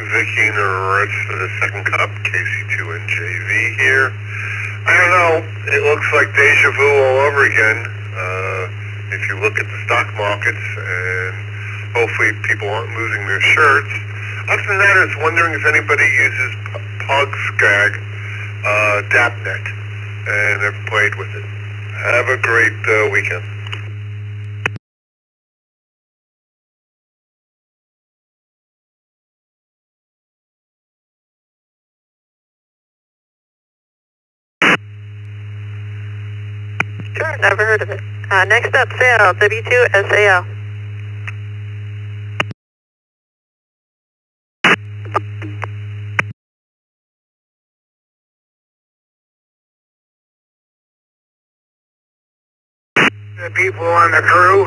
Vicky and the rest of the second cup, KC2NJV here. I don't know, it looks like deja vu all over again. If you look at the stock markets, and hopefully people aren't losing their shirts. Other than that, I was wondering if anybody uses PugScag DAPnet and have played with it. Have a great weekend. Sure, never heard of it. Next up, Sal, W2SAL. The people on the crew,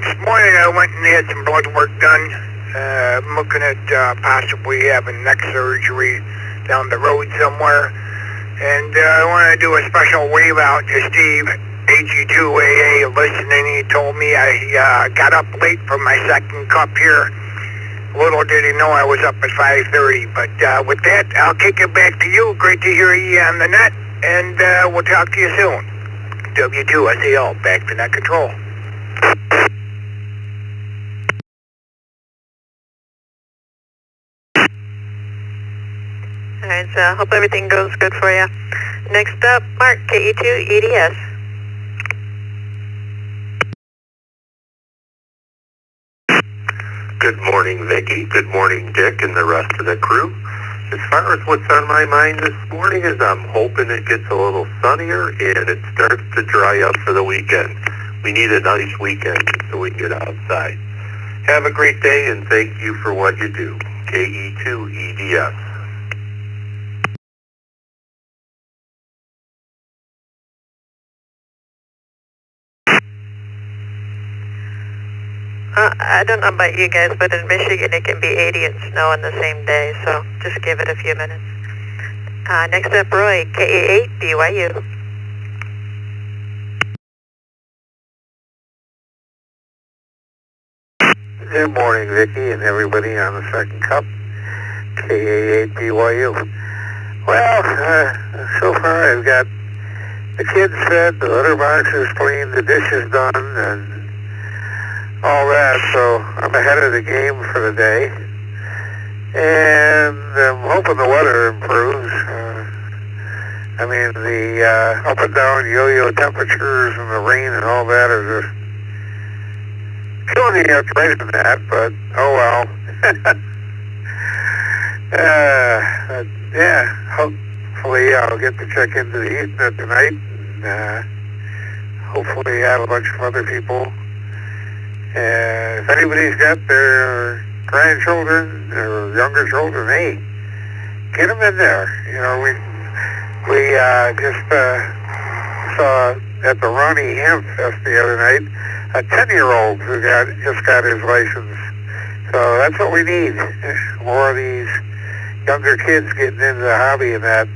this morning I went and had some blood work done. I'm looking at possibly having neck surgery down the road somewhere. And I want to do a special wave out to Steve, AG2AA, listening. He told me I got up late for my second cup here. Little did he know I was up at 5:30. But with that, I'll kick it back to you. Great to hear you on the net, and we'll talk to you soon. W2SAL, back to net control. All right, so I hope everything goes good for you. Next up, Mark, KE2EDS. Good morning, Vicki. Good morning, Dick, and the rest of the crew. As far as what's on my mind this morning is I'm hoping it gets a little sunnier and it starts to dry up for the weekend. We need a nice weekend so we can get outside. Have a great day and thank you for what you do. KE2EDS. I don't know about you guys, but in Michigan it can be 80 and snow in the same day, so just give it a few minutes. Next up, Roy, KE8, BYU. Good morning, Vicki, and everybody on the second cup, KA8 BYU. Well, so far I've got the kids fed, the litter boxes cleaned, the dishes done, and all that, so I'm ahead of the game for the day. And I'm hoping the weather improves. I mean, the up and down yo-yo temperatures and the rain and all that are just killing me after than that, but oh well. Yeah, hopefully I'll get to check into the Ethernet tonight, and hopefully have a bunch of other people. If anybody's got their grandchildren or younger children, hey, get them in there. You know, we just saw at the Ronnie Ham Fest the other night a 10-year-old who just got his license. So that's what we need. More of these younger kids getting into the hobby and that.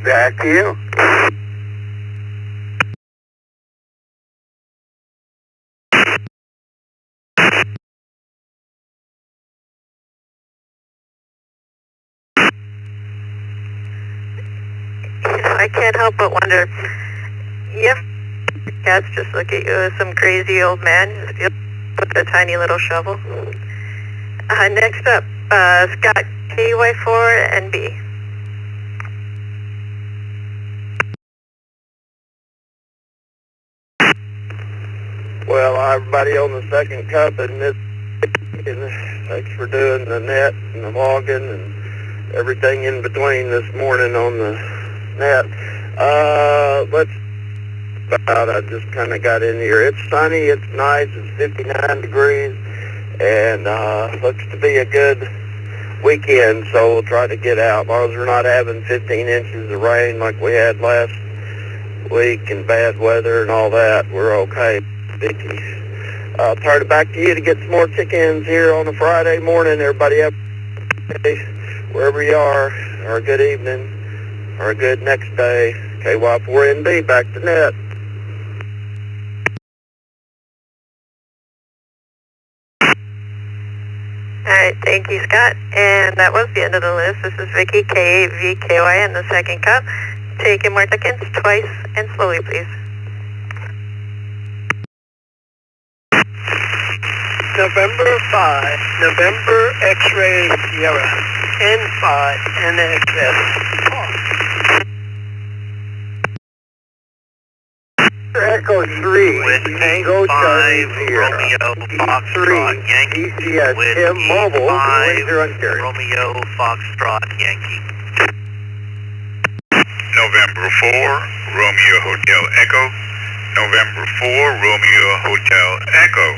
Back to you. I can't help but wonder, if cats just look at you as some crazy old man with a tiny little shovel. Next up, Scott, KY4NB. well, everybody on the second cup and this, thanks for doing the net and the logging and everything in between this morning on the net. I just kind of got in here. It's sunny, it's nice, it's 59 degrees, and looks to be a good weekend, so we'll try to get out. As long as we're not having 15 inches of rain like we had last week and bad weather and all that, we're okay, Vicky. I'll turn it back to you to get some more chickens here on a Friday morning. Everybody have a day wherever you are, or a good evening, or a good next day. KY4NB, back to net. Alright, thank you, Scott. And that was the end of the list. This is Vicky, KAVKY in the second cup. Taking more seconds, twice, and slowly, please. November 5, November X-ray Sierra, N5, NXS. Echo 3, with Tango 5 Sierra, Romeo Foxtrot Yankee. ECS with Tim Mobile, 5 0 Romeo Foxtrot Yankee. November 4, Romeo Hotel Echo. November 4, Romeo Hotel Echo.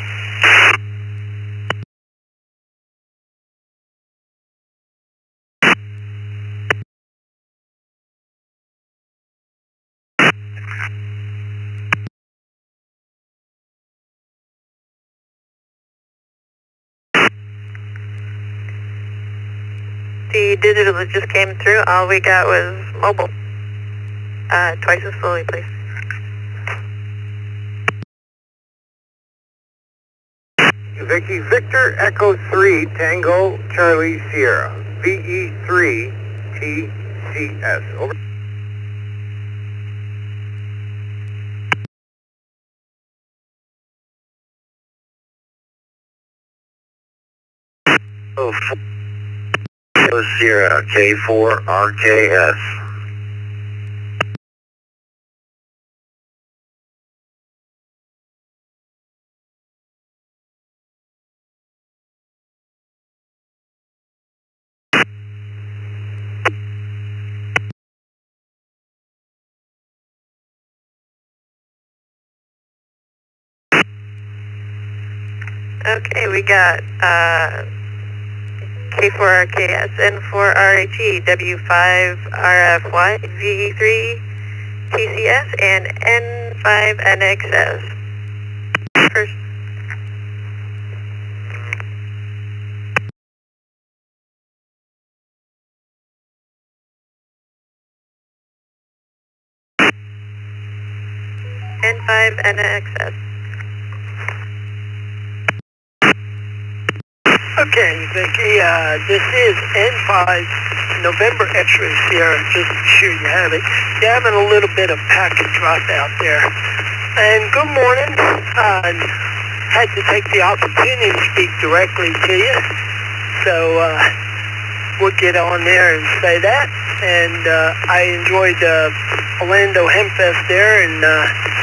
The digital that just came through, all we got was mobile. Twice as slowly, please. Vicky, Victor Echo 3, Tango Charlie Sierra, VE3 TCS. Over. Sierra K4 RKS. Okay, we got K4RKS, N4RHE, W5RFY, VE3 TCS, and N5NXS. First. N5NXS. Okay, Vicky, this is N5 November X-ray Sierra, just to be sure you have it. You're having a little bit of packet drop out there. And good morning. I had to take the opportunity to speak directly to you. So we'll get on there and say that. And I enjoyed Orlando Hemp Fest there and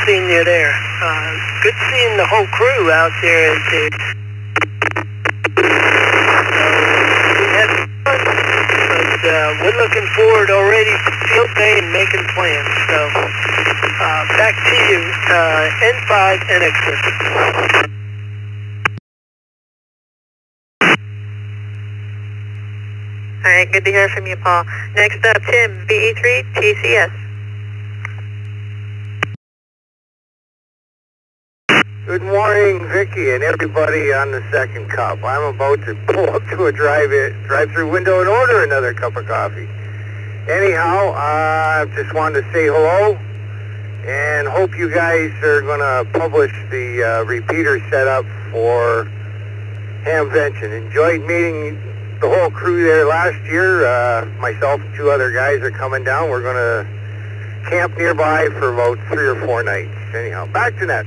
seeing you there. Good seeing the whole crew out there at the we're looking forward already to field day and making plans. So, back to you, N5 NXS. All right, good to hear from you, Paul. Next up, Tim, VE3 TCS. Good morning, Vicky, and everybody on the second cup. I'm about to pull up to a drive-through window and order another cup of coffee. Anyhow, I just wanted to say hello and hope you guys are going to publish the repeater setup for Hamvention. Enjoyed meeting the whole crew there last year. Myself and 2 other guys are coming down. We're going to camp nearby for about 3 or 4 nights. Anyhow, back to that.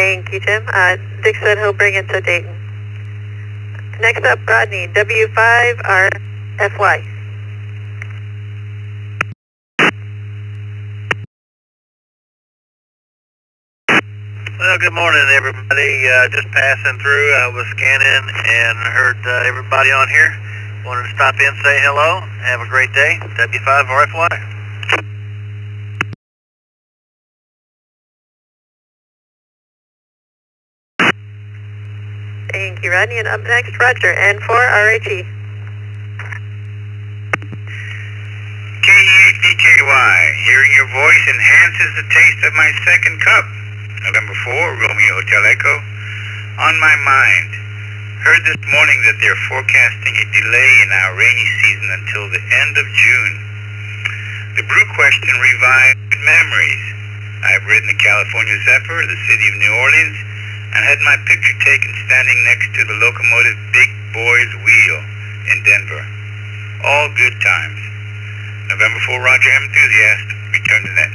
Thank you, Tim. Dick said he'll bring it to Dayton. Next up, Rodney, W5RFY. Well, good morning, everybody. Just passing through. I was scanning and heard everybody on here. Wanted to stop in, say hello. Have a great day. W5RFY. Thank you, Rodney. And up next, Roger, N4RHE. KEHBKY, hearing your voice enhances the taste of my second cup. November 4, Romeo Hotel Echo. On my mind. Heard this morning that they're forecasting a delay in our rainy season until the end of June. The brew question revived memories. I've ridden the California Zephyr, the city of New Orleans, and had my picture taken standing next to the locomotive Big Boy's Wheel in Denver. All good times. November 4, Roger M. Enthusiast. Return to net.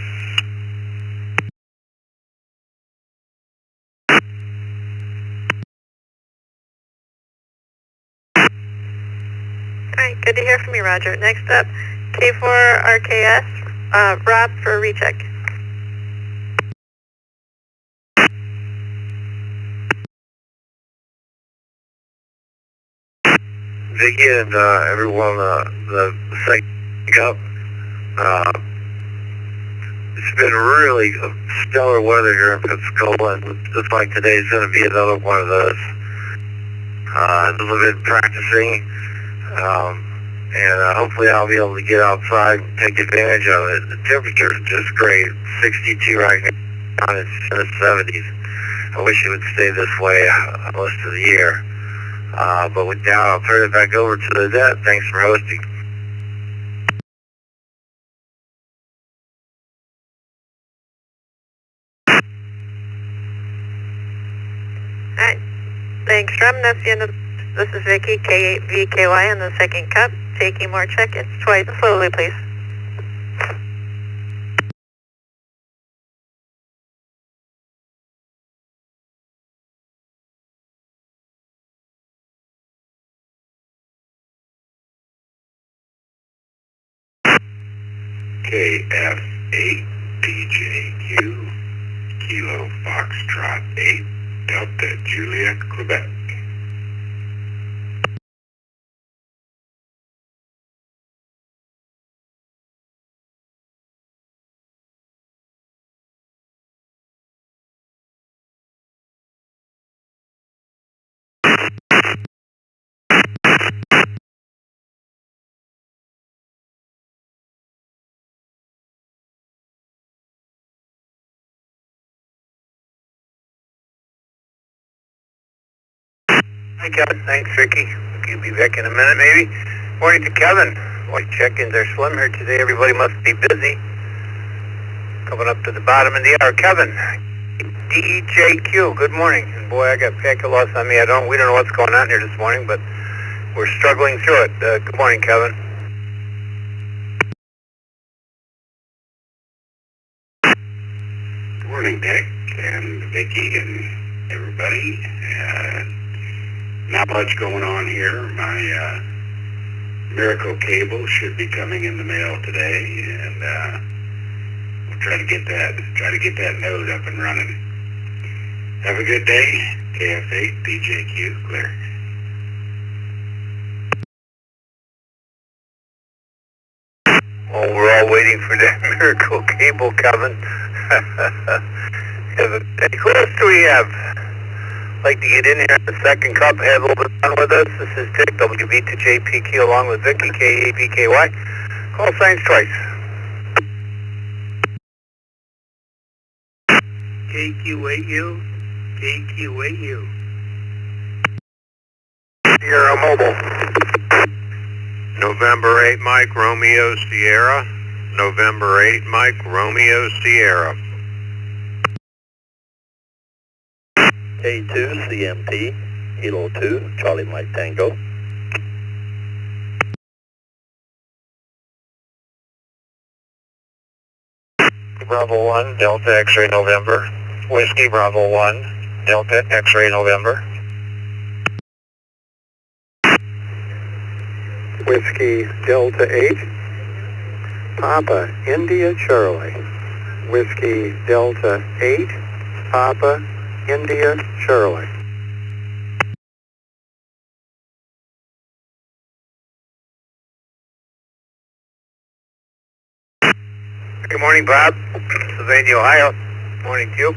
Alright, good to hear from you, Roger. Next up, K4RKS, Rob for a recheck. Vicky and everyone, the second cup. It's been really stellar weather here in Pensacola, and just like today's going to be another one of those. A little bit practicing, and hopefully I'll be able to get outside and take advantage of it. The temperature is just great, 62 right now, and it's in the 70s. I wish it would stay this way most of the year. But with that, I'll turn it back over to the net. Thanks for hosting. Alright, thanks, Rum. That's the end of this is Vicky, K8VKY in the second cup. Taking more check-ins twice slowly, please. KF8DJQ, Kilo Foxtrot 8, Delta Juliet, Quebec. Hi, Kevin. Thanks, Vicky. You'll be back in a minute, maybe. Morning to Kevin. Boy, check-ins are slim here today. Everybody must be busy. Coming up to the bottom of the hour. Kevin, DJQ, good morning. And boy, I got packet loss on me. We don't know what's going on here this morning, but we're struggling through it. Good morning, Kevin. Good morning, Dick and Vicky and everybody. Not much going on here. My miracle cable should be coming in the mail today, and we'll try to get that node up and running. Have a good day. KF8 DJQ clear. Well, we're all waiting for that miracle cable, Kevin. Who else do we have? Like to get in here in the second cup, have a little bit of fun with us. This is Dick, WB2JPQ, along with Vicky, KABKY. Call signs twice. KQ8U, KQ8U. Sierra Mobile. November 8, Mike, Romeo, Sierra. November 8, Mike, Romeo, Sierra. K2 CMT, Kilo 2, Charlie Mike Tango. Bravo 1, Delta X-ray November. Whiskey Bravo 1, Delta X-ray November. Whiskey Delta 8, Papa India Charlie. Whiskey Delta 8, Papa India Charlie. Good morning, Bob. Sylvania, Ohio. Morning to you.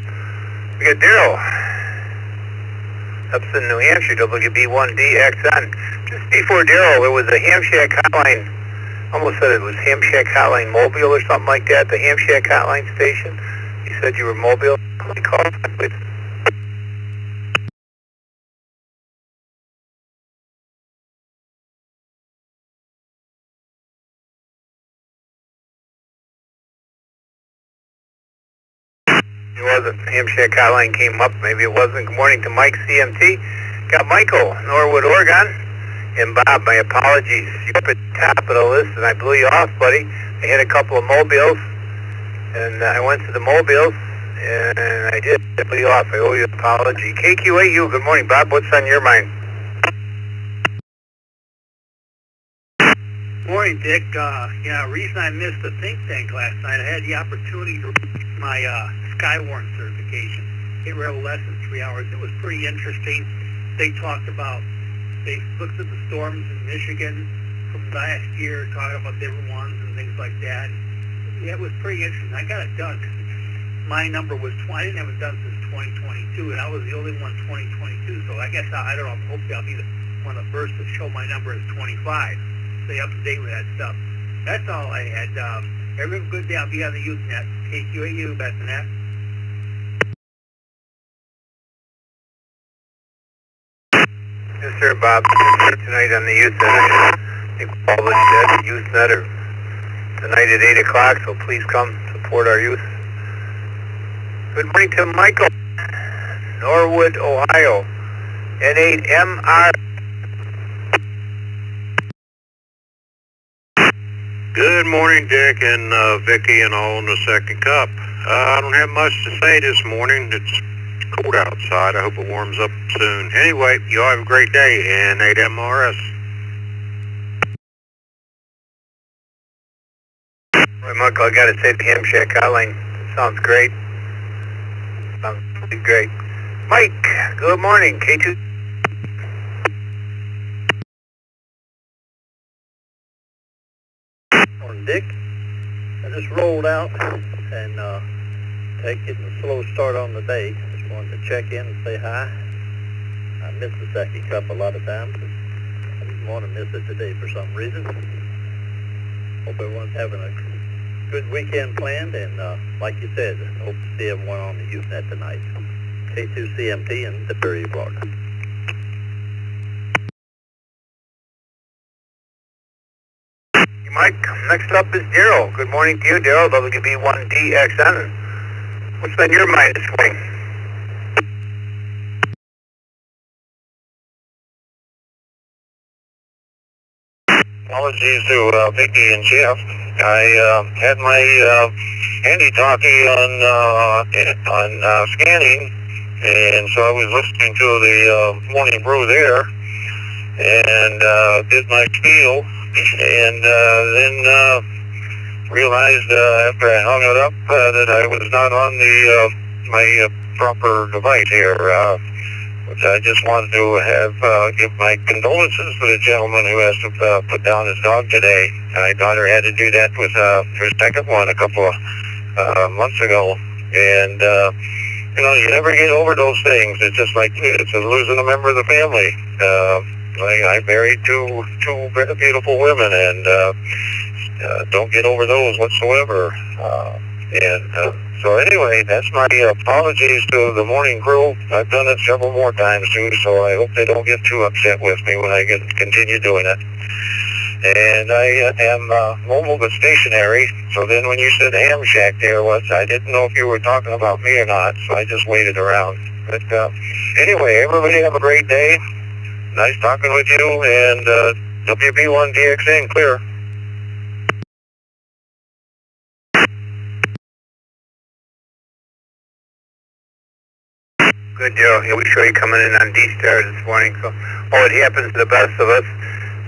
We got Daryl. Upson, New Hampshire, WB1DXN. Just before Daryl, there was a Ham Shack hotline. Almost said it was Ham Shack Hotline Mobile or something like that. The Ham Shack Hotline station. You said you were mobile. Somebody called, please. It wasn't. Ham Shack Hotline came up. Maybe it wasn't. Good morning to Mike CMT. Got Michael, Norwood, Oregon. And Bob, my apologies. You're up at the top of the list, and I blew you off, buddy. I hit a couple of mobiles, and I went to the mobiles, and I did blew you off. I owe you an apology. KQ8U, good morning, Bob. What's on your mind? Morning, Dick. Reason I missed the think tank last night, I had the opportunity to read my Skywarn certification. It read less than 3 hours. It was pretty interesting. They looked at the storms in Michigan from last year, talking about different ones and things like that. Yeah, it was pretty interesting. I got it done. My number was I didn't have it done since 2022, and I was the only one 2022. So I guess I don't know. Hopefully, I'll be one of the first to show my number as 25. Stay up to date with that stuff. That's all I had. Every good day I'll be on the Usenet. KQAU, best in that. Yes, sir, Bob. Tonight on the Usenet. I think all this said Usenet or tonight at 8 o'clock, so please come support our youth. Good morning to Michael, Norwood, Ohio. N8MR. Good morning, Dick and Vicky and all in the second cup. I don't have much to say this morning. It's cold outside. I hope it warms up soon. Anyway, you all have a great day, and 8MRS. Well, Michael, I got to say the Ham Shack Hotline sounds great. Sounds really great. Mike, good morning. K2. Morning, Dick. I just rolled out and taking a slow start on the day. Just wanted to check in and say hi. I miss the second cup a lot of times. I didn't want to miss it today for some reason. Hope everyone's having a good weekend planned, and like you said, hope to see everyone on the Usenet tonight. K2CMT in Superior, Florida. Mike, next up is Daryl. Good morning to you, Daryl, WB1DXN. What's on your mind this morning? Apologies to Vicky and Jeff. I had my handy-talkie on scanning, and so I was listening to the morning brew there, and did my spiel, and then realized after I hung it up that I was not on the my proper device here. Which I just wanted to give my condolences to the gentleman who has to put down his dog today. My daughter had to do that with her second one a couple of months ago, and you never get over those things. It's just like it's losing a member of the family. I married two very beautiful women, and don't get over those whatsoever. So anyway, that's my apologies to the morning crew. I've done it several more times too, so I hope they don't get too upset with me when I continue doing it. And I am mobile but stationary, so then when you said Ham Shack there, I didn't know if you were talking about me or not, so I just waited around. But anyway, everybody have a great day. Nice talking with you, and WB1DXN clear. Good deal. Yeah, we saw you coming in on D-Star this morning. So, it happens to the best of us.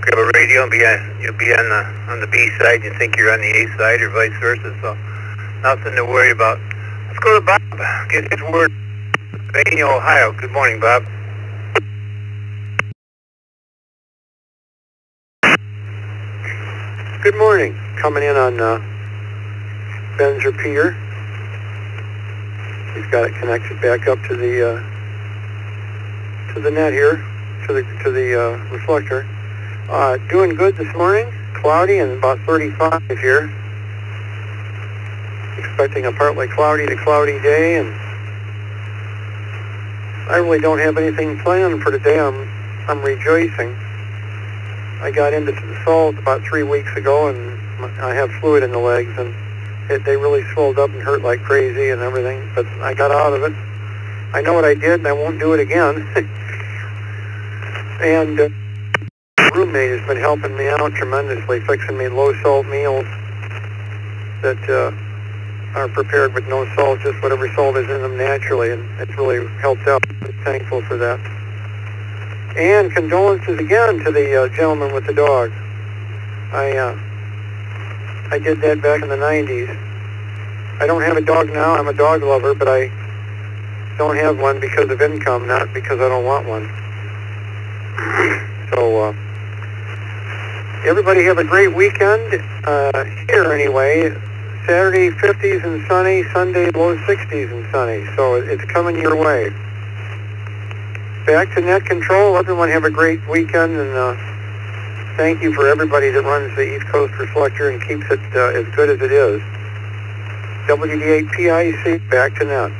Grab a radio and you'll be on the B side. You think you're on the A side, or vice versa. So, nothing to worry about. Let's go to Bob. Get his word. Pennsylvania, Ohio. Good morning, Bob. Good morning. Coming in on Ben's repeater. He's got it connected back up to the net here, to the reflector. Doing good this morning. Cloudy and about 35 here. Expecting a partly cloudy to cloudy day, and I really don't have anything planned for today. I'm rejoicing. I got into some salt about 3 weeks ago, and I have fluid in the legs, and they really swelled up and hurt like crazy and everything, but I got out of it. I know what I did, and I won't do it again. And my roommate has been helping me out tremendously, fixing me low-salt meals that are prepared with no salt, just whatever salt is in them naturally, and it's really helped out. I'm thankful for that. And condolences again to the gentleman with the dog. I did that back in the 90s. I don't have a dog now. I'm a dog lover, but I don't have one because of income, not because I don't want one. So, everybody have a great weekend. Here anyway. Saturday 50s and sunny, Sunday low 60s and sunny. So it's coming your way. Back to net control. Everyone have a great weekend, and thank you for everybody that runs the East Coast Reflector and keeps it as good as it is. WD8 PIC, back to net.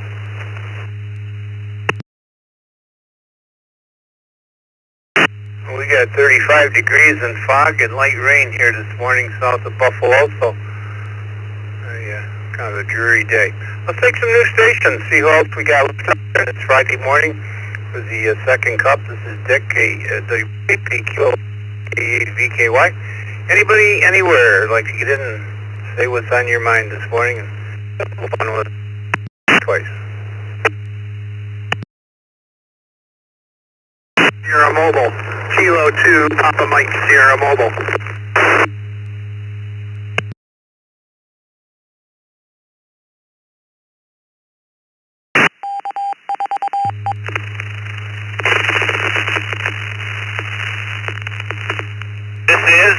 We got 35 degrees and fog and light rain here this morning south of Buffalo, so kind of a dreary day. Let's take some new stations, see who else we got left up there. It's Friday morning for the second cup. This is Dick, the VKY. Anybody, anywhere, like to get in and say what's on your mind this morning, and move on with twice. Sierra Mobile, Kilo 2, Papa Mike, Sierra Mobile. This is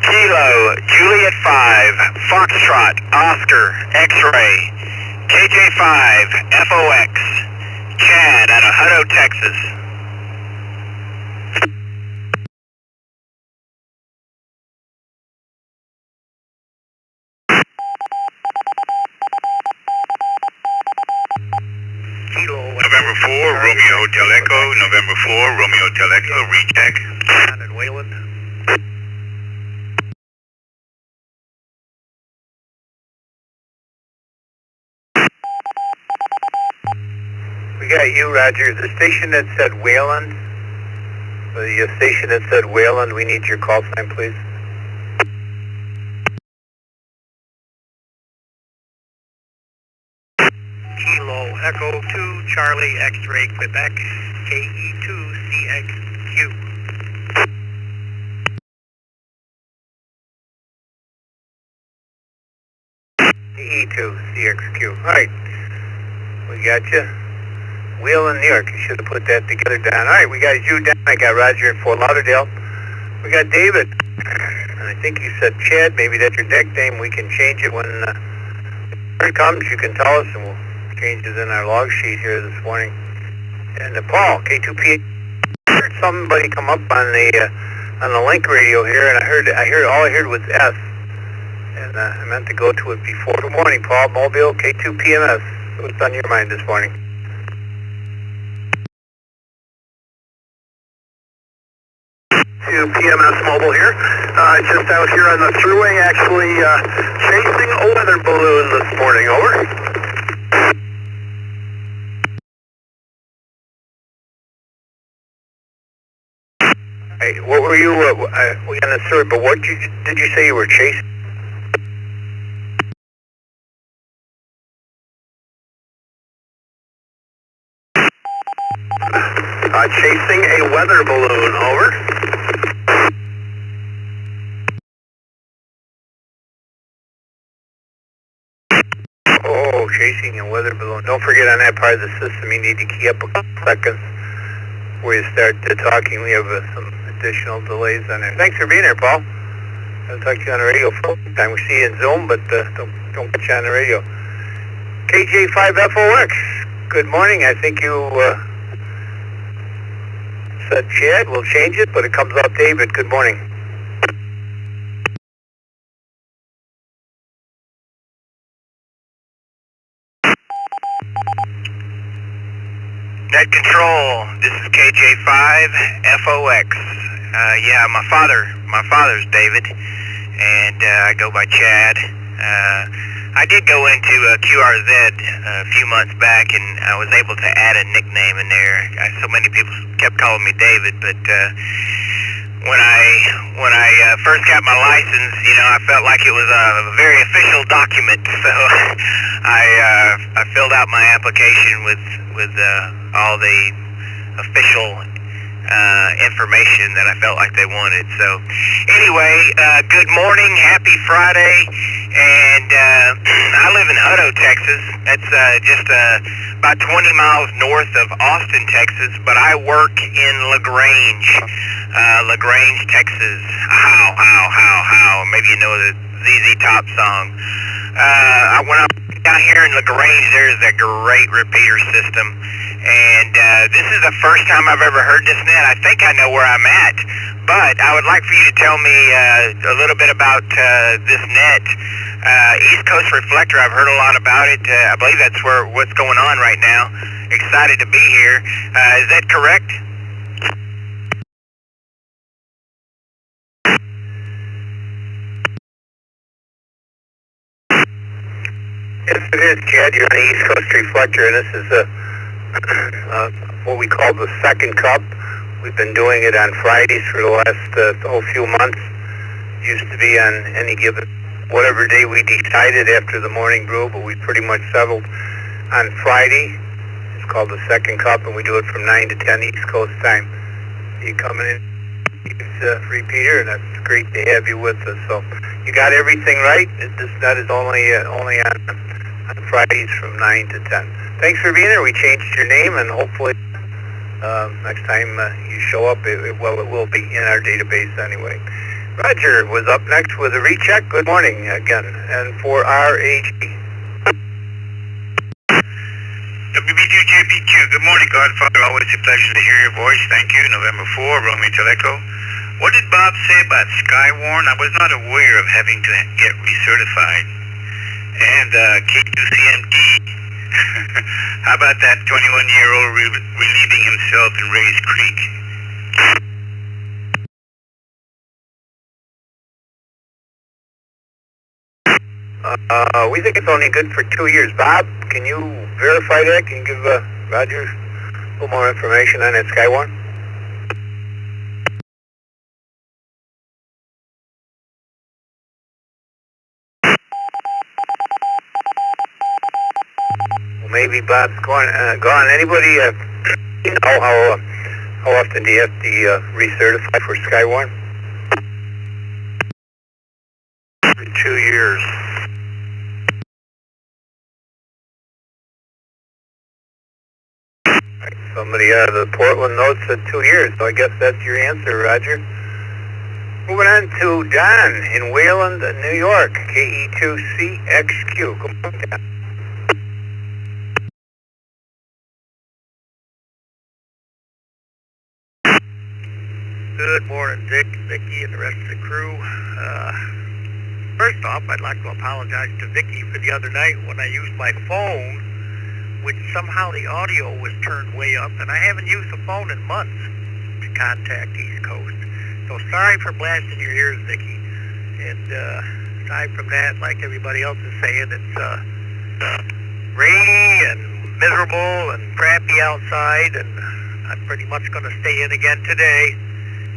Kilo, Juliet 5, Foxtrot, Oscar, X-Ray, KJ5, FOX, Chad out of Hutto, Texas. November 4, Romeo Hotel Echo, November 4, Romeo Hotel Echo, recheck. Down in Wayland. We got you, Roger. The station that said Wayland, the station that said Wayland, we need your call sign, please. Kilo Echo 2, Charlie X-Ray, Quebec, KE2CXQ. KE2CXQ. All right. We got you. Wheeling, New York. You should have put that together, Don. All right, we got you down. I got Roger in Fort Lauderdale. We got David. And I think you said Chad. Maybe that's your nickname. We can change it when it comes. You can tell us, and we'll change it in our log sheet here this morning. And Paul, K2P. I heard somebody come up on the link radio here, and all I heard was S. And I meant to go to it before. Good morning, Paul. Mobile, K2PMS. What's on your mind this morning? PMS Mobile here. Just out here on the thruway, actually chasing a weather balloon this morning. Over. Hey, what were you? We on the third, but what did you say you were chasing? chasing a weather balloon, over. Oh, chasing a weather balloon. Don't forget on that part of the system, you need to key up a couple seconds before you start talking. We have some additional delays on there. Thanks for being here, Paul. I'll talk to you on the radio for a long time. We see you in Zoom, but don't get you on the radio. KJ5FOX, good morning. I think you said Chad. We'll change it, but it comes out David. Good morning. Net Control, this is KJ5FOX. Yeah, my father's David, and I go by Chad. I did go into QRZ a few months back, and I was able to add a nickname in there. So many people kept calling me David, but when I first got my license, you know, I felt like it was a very official document, so I filled out my application with all the official information that I felt like they wanted. So anyway, good morning, happy Friday, and I live in Hutto, Texas. That's just about 20 miles north of Austin, Texas, but I work in LaGrange, Texas. How, maybe you know the ZZ Top song. When I'm down here in LaGrange, there's a great repeater system, and this is the first time I've ever heard this net. I think I know where I'm at, but I would like for you to tell me a little bit about this net. East Coast Reflector, I've heard a lot about it. I believe that's what's going on right now. Excited to be here. Is that correct? Yes, it is, Chad. You're on the East Coast Reflector, and this is what we call the second cup. We've been doing it on Fridays for the last few months. Used to be on any given, whatever day we decided after the morning brew, but we pretty much settled on Friday. It's called the second cup, and we do it from 9 to 10 East Coast time. You coming in, use repeater, and that's great to have you with us. So you got everything right. This net is only on Fridays from 9 to 10. Thanks for being here. We changed your name, and hopefully next time you show up, it will be in our database anyway. Roger was up next with a recheck. Good morning again, and for RHB. WB2JPQ, good morning, Godfather. Always a pleasure to hear your voice. Thank you. November 4, Romeo Teleco. What did Bob say about Skywarn? I was not aware of having to get recertified. And K2CMT. How about that 21-year-old relieving himself in Ray's Creek? We think it's only good for 2 years. Bob, can you verify that? Can you give Roger a little more information on that Skywarn? Well, maybe Bob's gone. Anybody you know how often do you have to recertify for Skywarn? Every 2 years. Somebody out of the Portland notes said 2 years, so I guess that's your answer, Roger. Moving on to Don in Wayland, New York, KE2CXQ. Good morning, Don. Good morning, Dick, Vicky, and the rest of the crew. First off, I'd like to apologize to Vicky for the other night when I used my phone, which somehow the audio was turned way up, and I haven't used the phone in months to contact East Coast. So sorry for blasting your ears, Vicky. And aside from that, like everybody else is saying, it's rainy and miserable and crappy outside, and I'm pretty much going to stay in again today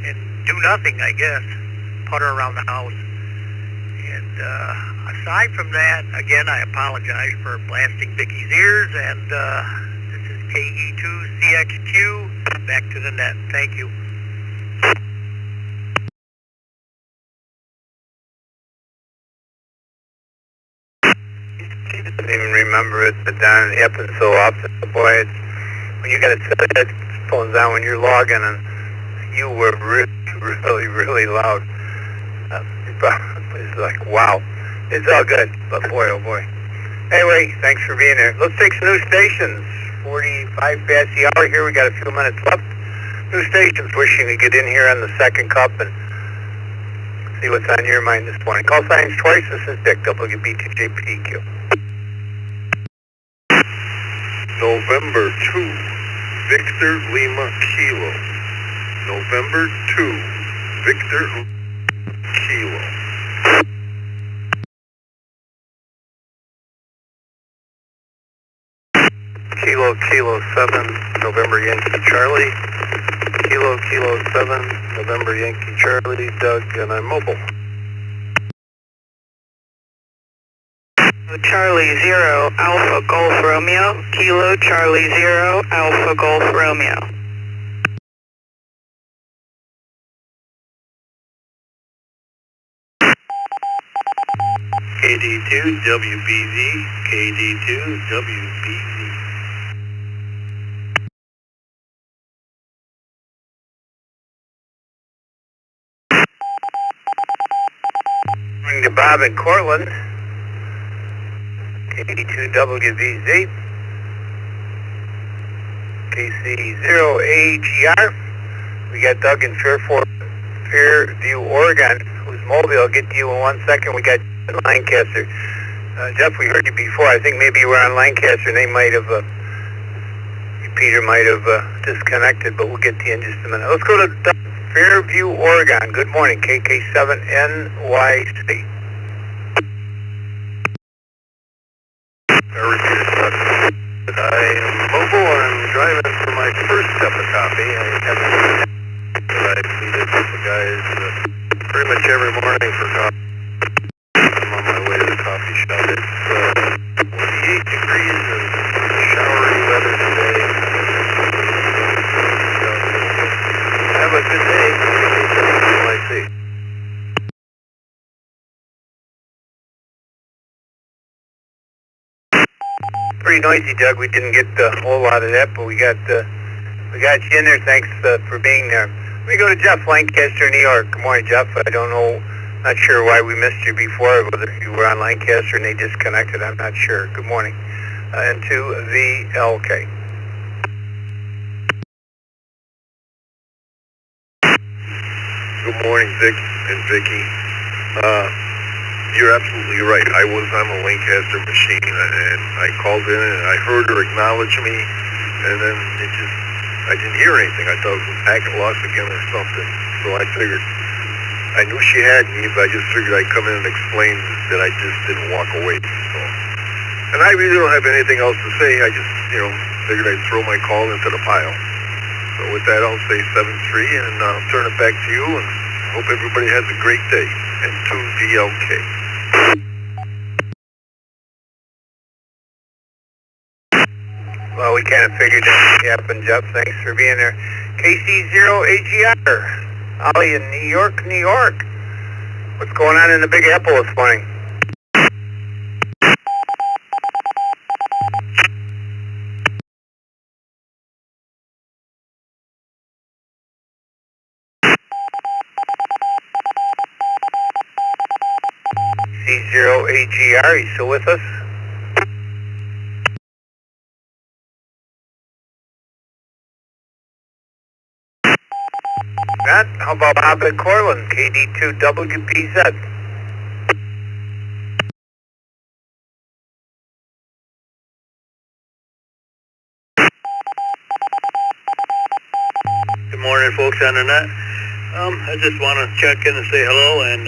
and do nothing, I guess. Putter around the house. And aside from that, again, I apologize for blasting Vicky's ears, and this is KE2CXQ, back to the net. Thank you. I didn't even remember it, but darn, it happens so often. Boy, it's, when you got to set the headphones down when you're logging, and you were really loud. It's like, wow. It's all good, but boy, oh boy. Anyway, thanks for being there. Let's take some new stations. 45 past the hour here. We got a few minutes left. New stations wishing to get in here on the second cup and see what's on your mind this morning. Call signs twice. This is Dick, WB2JPQ. November 2, Victor Lima Kilo. November 2, Victor Kilo. Kilo 7, November Yankee Charlie. Kilo 7, November Yankee Charlie, Doug, and I'm mobile. Charlie 0, Alpha Golf Romeo. Kilo Charlie 0, Alpha Golf Romeo. KD2 WBZ, KD2 WBZ. Morning to Bob in Cortland. KD2WVZ. KC0AGR. We got Doug in Fairview, Oregon, who's mobile. I'll get to you in 1 second. We got Lancaster. Jeff, we heard you before. I think maybe you were on Lancaster, and they might have, Peter might have disconnected, but we'll get to you in just a minute. Let's go to Doug, Fairview, Oregon. Good morning, KK7NYC. I am mobile. I'm driving for my first cup of coffee. I haven't seated with the guys pretty much every morning for coffee. I'm on my way to the coffee shop. It's 48 degrees and showery weather today. Have a good day. KK7NYC. Pretty noisy, Doug. We didn't get a whole lot of that, but we got you in there. Thanks for being there. Let me go to Jeff, Lancaster, New York. Good morning, Jeff. I don't know, not sure why we missed you before, whether you were on Lancaster and they disconnected. I'm not sure. Good morning. And to VLK. Good morning, Vic and Vicky. You're absolutely right. I was on the Lancaster machine, and I called in, and I heard her acknowledge me, and then I didn't hear anything. I thought it was a packet lost again or something. So I figured, I knew she had me, but I just figured I'd come in and explain that I just didn't walk away. So, and I really don't have anything else to say. I just, figured I'd throw my call into the pile. So with that, I'll say 7-3, and I'll turn it back to you, and hope everybody has a great day. And to VLK. Well, we kind of figured that would happen, Jeff. Thanks for being there. KC0AGR. Ollie in New York, New York. What's going on in the Big Apple this morning? C0AGR, you still with us? Matt, how about Bob in Cortland, KD2WPZ? Good morning, folks on the net. I just want to check in and say hello, and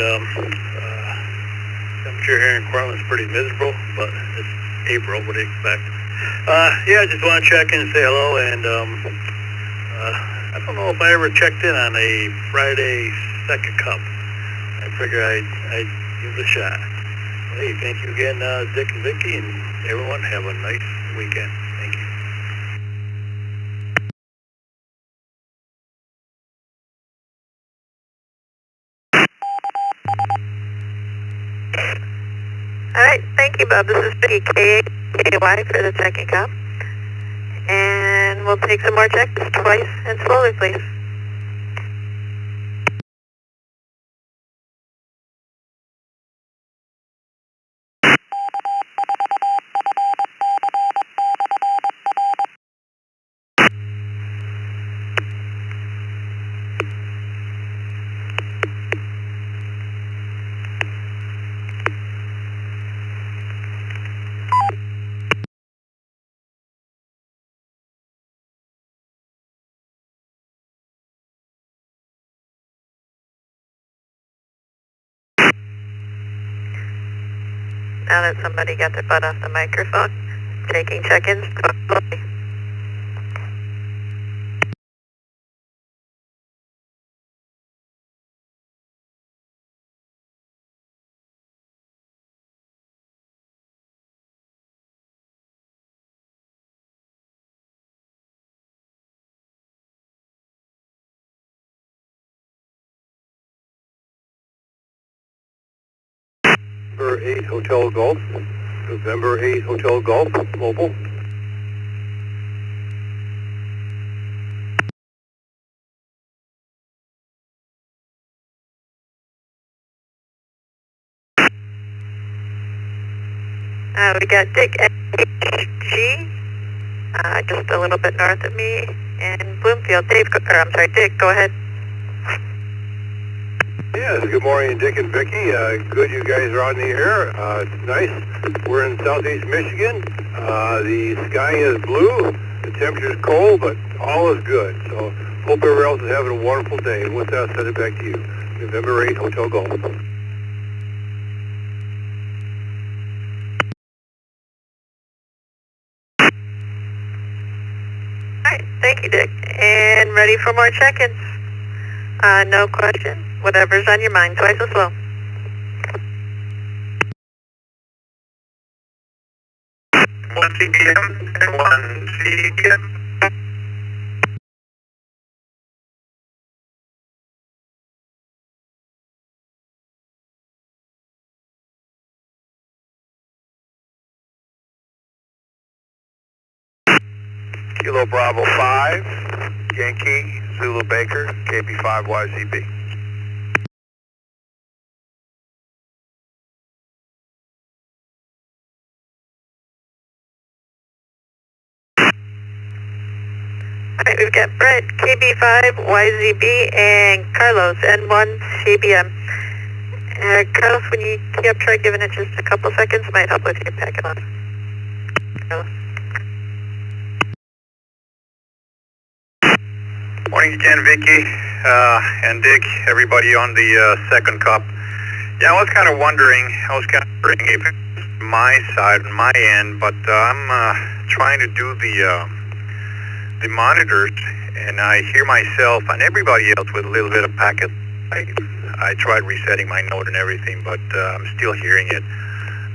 temperature here in Cortland is pretty miserable, but it's April, what do you expect? Yeah, I just want to check in and say hello, and I don't know if I ever checked in on a Friday second cup. I figured I'd give it a shot. Well, hey, thank you again, Dick and Vicky, and everyone have a nice weekend. Thank you. right, thank you, Bob. This is Vicky, KAKY for the second cop. And we'll take some more checks twice and slowly, please. Now that somebody got their butt off the microphone, taking check-ins slowly. November 8 Hotel Golf. November 8 Hotel Golf, mobile. We got Dick HG, just a little bit north of me, in Bloomfield. Dick, go ahead. Yes, good morning, Dick and Vicky. Good you guys are on the air. It's nice. We're in southeast Michigan. The sky is blue. The temperature is cold, but all is good. So hope everyone else is having a wonderful day. And with that, I'll send it back to you. November 8, Hotel Golf. Alright, thank you, Dick. And ready for more check-ins? No question. Whatever's on your mind, twice as slow. One CPM and one CPM. Kilo Bravo 5, Yankee, Zulu Baker, KB5YZB. Alright, we've got Brett, KB5YZB, and Carlos, N1 CBM. Carlos, when you try giving it just a couple seconds, might help with your packet loss. Carlos. Morning again, Vicky, and Dick, everybody on the second cup. Yeah, I was kind of wondering if it's my side, my end, but I'm trying to do the monitors, and I hear myself and everybody else with a little bit of packet. I tried resetting my node and everything, but I'm still hearing it.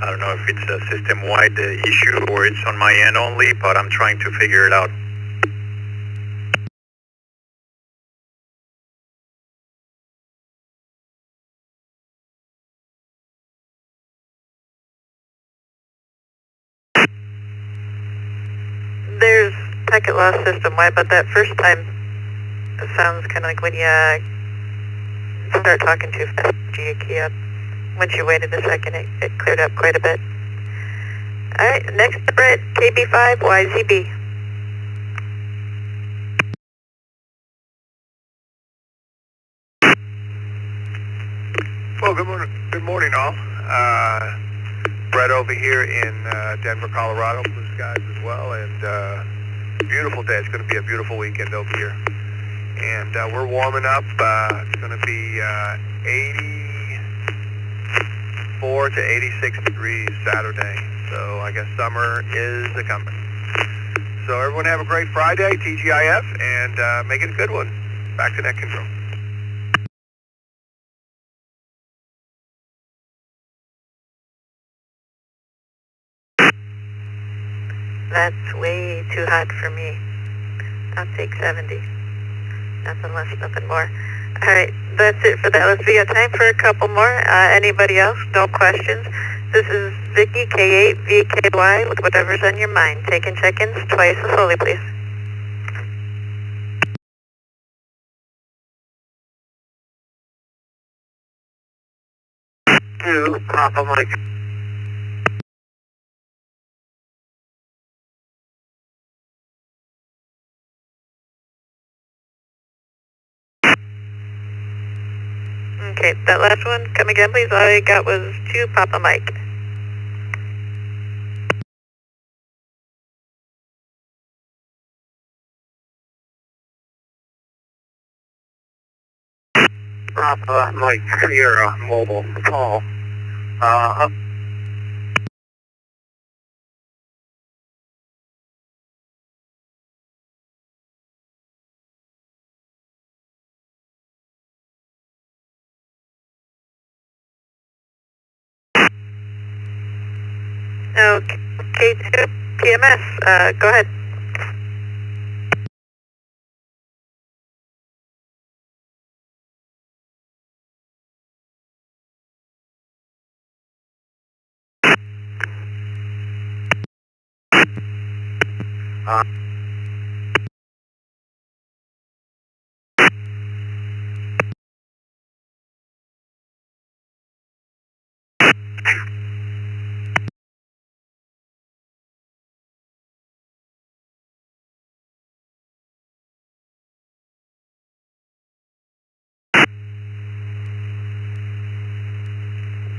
I don't know if it's a system-wide issue or it's on my end only, but I'm trying to figure it out. There's packet loss system-wide, but that first time it sounds kind of like when you start talking too fast, you key up. Once you waited a second, it cleared up quite a bit. Alright, next up, Brett, KB5YZB. Well, good morning all. Brett over here in Denver, Colorado, blue skies as well, and beautiful day. It's going to be a beautiful weekend over here. And we're warming up. It's going to be 84 to 86 degrees Saturday. So I guess summer is a-coming. So everyone have a great Friday, TGIF, and make it a good one. Back to net control. That's way too hot for me. I'll take 70. Nothing less, nothing more. Alright, that's it for that. Let's be on time for a couple more. Anybody else? No questions? This is Vicky, K8VKY, with whatever's on your mind. Taking check-ins twice as slowly, please. To Papa Mike. Okay, that last one, come again, please. All I got was 2 Papa Mike. Papa Mike, Sierra Mobile Call. Up. Okay, K2, TMS, go ahead.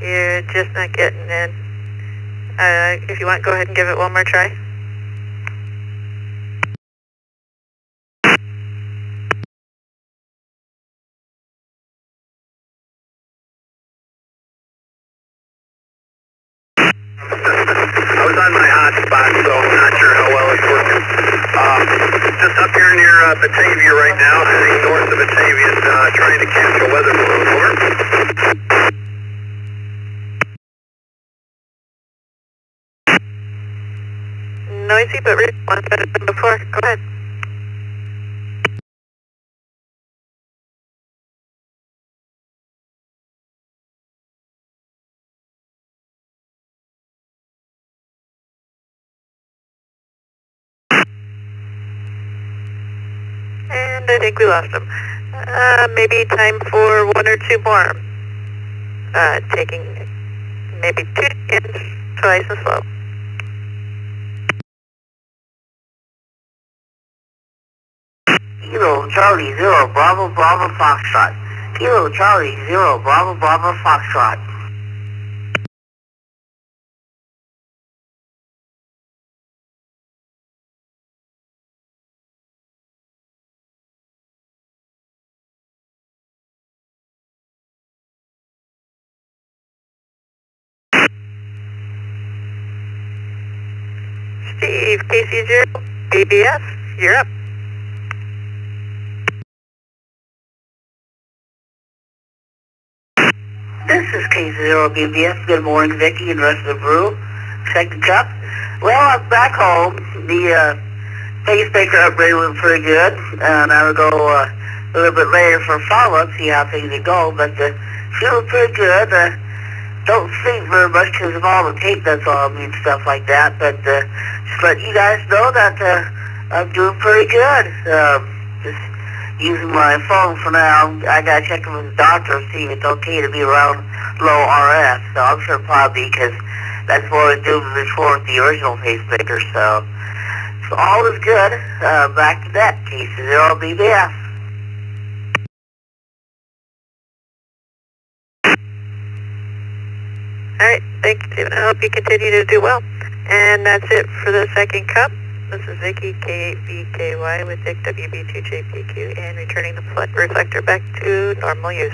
You're just not getting in. If you want, go ahead and give it one more try. I was on my hotspot, so I'm not sure how well it's working. Just up here near Batavia right now, heading north of Batavia, trying to catch a weather balloon. Over. Noisy, but really one better than before. Go ahead. And I think we lost him. Maybe time for 1 or 2 more. Taking maybe 2 ins, twice as slow. Kilo Charlie 0, Bravo Bravo Foxtrot. Kilo Charlie 0, Bravo Bravo Foxtrot. Steve, KC0, BBS, you're up. This is K0 BBS. Good morning, Vicky and the rest of the brew. Second cup. Well, I'm back home. The pacemaker upgrade went pretty good. And I will go a little bit later for follow-up, see how things are going. But feeling pretty good. Don't sleep very much because of all the tape that's on me and stuff like that. But just let you guys know that I'm doing pretty good. Just using my phone for now. I gotta check in with the doctor and see if it's okay to be around low RF. So I'm sure probably because that's what I was doing before with the original pacemaker. So all is good. Back to that. K0 BBS. Alright, thanks, Stephen. I hope you continue to do well. And that's it for the second cup. This is Vicky, K8VKY with Dick WB2JPQ, and returning the reflector back to normal use.